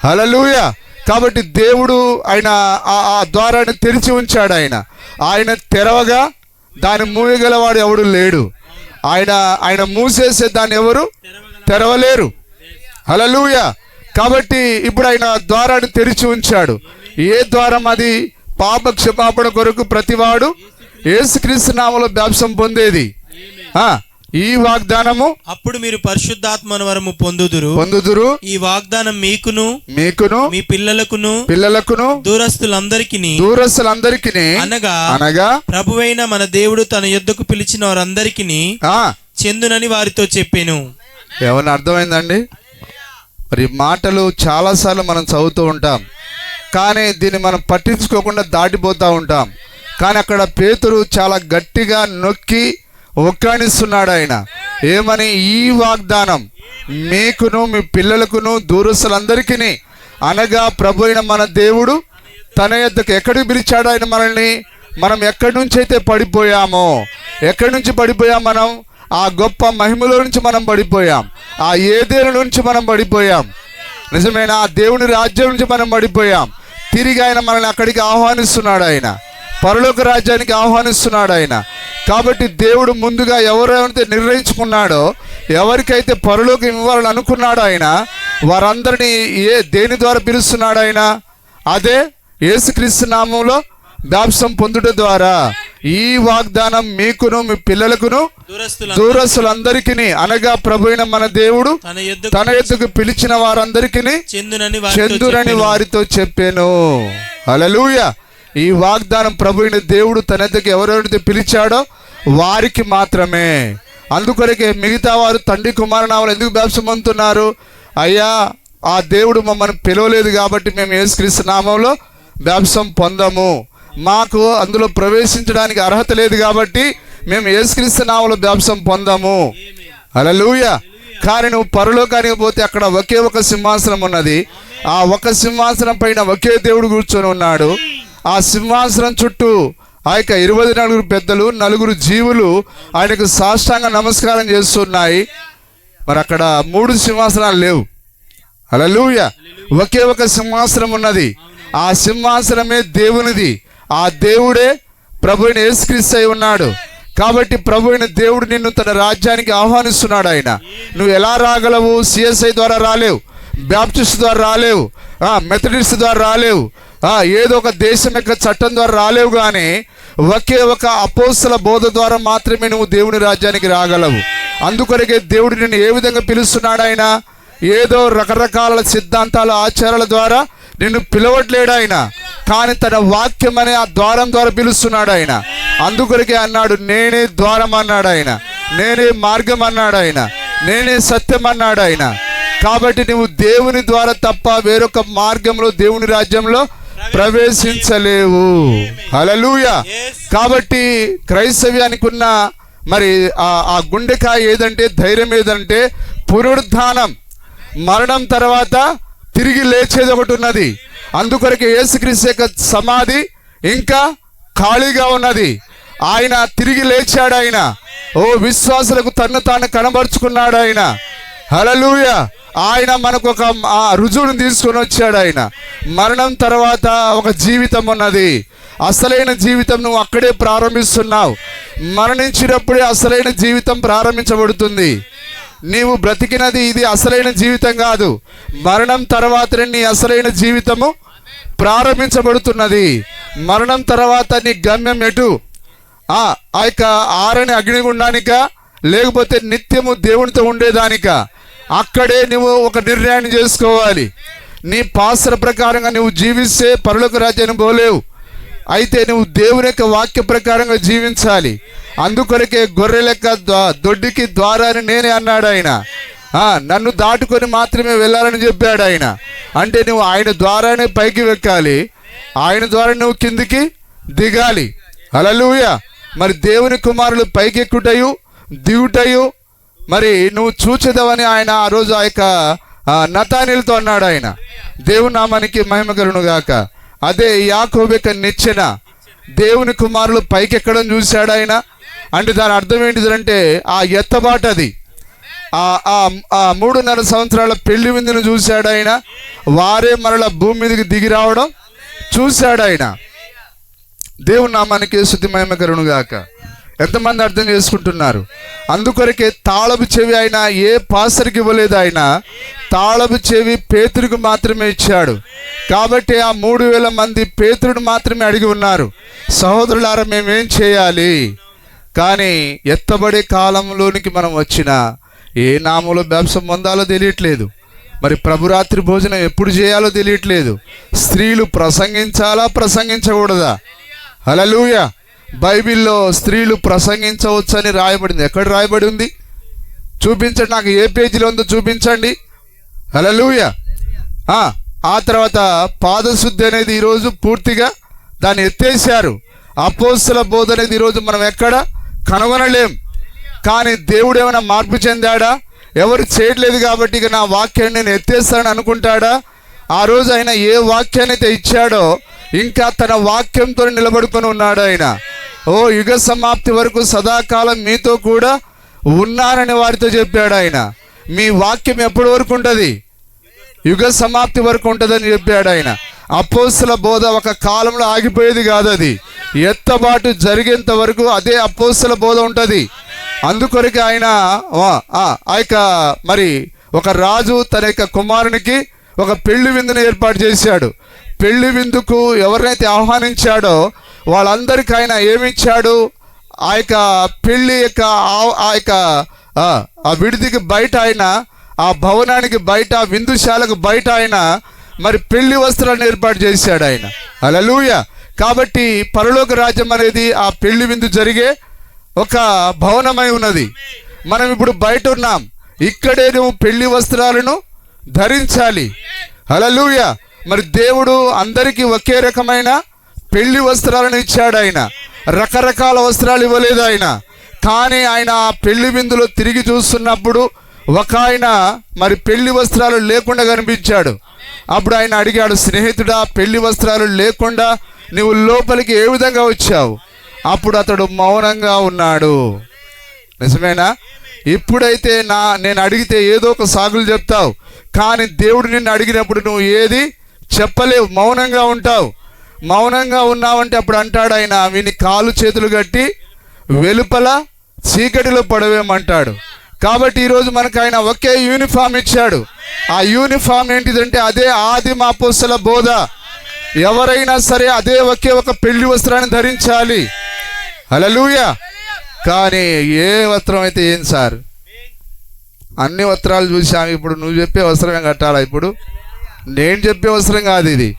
హల్లెలూయా. కాబట్టి దేవుడు ఆయన ఆ ద్వారాన్ని తెరిచి ఉంచాడు. ఆయన తెరవగా దాన్ని మూయగలవాడు ఎవడు లేడు. ఆయన మూసేసే దాన్ని ఎవరు తెరవలేరు. హల్లెలూయా. కాబట్టి ఇప్పుడు ఆయన ద్వారాన్ని తెరిచి ఉంచాడు. ఏ ద్వారం అది? పాప క్షమాపణ కొరకు ప్రతివాడు యేసుక్రీస్తు నామములో బాప్తిసం పొందేది. ఈ వాగ్దానము అప్పుడు మీరు పరిశుద్ధాత్మ వరము పొందుదురు. ఈ వాగ్దానం మీకును మీ పిల్లలకును దూరస్తులందరికీ అనగా ప్రభువైన మన దేవుడు తన యొద్దకు పిలిచిన వారందరికీ చెందునని వారితో చెప్పాను. ఏమన్నా అర్థమైందండి? మరి మాటలు చాలాసార్లు మనం చదువుతూ ఉంటాం, కానీ దీన్ని మనం పట్టించుకోకుండా దాటిపోతూ ఉంటాం. కానీ అక్కడ పేతురు చాలా గట్టిగా నొక్కి ఒక్కానిస్తున్నాడు. ఆయన ఏమని? ఈ వాగ్దానం మీకును మీ పిల్లలకును దూరస్తులందరికీ అనగా ప్రభు అయిన మన దేవుడు తన యొద్దకు ఎక్కడికి పిలిచాడు ఆయన మనల్ని? మనం ఎక్కడి నుంచి అయితే పడిపోయామో, ఎక్కడి నుంచి పడిపోయాం మనం? ఆ గొప్ప మహిమలో నుంచి మనం పడిపోయాం. ఆ ఏదేను నుంచి మనం పడిపోయాం. నిజమైన ఆ దేవుని రాజ్యం నుంచి మనం పడిపోయాం. తిరిగి ఆయన మనల్ని అక్కడికి ఆహ్వానిస్తున్నాడు. ఆయన పరలోక రాజ్యానికి ఆహ్వానిస్తున్నాడు ఆయన. కాబట్టి దేవుడు ముందుగా ఎవరైతే నిర్ణయించుకున్నాడో, ఎవరికైతే పరలోకం ఇవ్వాలని అనుకున్నాడో ఆయన వారందరినీ దేని ద్వారా పిలుస్తున్నాడు ఆయన? అదే యేసుక్రీస్తు నామములో బాప్తిసం పొందుట ద్వారా. ఈ వాగ్దానం మీకును మీ పిల్లలకును దూరస్తులందరికీ అనగా ప్రభువైన మన దేవుడు తన యొద్దకు పిలిచిన వారందరికీ చెందునని వారితో చెప్పాను. హల్లెలూయా. ఈ వాగ్దానం ప్రభువైన దేవుడు తన యొద్దకు ఎవరెవరైతే పిలిచాడో వారికి మాత్రమే. అందుకొరకే మిగతా వారు తండ్రి కుమారు నామములో ఎందుకు బాప్తిసం పొందుతున్నారు? అయ్యా, ఆ దేవుడు మమ్మల్ని పిలవలేదు కాబట్టి మేము యేసుక్రీస్తు నామములో బాప్తిసం పొందము, మాకు అందులో ప్రవేశించడానికి అర్హత లేదు కాబట్టి మేము యేసుక్రీస్తు నామములో బాప్తిసం పొందము. హల్లెలూయా. కానీ నువ్వు పరలోకానికి పోతే అక్కడ ఒకే ఒక సింహాసనం ఉన్నది. ఆ ఒక సింహాసనం పైన ఒకే దేవుడు కూర్చొని ఉన్నాడు. ఆ సింహాసనం చుట్టూ ఆ యొక్క 24 పెద్దలు 4 జీవులు ఆయనకు సాష్టాంగ నమస్కారం చేస్తున్నాయి. మరి అక్కడ 3 సింహాసనాలు లేవు. హల్లెలూయా. ఒకే ఒక సింహాసనం ఉన్నది. ఆ సింహాసనమే దేవునిది. ఆ దేవుడే ప్రభువైన యేసుక్రీస్తు అయి ఉన్నాడు. కాబట్టి ప్రభువైన దేవుడు నిన్ను తన రాజ్యానికి ఆహ్వానిస్తున్నాడు. ఆయన నువ్వు ఎలా రాగలవు? సిఎస్ఐ ద్వారా రాలేవు, బ్యాప్టిస్ట్ ద్వారా రాలేవు, మెథడిస్ట్ ద్వారా రాలేవు, ఏదో ఒక దేశం యొక్క చట్టం ద్వారా రాలేవు. కానీ ఒకే ఒక అపోస్తల బోధ ద్వారా మాత్రమే నువ్వు దేవుని రాజ్యానికి రాగలవు. అందుకొరకే దేవుడు నిన్ను ఏ విధంగా పిలుస్తున్నాడు? ఆయన ఏదో రకరకాల సిద్ధాంతాల ఆచారాల ద్వారా నిన్ను పిలవట్లేడు ఆయన, కానీ తన వాక్యం అనే ఆ ద్వారం ద్వారా పిలుస్తున్నాడు ఆయన. అందుకొరకే అన్నాడు, నేనే ద్వారం అన్నాడు ఆయన, నేనే మార్గం అన్నాడు ఆయన, నేనే సత్యం అన్నాడు ఆయన. కాబట్టి నువ్వు దేవుని ద్వారా తప్ప వేరొక మార్గంలో దేవుని రాజ్యంలో ప్రవేశించలేవు. హల్లెలూయా. కాబట్టి క్రైస్తవ్యానికి ఉన్న మరి ఆ గుండెకాయ ఏదంటే, ధైర్యం ఏదంటే పునరుద్ధానం, మరణం తర్వాత తిరిగి లేచేది ఒకటి ఉన్నది. అందుకొరకు యేసుక్రీస్తు యొక్క సమాధి ఇంకా ఖాళీగా ఉన్నది. ఆయన తిరిగి లేచాడు. ఆయన విశ్వాసులకు తన్ను తాను కనబరుచుకున్నాడు ఆయన. హల్లెలూయా. ఆయన మనకు ఒక రుజువును తీసుకొని వచ్చాడు. ఆయన మరణం తర్వాత ఒక జీవితం ఉన్నది. అసలైన జీవితం నువ్వు అక్కడే ప్రారంభిస్తున్నావు. మరణించినప్పుడే అసలైన జీవితం ప్రారంభించబడుతుంది. నీవు బ్రతికినది ఇది అసలైన జీవితం కాదు. మరణం తర్వాతనే నీ అసలైన జీవితము ప్రారంభించబడుతున్నది. మరణం తర్వాత నీ గమ్యం ఎటు? ఆ యొక్క ఆరని అగ్నిగుండానిక, లేకపోతే నిత్యము దేవునితో ఉండేదానిక? అక్కడే నువ్వు ఒక నిర్ణయాన్ని చేసుకోవాలి. నీ పాత్ర ప్రకారంగా నువ్వు జీవిస్తే పరలోక రాజ్యానికి పోలేవు. అయితే నువ్వు దేవుని యొక్క వాక్య ప్రకారంగా జీవించాలి. అందుకొరకే గొర్రె లెక్క దొడ్డికి ద్వారాన్ని నేనే అన్నాడు ఆయన. నన్ను దాటుకొని మాత్రమే వెళ్ళాలని చెప్పాడు ఆయన. అంటే నువ్వు ఆయన ద్వారానే పైకి వెక్కాలి, ఆయన ద్వారా నువ్వు కిందికి దిగాలి. హల్లెలూయా. మరి దేవుని కుమారులు పైకి ఎక్కుటయు దిగుటయు మరి నువ్వు చూచెదవని ఆయన ఆ రోజు ఆ యొక్క నతానీయులతో అన్నాడు ఆయన. దేవుని నామానికి మహిమ కలుగును గాక. అదే యాకోబు యొక్క నిచ్చెన దేవుని కుమారులు పైకెక్కడం చూశాడు ఆయన. అంటే దాని అర్థం ఏంటిదంటే ఆ ఎత్తబాటు, అది ఆ 3.5 సంవత్సరాల పెళ్లి విందును చూశాడు ఆయన. వారే మరలా భూమి మీదకి దిగి రావడం చూశాడు ఆయన. దేవుని నామానికి స్తుతి మహిమ కలుగును గాక. ఎంతమంది అర్థం చేసుకుంటున్నారు? అందుకొరకే తాళపు చెవి ఆయన ఏ పాస్టర్కి ఇవ్వలేదు, ఆయన తాళపు చెవి పేతురుకు మాత్రమే ఇచ్చాడు. కాబట్టి ఆ 3,000 మంది పేతురుడు మాత్రమే అడిగి ఉన్నారు, సహోదరులారా మేమేం చేయాలి? కానీ ఎత్తబడే కాలంలోనికి మనం వచ్చినా ఏ నామంలో బాప్తిసం పొందాలో తెలియట్లేదు. మరి ప్రభురాత్రి భోజనం ఎప్పుడు చేయాలో తెలియట్లేదు. స్త్రీలు ప్రసంగించాలా ప్రసంగించకూడదా? హల్లెలూయా. బైబిల్లో స్త్రీలు ప్రసంగించవచ్చని రాయబడింది. ఎక్కడ రాయబడి ఉంది? చూపించండి, నాకు ఏ పేజీలో ఉందో చూపించండి. హల్లెలూయా. ఆ తర్వాత పాదశుద్ధి అనేది ఈరోజు పూర్తిగా దాన్ని ఎత్తేసారు. అపోస్తల బోధ అనేది ఈరోజు మనం ఎక్కడ కనుగొనలేం. కానీ దేవుడు ఏమైనా మార్పు చెందాడా? ఎవరు చేయట్లేదు కాబట్టి ఇక నా వాక్యాన్ని నేను ఎత్తేస్తానని అనుకుంటాడా? ఆ రోజు ఆయన ఏ వాక్యాన్ని అయితే ఇచ్చాడో ఇంకా తన వాక్యంతో నిలబడుకొని ఉన్నాడు ఆయన. ఓ యుగ సమాప్తి వరకు సదాకాలం మీతో కూడా ఉన్నానని వారితో చెప్పాడు ఆయన. మీ వాక్యం ఎప్పటి వరకు ఉంటుంది? యుగ సమాప్తి వరకు ఉంటుందని చెప్పాడు ఆయన. అపోస్తల బోధ ఒక కాలంలో ఆగిపోయేది కాదు, అది ఎత్తబాటు జరిగేంత వరకు అదే అపోస్తల బోధ ఉంటుంది. అందుకొరకు ఆయన ఆ యొక్క మరి ఒక రాజు తన యొక్క కుమారునికి ఒక పెళ్లి విందును ఏర్పాటు చేశాడు. పెళ్లి విందుకు ఎవరినైతే ఆహ్వానించాడో వాళ్ళందరికీ ఆయన ఏమిచ్చాడు? ఆ యొక్క పెళ్లి యొక్క ఆ విడిదికి బయట ఆయన, ఆ భవనానికి బయట, విందుశాలకు బయట ఆయన మరి పెళ్లి వస్త్రాలను ఏర్పాటు చేశాడు ఆయన. హల్లెలూయా. కాబట్టి పరలోక రాజ్యం అనేది ఆ పెళ్లి విందు జరిగే ఒక భవనమై ఉన్నది. మనం ఇప్పుడు బయట ఉన్నాం, ఇక్కడే నువ్వు పెళ్లి వస్త్రాలను ధరించాలి. హల్లెలూయా. మరి దేవుడు అందరికీ ఒకే రకమైన పెళ్లి వస్త్రాలను ఇచ్చాడు ఆయన. రకరకాల వస్త్రాలు ఇవ్వలేదు ఆయన. కానీ ఆయన ఆ పెళ్లి విందులో తిరిగి చూస్తున్నప్పుడు ఒక ఆయన మరి పెళ్లి వస్త్రాలు లేకుండా కనిపించాడు. అప్పుడు ఆయన అడిగాడు, స్నేహితుడా, పెళ్లి వస్త్రాలు లేకుండా నువ్వు లోపలికి ఏ విధంగా వచ్చావు? అప్పుడు అతడు మౌనంగా ఉన్నాడు. నిజమేనా? ఇప్పుడైతే నేను అడిగితే ఏదో ఒక సాగులు చెప్తావు, కానీ దేవుడు నిన్ను అడిగినప్పుడు నువ్వు ఏది చెప్పలేవు, మౌనంగా ఉంటావు. మౌనంగా ఉన్నావంటే అప్పుడు అంటాడు ఆయన, వీని కాలు చేతులు కట్టి వెలుపల చీకటిలో పడవేమంటాడు. కాబట్టి ఈరోజు మనకు ఆయన ఒకే యూనిఫామ్ ఇచ్చాడు. ఆ యూనిఫామ్ ఏంటిదంటే అదే ఆదిమ అపోస్తల బోధ. ఎవరైనా సరే అదే ఒకే ఒక పెళ్లి వస్త్రాన్ని ధరించాలి. హల్లెలూయా. కానీ ఏ వస్త్రం అయితే ఏం సార్, అన్ని వస్త్రాలు చూసాము. ఇప్పుడు నువ్వు చెప్పే వస్త్రమే కట్టాలా? ఇప్పుడు నేను చెప్పే వస్త్రం కాదు ఇది.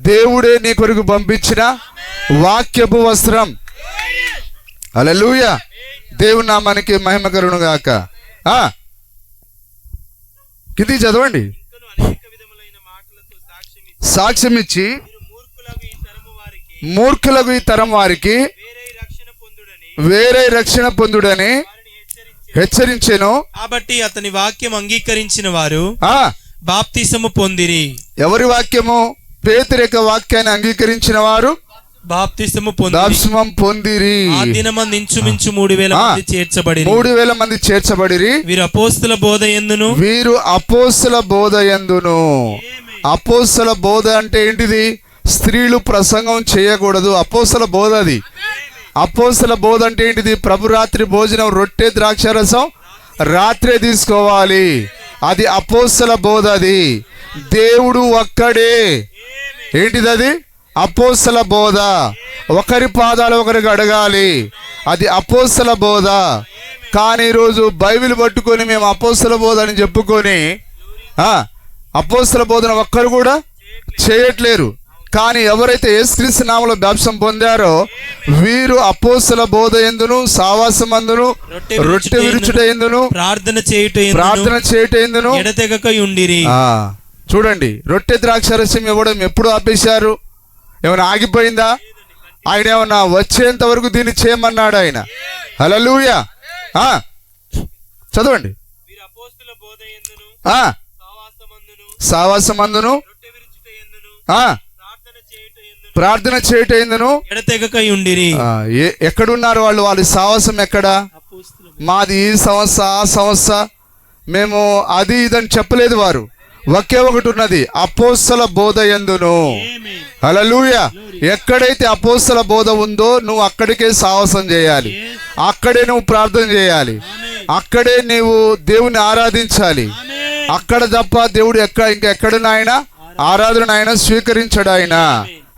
దేవుడే నీ కొరకు పంపించిన వాక్యపు వస్త్రం. హల్లెలూయా. దేవుని నామానికి మహిమ కలుగును గాక. కిందికి చదవండి. సాక్ష్యం ఇచ్చి మూర్ఖులకు ఈ తరం వారికి వేరే రక్షణ పొందుడని హెచ్చరించెను. కాబట్టి అతని వాక్యం అంగీకరించిన వారు బాప్తిసము పొందిరి. ఎవరి వాక్యము? పేతురు యొక్క వాక్యాన్ని అంగీకరించిన వారు బాప్తిసము పొందిరి. ఆ దినమందు ఇంచుమించు 3,000 మంది చేర్చబడిరి. 3,000 మంది చేర్చబడిరి. వీరు అపోస్తల బోధ యందును. అపోస్తల బోధ అంటే ఏంటిది? స్త్రీలు ప్రసంగం చేయకూడదు, అపోస్తల బోధ అది. అపోస్తల బోధ అంటే ఏంటిది? ప్రభు రాత్రి భోజనం రొట్టె ద్రాక్షరసం రాత్రే తీసుకోవాలి, అది అపోస్తల బోధ. అది దేవుడు ఒక్కడే. ఏంటిది అది? అపోస్తల బోధ. ఒకరి పాదాలు ఒకరికి అడగాలి, అది అపోస్తల బోధ. కానీ ఈరోజు బైబిల్ పట్టుకొని మేము అపోస్తల బోధ అని చెప్పుకొని అపోస్తల బోధన ఒక్కరు కూడా చేయట్లేరు. కానీ ఎవరైతే యేసుక్రీస్తు నామములో బాప్తిసం పొందారో వీరు అపోస్తల బోధ యందును సావాసమందును రొట్టె విరుచుట యందును ప్రార్థన చేయుట యందును ఎడతెగక ఉండిరి. చూడండి, రొట్టె ద్రాక్షారసం ఇవ్వడం ఎప్పుడు ఆపేశారు? ఏమైనా ఆగిపోయిందా? ఆయన ఏమన్నా వచ్చేంత వరకు దీన్ని చేయమన్నాడు ఆయన. హల్లెలూయా. చదవండి. సావాసమందును ప్రార్థన చేయుట యందును ఎడతెగక ఉండిరి. ఎక్కడున్నారు వాళ్ళు? వాళ్ళ సావాసం ఎక్కడ? మాది ఈ సంస్థ ఆ సంస్థ, మేము అది ఇదని చెప్పలేదు వారు. ఒకే ఒకటి ఉన్నది, అపోస్తల బోధ యందును. హల్లెలూయా. ఎక్కడైతే అపోస్తల బోధ ఉందో నువ్వు అక్కడికే సావాసం చేయాలి, అక్కడే నువ్వు ప్రార్థన చేయాలి, అక్కడే నీవు దేవుని ఆరాధించాలి. అక్కడ తప్ప దేవుడు ఇంకెక్కడున్న ఆయన ఆరాధన ఆయన స్వీకరించడు ఆయన.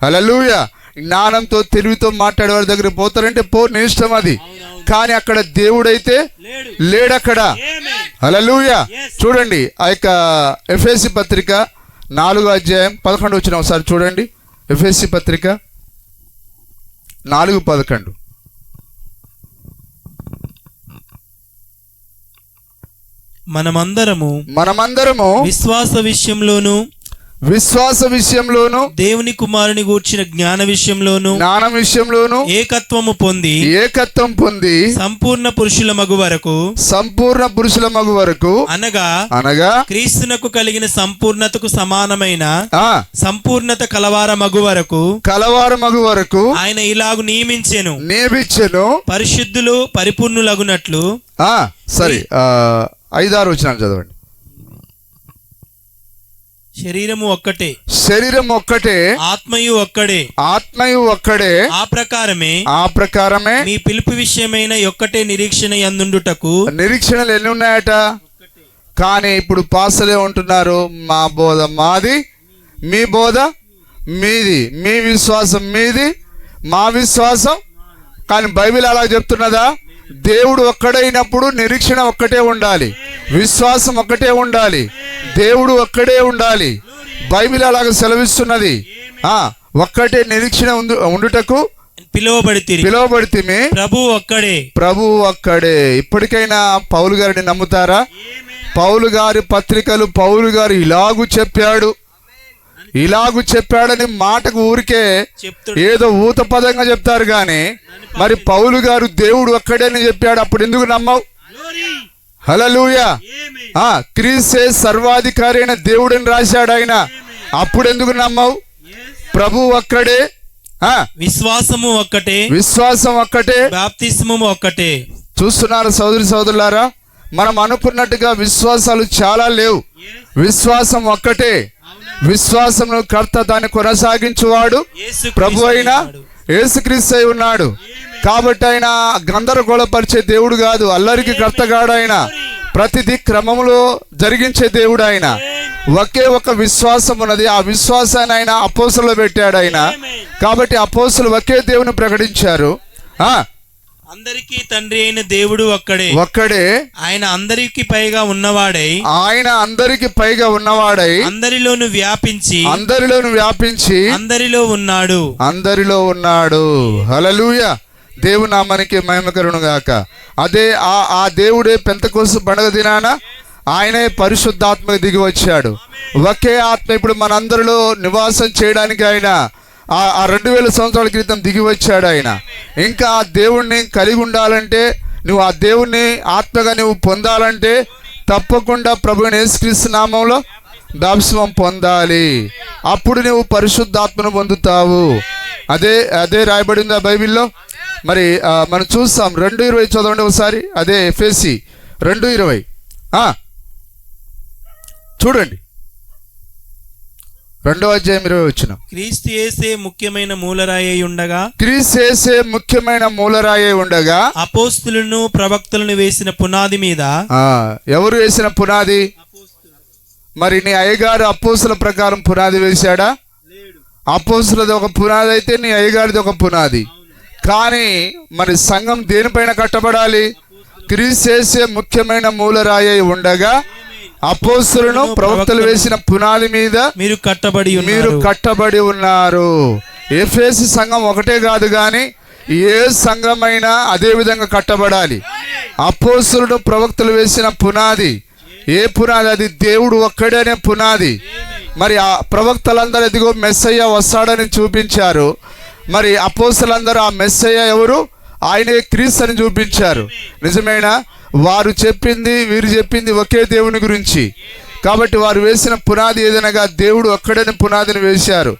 హల్లెలూయా. జ్ఞానంతో తెలివితో మాట్లాడే వారి దగ్గర పోతారంటే నీ ఇష్టం అది, కానీ అక్కడ దేవుడైతే లేడక్కడ. హల్లెలూయా. చూడండి, ఆ యొక్క ఎఫెసీ పత్రిక 4వ అధ్యాయం 11 వచ్చిన ఒకసారి చూడండి. ఎఫెసీ పత్రిక 4:11. మనమందరము విశ్వాస విషయంలోను దేవుని కుమారుని గూర్చిన జ్ఞానం విషయంలోను ఏకత్వం పొంది సంపూర్ణ పురుషుల మగు వరకు అనగా క్రీస్తునకు కలిగిన సంపూర్ణతకు సమానమైన సంపూర్ణత కలవార మగు వరకు ఆయన ఇలాగు నియమించెను పరిశుద్ధులు పరిపూర్ణులగునట్లు. సరే, 5-6 వచనాలు చదవండి. శరీరము ఒక్కటే ఆత్మయు ఒక్కడే ఆ ప్రకారమే మీ పిలుపు విషయమైన ఒక్కటే నిరీక్షణ యందుండుటకు. నిరీక్షణలు ఎన్ని ఉన్నాయట? కానీ ఇప్పుడు పాసలే ఉంటున్నారు, మా బోధ మాది, మీ బోధ మీది, మీ విశ్వాసం మీది, మా విశ్వాసం. కానీ బైబిల్ అలా చెప్తున్నదా? దేవుడు ఒక్కడైనప్పుడు నిరీక్షణ ఒక్కటే ఉండాలి, విశ్వాసం ఒక్కటే ఉండాలి, దేవుడు ఒక్కడే ఉండాలి. బైబిల్ అలాగ సెలవిస్తున్నది. ఒక్కటే నిరీక్షణ ఉండుటకు పిలువబడితిమి. ప్రభు ఒక్కడే. ఇప్పటికైనా పౌలు గారిని నమ్ముతారా? పౌలు గారి పత్రికలు పౌలు గారు ఇలాగు చెప్పాడని మాటకు ఊరికే ఏదో ఊత పదంగా చెప్తారు కానీ మరి పౌలు గారు దేవుడు ఒక్కడని చెప్పాడు, అప్పుడు ఎందుకు నమ్మవు? హల్లెలూయా. క్రీస్తే సర్వాధికారి అయిన దేవుడని రాశాడు ఆయన, అప్పుడు ఎందుకు నమ్మవు? ప్రభు ఒక్కడే, విశ్వాసం ఒక్కటే, బాప్తిస్మము ఒక్కటే. చూస్తున్నారు సోదరులారా, మనం అనుకున్నట్టుగా విశ్వాసాలు చాలా లేవు. విశ్వాసం ఒక్కటే. విశ్వాసం కర్త దాన్ని కొనసాగించువాడు ప్రభు అయిన యేసుక్రీస్తు అయి ఉన్నాడు. కాబట్టి ఆయన గందరగోళపరిచే దేవుడు కాదు, అల్లరికి కర్తగాడు ఆయన, ప్రతిదీ క్రమంలో జరిగించే దేవుడు ఆయన. ఒకే ఒక విశ్వాసం ఉన్నది, ఆ విశ్వాసాన్ని ఆయన అపోస్తలులో పెట్టాడు ఆయన. కాబట్టి అపోస్తలు ఒకే దేవుని ప్రకటించారు. అందరికీ తండ్రి అయిన దేవుడు ఒక్కడే. ఆయన అందరికి పైగా ఉన్నవాడై అందరిలోను వ్యాపించి అందరిలో ఉన్నాడు. హల్లెలూయా. దేవుని నామానికి మహిమ కలుగును గాక. అదే ఆ దేవుడే పెంతెకోస్తు పండుగ దినాన ఆయనే పరిశుద్ధాత్మకు దిగి వచ్చాడు. ఒకే ఆత్మ ఇప్పుడు మనందరిలో నివాసం చేయడానికి ఆయన ఆ 2000 సంవత్సరాల క్రితం దిగి వచ్చాడు ఆయన. ఇంకా ఆ దేవుణ్ణి కలిగి ఉండాలంటే, నువ్వు ఆ దేవుణ్ణి ఆత్మగా నువ్వు పొందాలంటే తప్పకుండా ప్రభువైన యేసుక్రీస్తు నామంలో బాప్తిసం పొందాలి. అప్పుడు నువ్వు పరిశుద్ధాత్మను పొందుతావు. అదే రాయబడిందా బైబిల్లో? మరి మనం చూస్తాం. 2:20 చదవండి ఒకసారి. అదే ఎఫెసీ 2:20 చూడండి. 2వ అధ్యాయం 20 వచనం. క్రీస్తు యేసే ముఖ్యమైన మూలరాయి ఉండగా అపోస్తలులను ప్రవక్తలను వేసిన పునాది మీద. ఎవరు వేసిన పునాది? మరి నీ అయ్యగారు అపోస్తల ప్రకారం పునాది వేశాడా? అపోస్తలది ఒక పునాది అయితే నీ అయ్యగారిది ఒక పునాది. కానీ మరి సంఘం దేనిపైన కట్టబడాలి? క్రీస్తు యేసే ముఖ్యమైన మూలరాయి ఉండగా అపోస్తలులను ప్రవక్తలు వేసిన పునాది మీద మీరు కట్టబడి ఉన్నారు. ఎఫెసు సంఘం ఒకటే కాదు కానీ ఏ సంఘమైనా అదే విధంగా కట్టబడాలి. అపోస్తలుడు ప్రవక్తలు వేసిన పునాది ఏ పునాది? అది దేవుడు ఒక్కడేనే పునాది. మరి ఆ ప్రవక్తలందరూ ఎదిగో మెస్సయ్య వస్తాడని చూపించారు. మరి అపోస్తలులందరూ ఆ మెస్సయ్య ఎవరు? ఆయనే క్రీస్తు అని చూపించారు. నిజమేనా? వారు చెప్పింది వీరు చెప్పింది ఒకే దేవుని గురించి. కాబట్టి వారు వేసిన పునాది ఏదనగా దేవుడు ఒక్కడని పునాదిని వేశారు.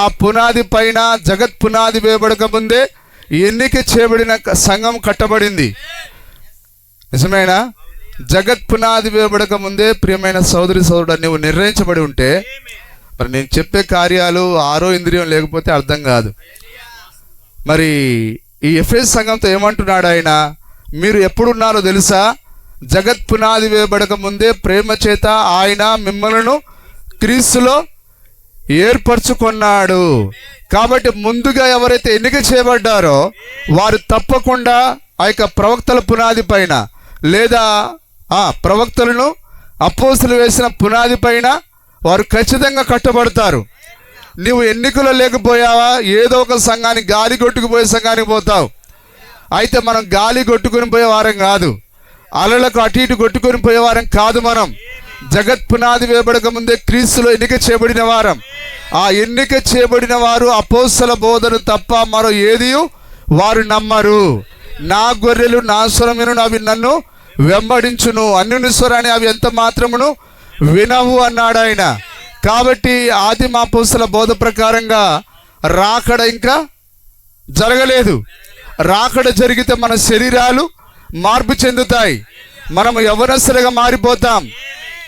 ఆ పునాది పైన జగత్ పునాది వేయబడక ముందే ఎన్నిక చేయబడిన సంఘం కట్టబడింది. నిజమేనా? జగత్ పునాది వేయబడక ముందే ప్రియమైన సోదరి సోదరుడు నువ్వు నిర్ణయించబడి ఉంటే మరి నేను చెప్పే కార్యాలు ఆరో ఇంద్రియం లేకపోతే అర్థం కాదు. మరి ఈ ఎఫెసు సంఘంతో ఏమంటున్నాడు ఆయన? మీరు ఎప్పుడున్నారో తెలుసా? జగత్ పునాది వేయబడక ముందే ప్రేమ చేత ఆయన మిమ్మల్ని క్రీస్తులో ఏర్పరచుకున్నాడు. కాబట్టి ముందుగా ఎవరైతే ఎన్నిక చేయబడ్డారో వారు తప్పకుండా ఆ యొక్క ప్రవక్తల పునాది పైన లేదా ప్రవక్తలను అపోస్తలు వేసిన పునాది పైన వారు ఖచ్చితంగా కట్టబడతారు. నువ్వు ఎన్నికలో లేకపోయావా? ఏదో ఒక సంఘానికి గాలి కొట్టుకుపోయే సంఘానికి పోతావు. అయితే మనం గాలి కొట్టుకుని పోయే వారం కాదు, అలలకు అటు ఇటు కొట్టుకొని పోయే వారం కాదు. మనం జగత్ పునాది వేయబడక ముందే క్రీస్తులో ఎన్నిక చేయబడిన వారం. ఆ ఎన్నిక చేయబడిన వారు అపోస్తల బోధను తప్ప మరో ఏది వారు నమ్మరు. నా గొర్రెలు నా స్వరమును అవి నన్ను వెంబడించును, అన్యుని స్వరాన్ని అవి ఎంత మాత్రమును వినవు అన్నాడు ఆయన. కాబట్టి ఆదిమ అపోస్తల బోధ ప్రకారంగా రాకడ ఇంకా జరగలేదు. రాకడ జరిగితే మన శరీరాలు మార్పు చెందుతాయి, మనము యవనస్తులుగా మారిపోతాం.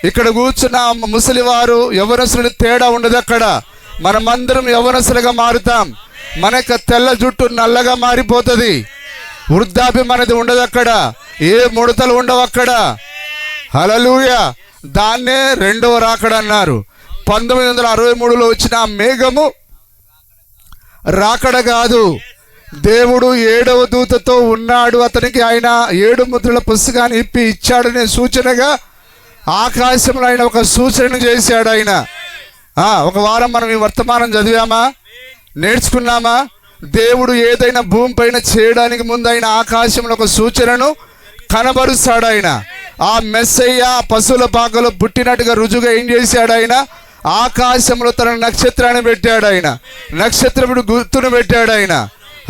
ఇక్కడ కూర్చున్న ముసలివారు యవనస్తులు తేడా ఉండదు. అక్కడ మనమందరం యవనస్తులుగా మారుతాం. మన యొక్క తెల్ల జుట్టు నల్లగా మారిపోతుంది. వృద్ధాప్యం అనేది ఉండదు అక్కడ, ఏ ముడతలు ఉండవు అక్కడ. హల్లెలూయా. దాన్నే రెండవ రాకడ అన్నారు. 1963లో వచ్చిన ఆ మేఘము రాకడ కాదు. దేవుడు 7వ దూతతో ఉన్నాడు, అతనికి ఆయన 7 ముద్రల పుస్తకాన్ని ఇప్పి ఇచ్చాడనే సూచనగా ఆకాశంలో ఆయన ఒక సూచన చేశాడు ఆయన. ఒక వారం మనం ఈ వర్తమానం చదివామా, నేర్చుకున్నామా? దేవుడు ఏదైనా భూమి పైన చేయడానికి ముందు ఆయన ఆకాశంలో ఒక సూచనను కనబరుస్తాడు ఆయన. ఆ మెస్సయ్య పశువుల పాకలో పుట్టినట్టుగా రుజువుగా ఏం చేశాడు ఆయన? ఆకాశంలో తన నక్షత్రాన్ని పెట్టాడు ఆయన, నక్షత్రముడు గుర్తును పెట్టాడు ఆయన.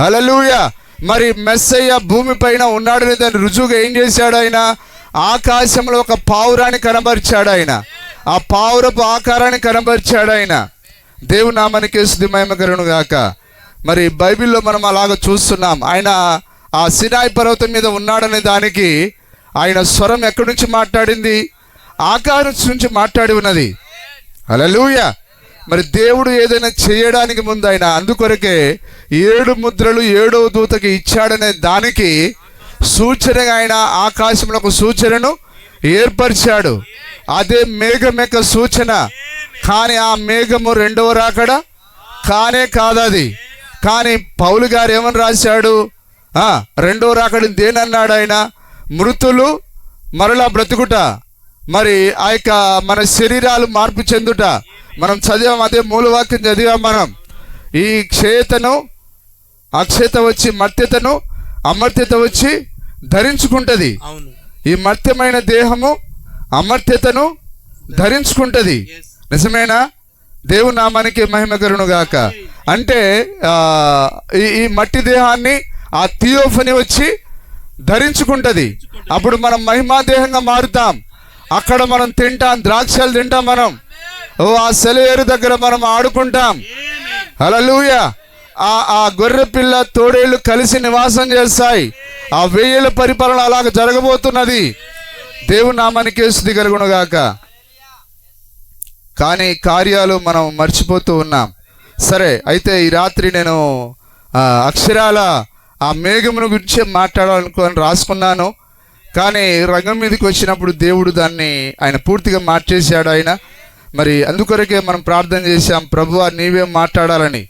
హల్లెలూయా. మరి మెస్సయ్య భూమి పైన ఉన్నాడని దాన్ని రుజువుగా ఏం చేశాడు ఆయన? ఆకాశంలో ఒక పావురాన్ని కనబరిచాడు ఆయన, ఆ పావురపు ఆకారాన్ని కనబరిచాడు ఆయన. దేవుని నామానికి స్తుతి మహిమ కలుగును గాక. మరి బైబిల్లో మనం అలాగ చూస్తున్నాం. ఆయన ఆ సినాయి పర్వతం మీద ఉన్నాడనే దానికి ఆయన స్వరం ఎక్కడి నుంచి మాట్లాడింది? ఆకాశం నుంచి మాట్లాడి ఉన్నది. హల్లెలూయా. మరి దేవుడు ఏదైనా చేయడానికి ముందు ఆయన అందుకొరకే 7 ముద్రలు 7వ దూతకి ఇచ్చాడనే దానికి సూచనగా ఆయన ఆకాశంలో ఒక సూచనను ఏర్పరిచాడు. అదే మేఘం యొక్క సూచన. కానీ ఆ మేఘము రెండవ రాకడ కానే కాదది. కానీ పౌలు గారు ఏమని రాశాడు? రెండవ రాకడిని దేనన్నాడు ఆయన? మృతులు మరలా బ్రతుకుట, మరి ఆ యొక్క మన శరీరాలు మార్పు చెందుట. మనం చదివాం, అదే మూలవాక్యం చదివాం మనం. ఈ క్షేతను అక్షేత వచ్చి మర్త్యతను, అమర్త్యత వచ్చి ధరించుకుంటది. ఈ మర్త్యమైన దేహము అమర్త్యతను ధరించుకుంటది. నిజమేనా? దేవుని నామానికి మహిమ కలుగును గాక. అంటే ఈ మట్టి దేహాన్ని ఆ థియోఫనీ వచ్చి ధరించుకుంటది. అప్పుడు మనం మహిమా దేహంగా మారుతాం. అక్కడ మనం తింటాం, ద్రాక్షలు తింటాం, మనం ఆ సెలయేరు దగ్గర మనం ఆడుకుంటాం. హల్లెలూయా. ఆ గొర్రె పిల్ల తోడేళ్ళు కలిసి నివాసం చేస్తాయి. ఆ 1000 ఏళ్ల పరిపాలన అలాగ జరగబోతున్నది. దేవుని నామానికి స్తుతి కలుగును గాక. కానీ కార్యాలు మనం మర్చిపోతూ ఉన్నాం. సరే, అయితే ఈ రాత్రి నేను అక్షరాల ఆ మేఘమును గురించి మాట్లాడాలనుకోని రాసుకున్నాను. కానీ రంగం మీదకి వచ్చినప్పుడు దేవుడు దాన్ని ఆయన పూర్తిగా మార్చేశాడు ఆయన. మరి అందుకొరకే మనం ప్రార్థన చేశాం, ప్రభువా నీవే మాట్లాడాలని.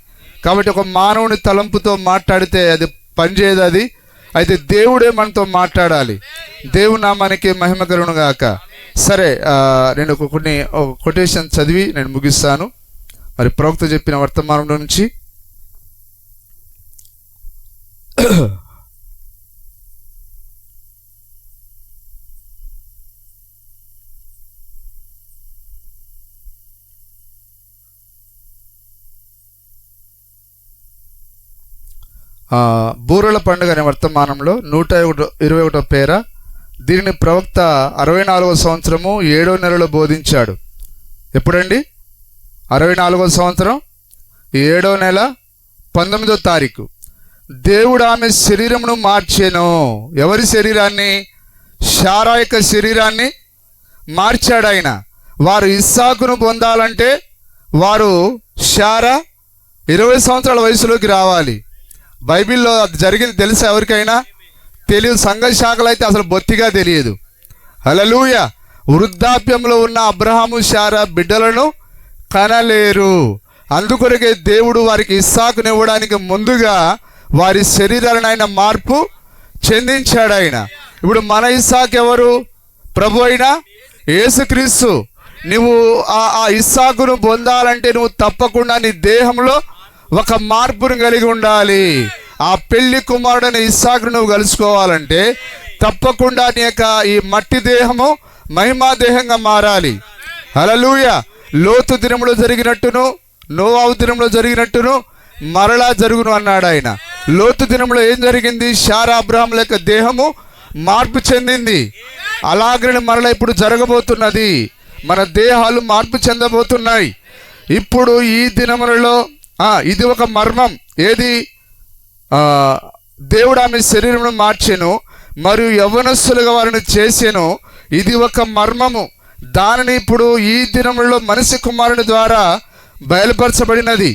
కాబట్టి ఒక మానవుని తలంపుతో మాట్లాడితే అది పనిచేయదు. అది అయితే దేవుడే మనతో మాట్లాడాలి. దేవుని నామానికి మహిమ కలుగును గాక. సరే, నేను కొన్ని కొటేషన్ చదివి నేను ముగిస్తాను. మరి ప్రవక్త చెప్పిన వర్తమానంలో నుంచి బూరల పండుగ అనే వర్తమానంలో 121 పేర దీనిని ప్రవక్త 64వ సంవత్సరము 7వ నెలలో బోధించాడు. ఎప్పుడండి? 64వ సంవత్సరం 7వ నెల 19వ తారీఖు. దేవుడు ఆమె శరీరమును మార్చెను. ఎవరి శరీరాన్ని? శారా యొక్క శరీరాన్ని మార్చాడు ఆయన. వారు ఇస్సాకును పొందాలంటే వారు శారా 20 సంవత్సరాల వయసులోకి రావాలి. బైబిల్లో అది జరిగింది తెలుసా ఎవరికైనా? తెలియదు. సంఘ శాఖలు అయితే అసలు బొత్తిగా తెలియదు. హల్లెలూయా. వృద్ధాప్యంలో ఉన్న అబ్రహాము శారా బిడ్డలను కనలేరు. అందుకొరకే దేవుడు వారికి ఇస్సాకునివ్వడానికి ముందుగా వారి శరీరాలను ఆయన మార్పు చెందించాడు ఆయన. ఇప్పుడు మన ఇస్సాకు ఎవరు? ప్రభు అయిన యేసుక్రీస్తు. నువ్వు ఆ ఇస్సాకును పొందాలంటే నువ్వు తప్పకుండా నీ దేహంలో ఒక మార్పును కలిగి ఉండాలి. ఆ పెళ్లి కుమారుడైన ఇస్సాకును నువ్వు కలుసుకోవాలంటే తప్పకుండా నీ యొక్క ఈ మట్టి దేహము మహిమా దేహంగా మారాలి. హల్లెలూయా. లోతు దినములో జరిగినట్టును నోవాహు దినంలో జరిగినట్టును మరలా జరుగును అన్నాడు ఆయన. లోతు దినంలో ఏం జరిగింది? శారా అబ్రహాముల యొక్క దేహము మార్పు చెందింది. అలాగనే మరలా ఇప్పుడు జరగబోతున్నది. మన దేహాలు మార్పు చెందబోతున్నాయి. ఇప్పుడు ఈ దినములలో ఇది ఒక మర్మం. ఏది? దేవుడు ఆమె శరీరమును మార్చెను మరియు యవ్వనస్తులుగా వారిని చేసెను. ఇది ఒక మర్మము. దానిని ఇప్పుడు ఈ దినములలో మనిషి కుమారుని ద్వారా బయలుపరచబడినది.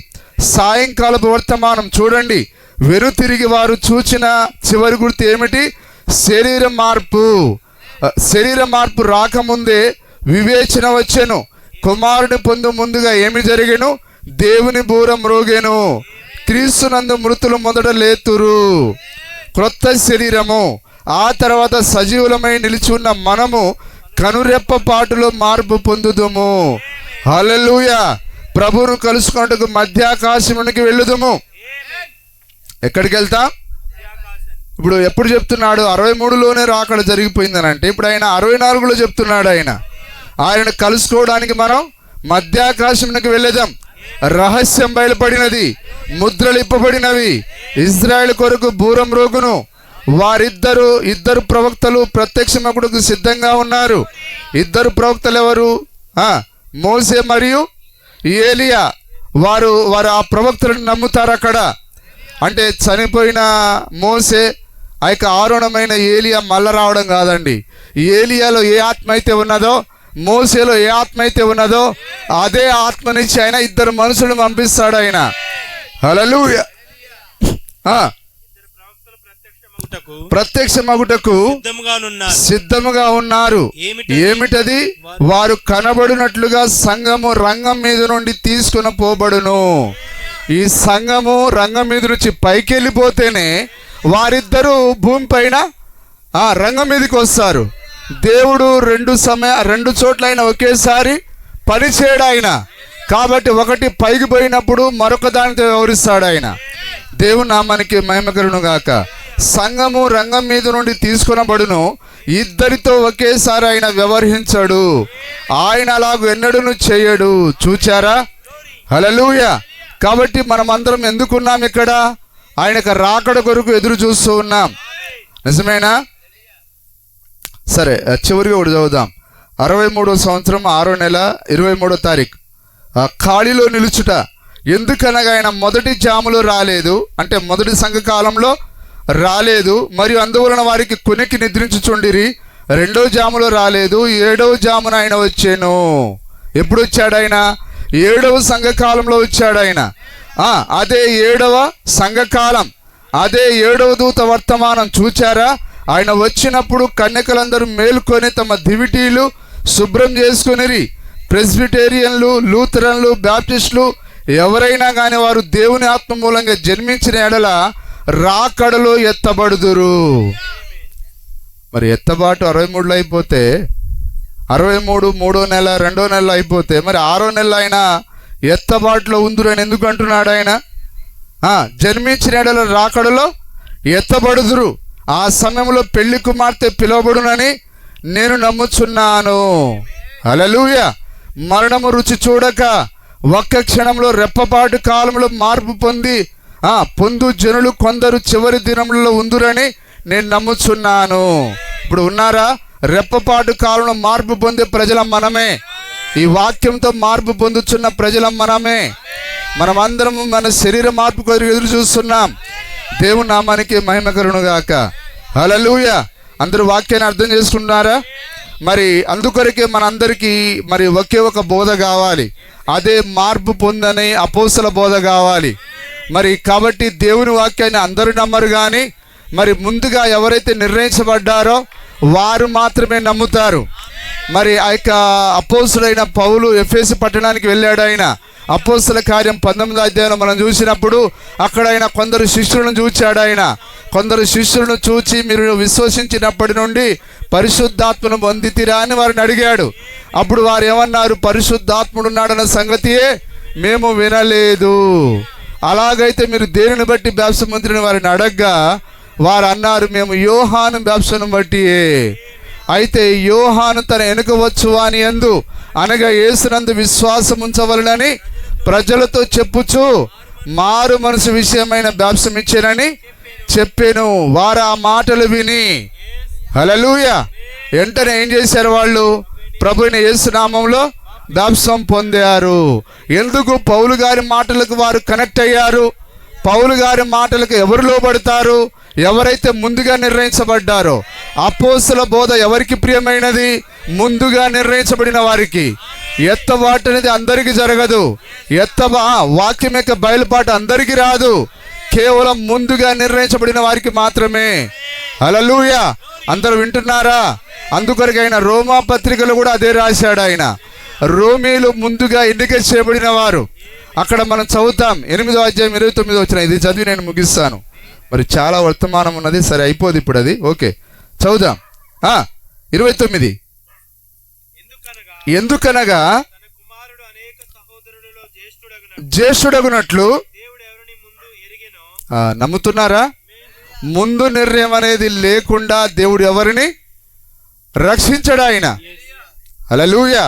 సాయంకాలపు వర్తమానం చూడండి. వెనుతిరిగి వారు చూచిన చివరి గుర్తు ఏమిటి? శరీర మార్పు. శరీర మార్పు రాకముందే వివేచన వచ్చెను. కుమారుని పొందు ముందుగా ఏమి జరిగెను? దేవుని బూర మ్రోగెను. క్రీస్తునందు మృతులు మొదట లేతురు. క్రొత్త శరీరము. ఆ తర్వాత సజీవులమై నిలిచి ఉన్న మనము కనురెప్ప పాటులో మార్పు పొందుదుము. హల్లెలూయా. ప్రభువును కలుసుకున్నట్టుకు మధ్యాకాశమునికి వెళ్ళుదుము. ఎక్కడికి వెళ్తాం? ఇప్పుడు ఎప్పుడు చెప్తున్నాడు? 63లోనే రాకడ జరిగిపోయిందని అంటే ఇప్పుడు ఆయన 64లో చెప్తున్నాడు. ఆయన కలుసుకోవడానికి మనం మధ్యాకాశమునికి వెళ్ళేదాం. రహస్యం బయలుపడినది, ముద్రలు ఇప్పబడినవి. ఇజ్రాయేల్ కొరకు బూరం రోగును. ఇద్దరు ప్రవక్తలు ప్రత్యక్షమగుటకు సిద్ధంగా ఉన్నారు. ఇద్దరు ప్రవక్తలు ఎవరు? మోసే మరియు ఏలియా. వారు ఆ ప్రవక్తలను నమ్ముతారు. అక్కడ అంటే చనిపోయిన మోసే ఆ యొక్క ఆరోణమైన ఏలియా మళ్ళా రావడం కాదండి. ఏలియాలో ఏ ఆత్మ అయితే ఉన్నదో, మోసేలో ఏ ఆత్మ అయితే ఉన్నదో అదే ఆత్మనిచ్చి ఆయన ఇద్దరు మనుషులను పంపిస్తాడు ఆయన. హల్లెలూయా. ప్రత్యక్షమగుటకు సిద్ధముగా ఉన్నారు. ఏమిటది? వారు కనబడినట్లుగా సంఘము రంగం మీద నుండి తీసుకుని పోబడును. ఈ సంఘము రంగం మీద నుంచి పైకి వెళ్ళిపోతేనే వారిద్దరూ భూమి పైన రంగం మీదకి వస్తారు. దేవుడు రెండు చోట్ల ఆయన ఒకేసారి పని చేయడు ఆయన. కాబట్టి ఒకటి పైకి పోయినప్పుడు మరొక దానితో వ్యవహరిస్తాడు ఆయన. దేవుని నామానికి మహిమ కలుగును గాక. సంఘము రంగం మీద నుండి తీసుకొనబడును. ఇద్దరితో ఒకేసారి ఆయన వ్యవహరించడు. ఆయన అలాగూ ఎన్నడూను చేయడు. చూచారా? హల్లెలూయా. కాబట్టి మనం అందరం ఎందుకున్నాం ఇక్కడ? ఆయనకు రాకడ కొరకు ఎదురు చూస్తూ ఉన్నాం. నిజమేనా? సరే, చివరిగా ఒకటి చదువుదాం. 63వ సంవత్సరం 6వ నెల 23వ తారీఖు. ఖాళీలో నిలుచుట. ఎందుకనగా ఆయన మొదటి జాములో రాలేదు, అంటే మొదటి సంఘకాలంలో రాలేదు. మరియు అందువలన వారికి కొనికి నిద్రించుచుండిరి. 2వ జాములో రాలేదు. 7వ జామున ఆయన వచ్చాను. ఎప్పుడు వచ్చాడు ఆయన? 7వ సంఘకాలంలో వచ్చాడు ఆయన. అదే 7వ సంఘకాలం, అదే 7వ దూత వర్తమానం. చూచారా? ఆయన వచ్చినప్పుడు కన్యకలందరూ మేలుకొని తమ దివిటీలు శుభ్రం చేసుకుని, ప్రెస్బిటేరియన్లు, లూథరన్లు, బ్యాప్టిస్టులు ఎవరైనా కానీ వారు దేవుని ఆత్మ మూలంగా జన్మించిన ఎడల రాకడలో ఎత్తబడుదురు. మరి ఎత్తబాటు 63లో అయిపోతే 63 3వ నెల 2వ నెల అయిపోతే మరి 6వ నెల ఆయన ఎత్తబాటులో ఉందురని ఎందుకు అంటున్నాడు ఆయన? జన్మించిన ఎడల రాకడలో ఎత్తబడుదురు, ఆ సమయంలో పెళ్లి కుమార్తె పిలువబడునని నేను నమ్ముచున్నాను. హల్లెలూయా. మరణము రుచి చూడక ఒక్క క్షణంలో రెప్పపాటు కాలంలో మార్పు పొందు జనులు కొందరు చివరి దినములలో ఉందురని నేను నమ్ముచున్నాను. ఇప్పుడు ఉన్నారా? రెప్పపాటు కాలంలో మార్పు పొందే ప్రజలం మనమే. ఈ వాక్యంతో మార్పు పొందుతున్న ప్రజలం మనమే. మనమందరం మన శరీర మార్పు కొరకు ఎదురు చూస్తున్నాం. దేవుని నామానికి మహిమ కలుగునుగాక. హల్లెలూయా. అందరూ వాక్యాన్ని అర్థం చేసుకుంటున్నారా? మరి అందుకొరకే మనందరికీ మరి ఒకే ఒక బోధ కావాలి. అదే మార్పు పొందని అపోస్తల బోధ కావాలి. మరి కాబట్టి దేవుని వాక్యాన్ని అందరూ నమ్మరు, కానీ మరి ముందుగా ఎవరైతే నిర్ణయించబడ్డారో వారు మాత్రమే నమ్ముతారు. మరి ఆ యొక్క అపోస్తలుడైన పౌలు ఎఫెసు పట్టణానికి వెళ్ళాడు. ఆయన అపోస్తల కార్యం 19వ అధ్యాయంలో మనం చూసినప్పుడు అక్కడ ఆయన కొందరు శిష్యులను చూచాడు. ఆయన కొందరు శిష్యులను చూచి మీరు విశ్వసించినప్పటి నుండి పరిశుద్ధాత్మను పొందితిరా అని వారిని అడిగాడు. అప్పుడు వారు ఏమన్నారు? పరిశుద్ధాత్ముడు ఉన్నాడన్న సంగతియే మేము వినలేదు. అలాగైతే మీరు దేనిని బట్టి బాప్తిసం పొందిన వారిని అడగ్గా వారు అన్నారు, మేము యోహాను బాప్తిసం బట్టియే. అయితే యోహాను తన వెనుక వచ్చు అని యందు అనగా యేసునందు విశ్వాసం ఉంచవలనని ప్రజలతో చెప్పుచు మారు మనసు విషయమైన బాప్తిసం ఇచ్చానని చెప్పాను. వారు ఆ మాటలు విని హల్లెలూయా వెంటనే ఏం చేశారు? వాళ్ళు ప్రభువైన యేసు నామములో బాప్తిసం పొందారు. ఎందుకు? పౌలు గారి మాటలకు వారు కనెక్ట్ అయ్యారు. పౌలు గారి మాటలకు ఎవరు లోబడతారు? ఎవరైతే ముందుగా నిర్ణయించబడ్డారో. అపోస్తల బోధ ఎవరికి ప్రియమైనది? ముందుగా నిర్ణయించబడిన వారికి. ఎత్తబాటు అనేది అందరికీ జరగదు. వాక్యం యొక్క బయలుపాటు అందరికీ రాదు. కేవలం ముందుగా నిర్ణయించబడిన వారికి మాత్రమే. హల్లెలూయా. అందరూ వింటున్నారా? అందుకొరకు ఆయన రోమా పత్రికలో కూడా అదే రాశాడు. ఆయన రోమీలు ముందుగా ఎన్నిక చేయబడిన వారు. అక్కడ మనం చదువుతాం 8వ అధ్యాయం 29వ వచనం. ఇది చదివి నేను ముగిస్తాను. మరి చాలా వర్తమానం ఉన్నది, సరే అయిపోదు ఇప్పుడు అది. ఓకే, చదువుదాం. 29. ఎందుకనగా జ్యేష్ఠుడగునట్లు నమ్ముతున్నారా? ముందు నిర్ణయం అనేది లేకుండా దేవుడు ఎవరిని రక్షించడు ఆయన. హల్లెలూయా.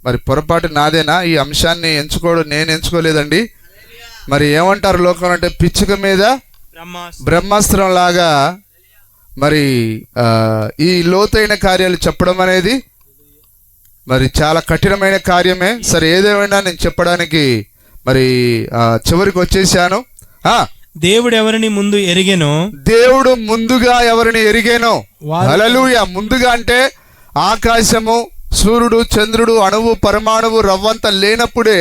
మరి పొరపాటు నాదేనా? ఈ అంశాన్ని ఎంచుకోవడం నేను ఎంచుకోలేదండి. మరి ఏమంటారు లోకం అంటే పిచ్చుక మీద బ్రహ్మాస్త్రం లాగా మరి ఈ లోతైన కార్యాలు చెప్పడం అనేది మరి చాలా కఠినమైన కార్యమే. సరే, ఏదేమైనా నేను చెప్పడానికి మరి చివరికి వచ్చేసాను. దేవుడు ఎవరిని ముందు ఎరిగెనో, దేవుడు ముందుగా ఎవరిని ఎరిగేనో. హల్లెలూయా. ముందుగా అంటే ఆకాశము, సూర్యుడు, చంద్రుడు, అణువు, పరమాణువు, రవ్వంత లేనప్పుడే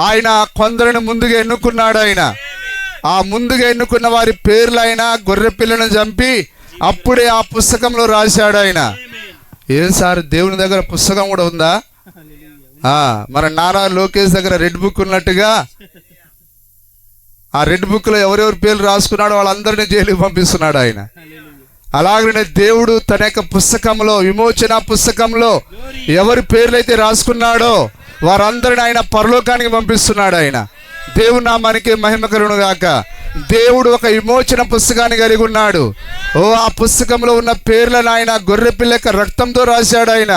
ఆయన కొందరిని ముందుగా ఎన్నుకున్నాడు. ఆయన ఆ ముందుగా ఎన్నుకున్న వారి పేర్లు ఆయన గొర్రె పిల్లను చంపి అప్పుడే ఆ పుస్తకంలో రాశాడు. ఆయన ఏం సార్, దేవుని దగ్గర పుస్తకం కూడా ఉందా? మన నారా లోకేష్ దగ్గర రెడ్ బుక్ ఉన్నట్టుగా ఆ రెడ్ బుక్ లో ఎవరెవరి పేర్లు రాసుకున్నాడో వాళ్ళందరినీ జైలుకి పంపిస్తున్నాడు ఆయన. అలాగనే దేవుడు తన యొక్క పుస్తకంలో, విమోచన పుస్తకంలో ఎవరి పేర్లు అయితే రాసుకున్నాడో వారందరిని ఆయన పరలోకానికి పంపిస్తున్నాడు. ఆయన దేవుని నామానికి మహిమ కలుగునుగాక. దేవుడు ఒక విమోచన పుస్తకాన్ని కలిగి ఉన్నాడు. ఆ పుస్తకంలో ఉన్న పేర్లను ఆయన గొర్రె పిల్ల యొక్క రక్తంతో రాశాడు ఆయన.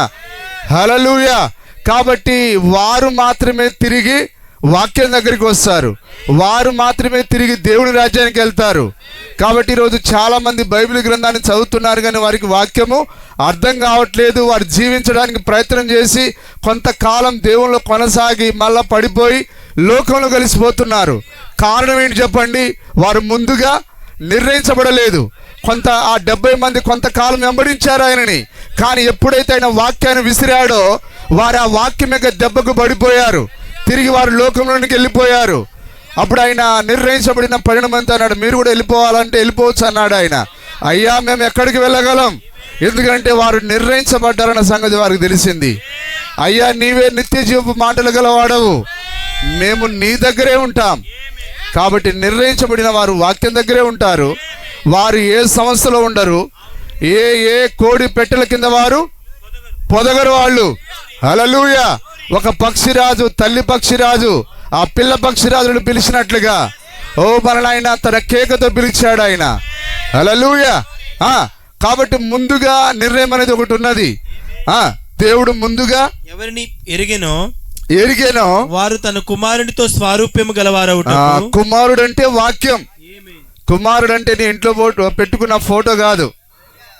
హల్లెలూయా. కాబట్టి వారు మాత్రమే తిరిగి వాక్యం దగ్గరికి వస్తారు. వారు మాత్రమే తిరిగి దేవుని రాజ్యానికి వెళ్తారు. కాబట్టి ఈరోజు చాలా మంది బైబిల్ గ్రంథాన్ని చదువుతున్నారు, కానీ వారికి వాక్యము అర్థం కావట్లేదు. వారు జీవించడానికి ప్రయత్నం చేసి కొంతకాలం దేవుళ్ళు కొనసాగి మళ్ళా పడిపోయి లోకంలో కలిసిపోతున్నారు. కారణం ఏంటి చెప్పండి? వారు ముందుగా నిర్ణయించబడలేదు. ఆ 70 మంది కొంతకాలం వెంబడించారు ఆయనని, కానీ ఎప్పుడైతే ఆయన వాక్యాన్ని విసిరాడో వారు ఆ వాక్యం యొక్క దెబ్బకు పడిపోయారు. తిరిగి వారు లోకంలోనికి వెళ్ళిపోయారు. అప్పుడు ఆయన నిర్ణయించబడిన 12 మంది అన్నాడు, మీరు కూడా వెళ్ళిపోవాలంటే వెళ్ళిపోవచ్చు అన్నాడు ఆయన. అయ్యా, మేము ఎక్కడికి వెళ్ళగలం? ఎందుకంటే వారు నిర్ణయించబడ్డారన్న సంగతి వారికి తెలిసింది. అయ్యా, నీవే నిత్య జీవపు మాటలు గలవాడవు, మేము నీ దగ్గరే ఉంటాం. కాబట్టి నిర్ణయించబడిన వారు వాక్యం దగ్గరే ఉంటారు. వారు ఏ సంస్థలో ఉండరు, ఏ కోడి పెట్టెల కింద వారు పొదగరు వాళ్ళు. హల్లెలూయా. ఒక పక్షిరాజు, తల్లి పక్షిరాజు ఆ పిల్ల పక్షిరాజును పిలిచినట్లుగా ఓ మనల్ని తన కేకతో పిలిచాడు ఆయన. హల్లెలూయా. కాబట్టి ముందుగా నిర్ణయం అనేది ఒకటి ఉన్నది. దేవుడు ముందుగా ఎవరిని ఎరిగెనో వారు తన కుమారునితో స్వారూప్యము గలవారవుట. కుమారుడు అంటే వాక్యం. కుమారుడు అంటే నీ ఇంట్లో పెట్టుకున్న ఫోటో కాదు.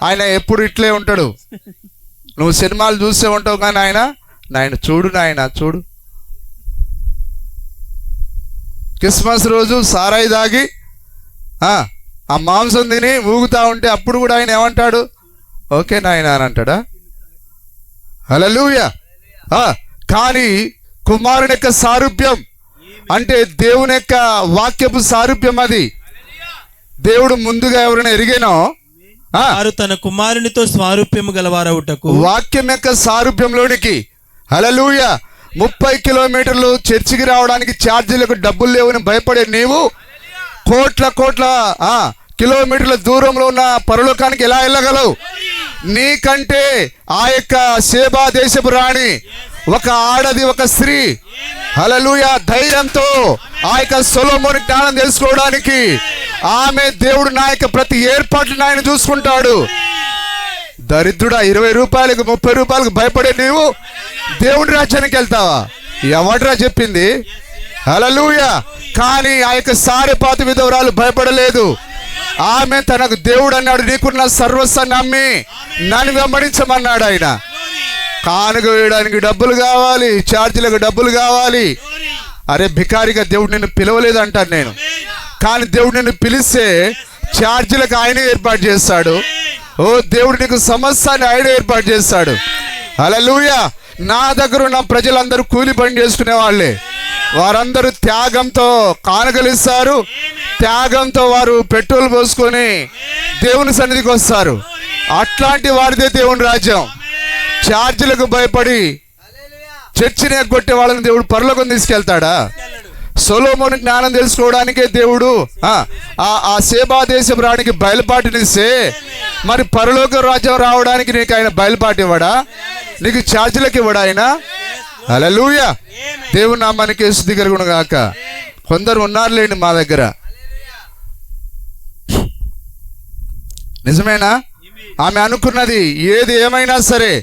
ఆయన ఎప్పుడు ఇట్లే ఉంటాడు. నువ్వు సినిమాలు చూసే ఉంటావు, కానీ నాయన చూడు, నాయన చూడు. క్రిస్మస్ రోజు సారాయి దాగి ఆ మాంసం తిని ఊగుతా ఉంటే అప్పుడు కూడా ఆయన ఏమంటాడు? ఓకే నాయన అని అంటాడా? హల్లెలూయా. కానీ కుమారుని యొక్క సారూప్యం అంటే దేవుని యొక్క వాక్యపు సారూప్యం. అది దేవుడు ముందుగా ఎవరైనా ఎరిగేనో వారు తన కుమారునితో స్వారూప్యము గలవారవుటకు వాక్యం యొక్క సారూప్యంలోనికి. హల్లెలూయా. 30 కిలోమీటర్లు చర్చికి రావడానికి ఛార్జీలకు డబ్బులు లేవని భయపడే నీవు కోట్ల కిలోమీటర్ల దూరంలో ఉన్న పరలోకానికి ఎలా వెళ్ళగలవు? నీకంటే ఆ యొక్క సేబా దేశపు రాణి, ఒక ఆడది, ఒక స్త్రీ, హల్లెలూయా, ధైర్యంతో ఆ యొక్క సొలొమోను జ్ఞానం తెలుసుకోవడానికి ఆమె దేవుడు నా యొక్క ప్రతి ఏర్పాట్లు ఆయన చూసుకుంటాడు. దరిద్రుడా, 20 రూపాయలకు 30 రూపాయలకు భయపడే నీవు దేవుడి రాజ్యానికి వెళ్తావా? ఎవడ్రా చెప్పింది? హల్లెలూయా. కానీ ఆ యొక్క సారెపాతు విధవరాలు భయపడలేదు. ఆమె తనకు దేవుడు అన్నాడు, నీకున్న సర్వస్వాన్ని అమ్మి నన్ను వెంబడించమన్నాడు ఆయన. కానుక వేయడానికి డబ్బులు కావాలి, ఛార్జీలకు డబ్బులు కావాలి. అరే భికారిగా దేవుడు నిన్ను పిలవలేదు అంటాను నేను. కానీ దేవుడు నిన్ను పిలిస్తే ఛార్జీలకు ఆయనే ఏర్పాటు చేస్తాడు. ఓ దేవుడు నీకు సమస్యని ఆయనే ఏర్పాటు చేస్తాడు. హల్లెలూయా. నా దగ్గర ఉన్న ప్రజలందరూ కూలి పని చేసుకునే వాళ్ళే. వారందరూ త్యాగంతో కానుకలు ఇస్తారు, త్యాగంతో వారు పెట్రోల్ పోసుకొని దేవుని సన్నిధికి వస్తారు. అట్లాంటి వారిదే దేవుని రాజ్యం. ఛార్జీలకు భయపడి చర్చిని ఎగ్గొట్టే వాళ్ళని దేవుడు పరలోకం తీసుకెళ్తాడా? సొలొమోను జ్ఞానం తెలుసుకోవడానికే దేవుడు ఆ సేబా దేశం రానికి బయలుపాటినిస్తే మరి పరలోక రాజ్యం రావడానికి నీకు ఆయన బయలుపాటి ఇవ్వడా? నీకు ఛార్జీలకు ఇవ్వడా ఆయన? హల్లెలూయా. దేవుని నామానికి స్తుతి కలుగును గాక. కొందరు ఉన్నారులేండి మా దగ్గర. నిజమేనా? ఆమె అనుకున్నది ఏది ఏమైనా సరే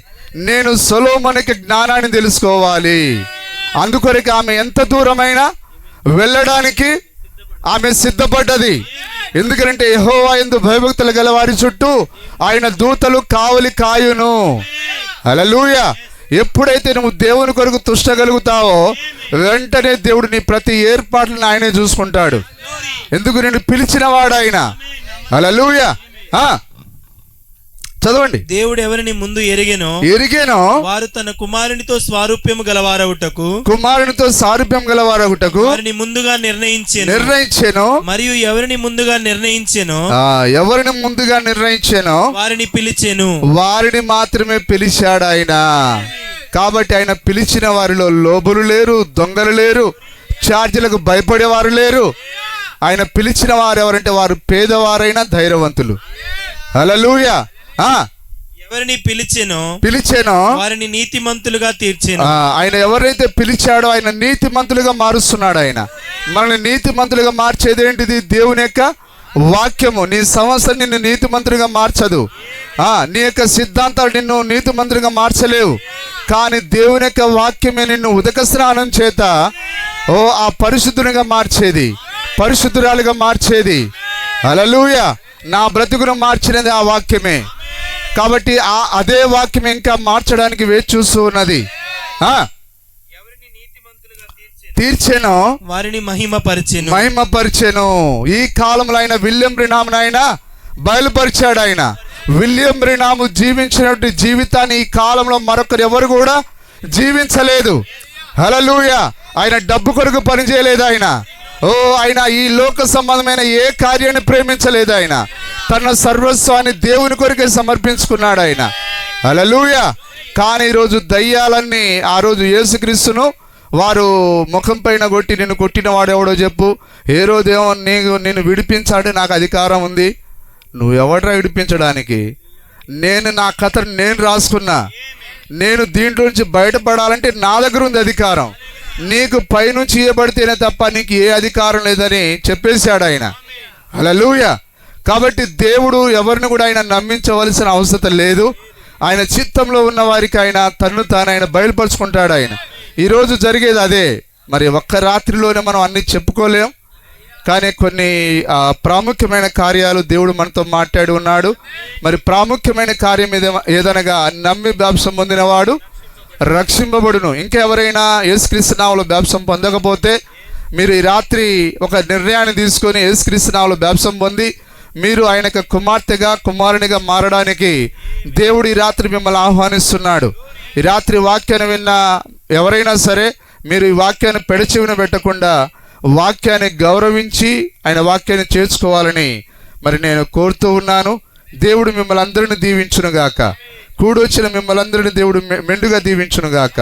నేను సొలొమోనుకి జ్ఞానాన్ని తెలుసుకోవాలి. అందుకొరకు ఆమె ఎంత దూరమైనా వెళ్ళడానికి ఆమె సిద్ధపడ్డది. ఎందుకంటే యెహోవా యందు భయభక్తులు గల వారి చుట్టూ ఆయన దూతలు కావలి కాయును. హల్లెలూయా. ఎప్పుడైతే నువ్వు దేవుని కొరకు తుష్టగలుగుతావో వెంటనే దేవుడు నీ ప్రతి ఏర్పాట్లను ఆయనే చూసుకుంటాడు. ఎందుకు? నిన్ను పిలిచిన వాడు ఆయన. హల్లెలూయా. చదవండి. దేవుడు ఎవరిని ముందు ఎరిగెనో వారు తన కుమారునితో స్వారూప్యము గలవారవుటకు వారిని ముందుగా నిర్ణయించెను. మరియు ఎవరిని ముందుగా నిర్ణయించెనో వారిని పిలిచెను. వారిని మాత్రమే పిలిచాడు ఆయన. కాబట్టి ఆయన పిలిచిన వారిలో లోబులు లేరు, దొంగలు లేరు, ఛార్జీలకు భయపడేవారు లేరు. ఆయన పిలిచిన వారు ఎవరంటే వారు పేదవారైన ధైర్యవంతులు. హల్లెలూయా. ఎవరిని పిలిచెనో వారిని నీతిమంతులుగా తీర్చెను. ఆయన ఎవరైతే పిలిచాడో ఆయన నీతిమంతులుగా మారుస్తున్నాడు. ఆయన మనల్ని నీతిమంతులుగా మార్చేది ఏంటిది? దేవుని యొక్క వాక్యము. నీ సంవత్సరం నిన్ను నీతిమంతులుగా మార్చదు. నీ యొక్క సిద్ధాంతాలు నిన్ను నీతిమంతులుగా మార్చలేవు. కానీ దేవుని యొక్క వాక్యమే నిన్ను ఉదక స్నానం చేత ఆ పరిశుద్ధునిగా మార్చేది, పరిశుద్ధురాలుగా మార్చేది. హల్లెలూయా. నా బ్రతుకును మార్చినది ఆ వాక్యమే. కాబట్టి అదే వాక్యం ఇంకా మార్చడానికి వేచి చూస్తూ ఉన్నది. తీర్చెను, వారిని మహిమపరిచెను. ఈ కాలంలో ఆయన విలియం బ్రెనామ్ ఆయన బయలుపరిచాడు. ఆయన విలియం బ్రెనామ్ జీవించినటువంటి జీవితాన్ని ఈ కాలంలో మరొకరు ఎవరు కూడా జీవించలేదు. హల్లెలూయా. ఆయన డబ్బు కొరకు పనిచేయలేదు. ఆయన ఈ లోక సంబంధమైన ఏ కార్యాన్ని ప్రేమించలేదు. ఆయన తన సర్వస్వాన్ని దేవుని కొరకే సమర్పించుకున్నాడు ఆయన. హల్లెలూయా. కానీ ఈరోజు దయ్యాలన్నీ ఆ రోజు యేసుక్రీస్తును వారు ముఖం పైన కొట్టి, నిన్ను కొట్టిన వాడు ఎవడో చెప్పు, హేరోదేమో నిన్ను విడిపించాడు, నాకు అధికారం ఉంది. నువ్వు ఎవడరా విడిపించడానికి? నేను నా కథను నేను రాసుకున్నా. నేను దీంట్లో నుంచి బయటపడాలంటే నా దగ్గర ఉంది అధికారం, నీకు పైనుంచి ఇవ్వబడితేనే తప్ప నీకు ఏ అధికారం లేదని చెప్పేశాడు ఆయన. హల్లెలూయా. కాబట్టి దేవుడు ఎవరిని కూడా ఆయన నమ్మించవలసిన అవసరం లేదు. ఆయన చిత్తంలో ఉన్న వారికి ఆయన తన్ను తాను ఆయన బయలుపరుచుకుంటాడు. ఆయన ఈరోజు జరిగేది అదే. మరి ఒక్క రాత్రిలోనే మనం అన్ని చెప్పుకోలేం, కానీ కొన్ని ప్రాముఖ్యమైన కార్యాలు దేవుడు మనతో మాట్లాడి ఉన్నాడు. మరి ప్రాముఖ్యమైన కార్యం ఏదనగా నమ్మి బాప్తిసం పొందినవాడు రక్షింపబడును. ఇంకా ఎవరైనా యేసుక్రీస్తు నామములో బాప్తిసం పొందకపోతే మీరు ఈ రాత్రి ఒక నిర్ణయాన్ని తీసుకొని యేసుక్రీస్తు నామములో బాప్తిసం పొంది మీరు ఆయనకు కుమార్తెగా కుమారునిగా మారడానికి దేవుడు ఈ రాత్రి మిమ్మల్ని ఆహ్వానిస్తున్నాడు. ఈ రాత్రి వాక్యాన్ని విన్న ఎవరైనా సరే మీరు ఈ వాక్యాన్ని పెడచెవిన పెట్టకుండా వాక్యాన్ని గౌరవించి ఆయన వాక్యాన్ని చేర్చుకోవాలని మరి నేను కోరుతూ ఉన్నాను. దేవుడు మిమ్మల్ని అందరిని దీవించునుగాక. కూడొచ్చిన మిమ్మల్ని అందరిని దేవుడు మెండుగా దీవించునుగాక.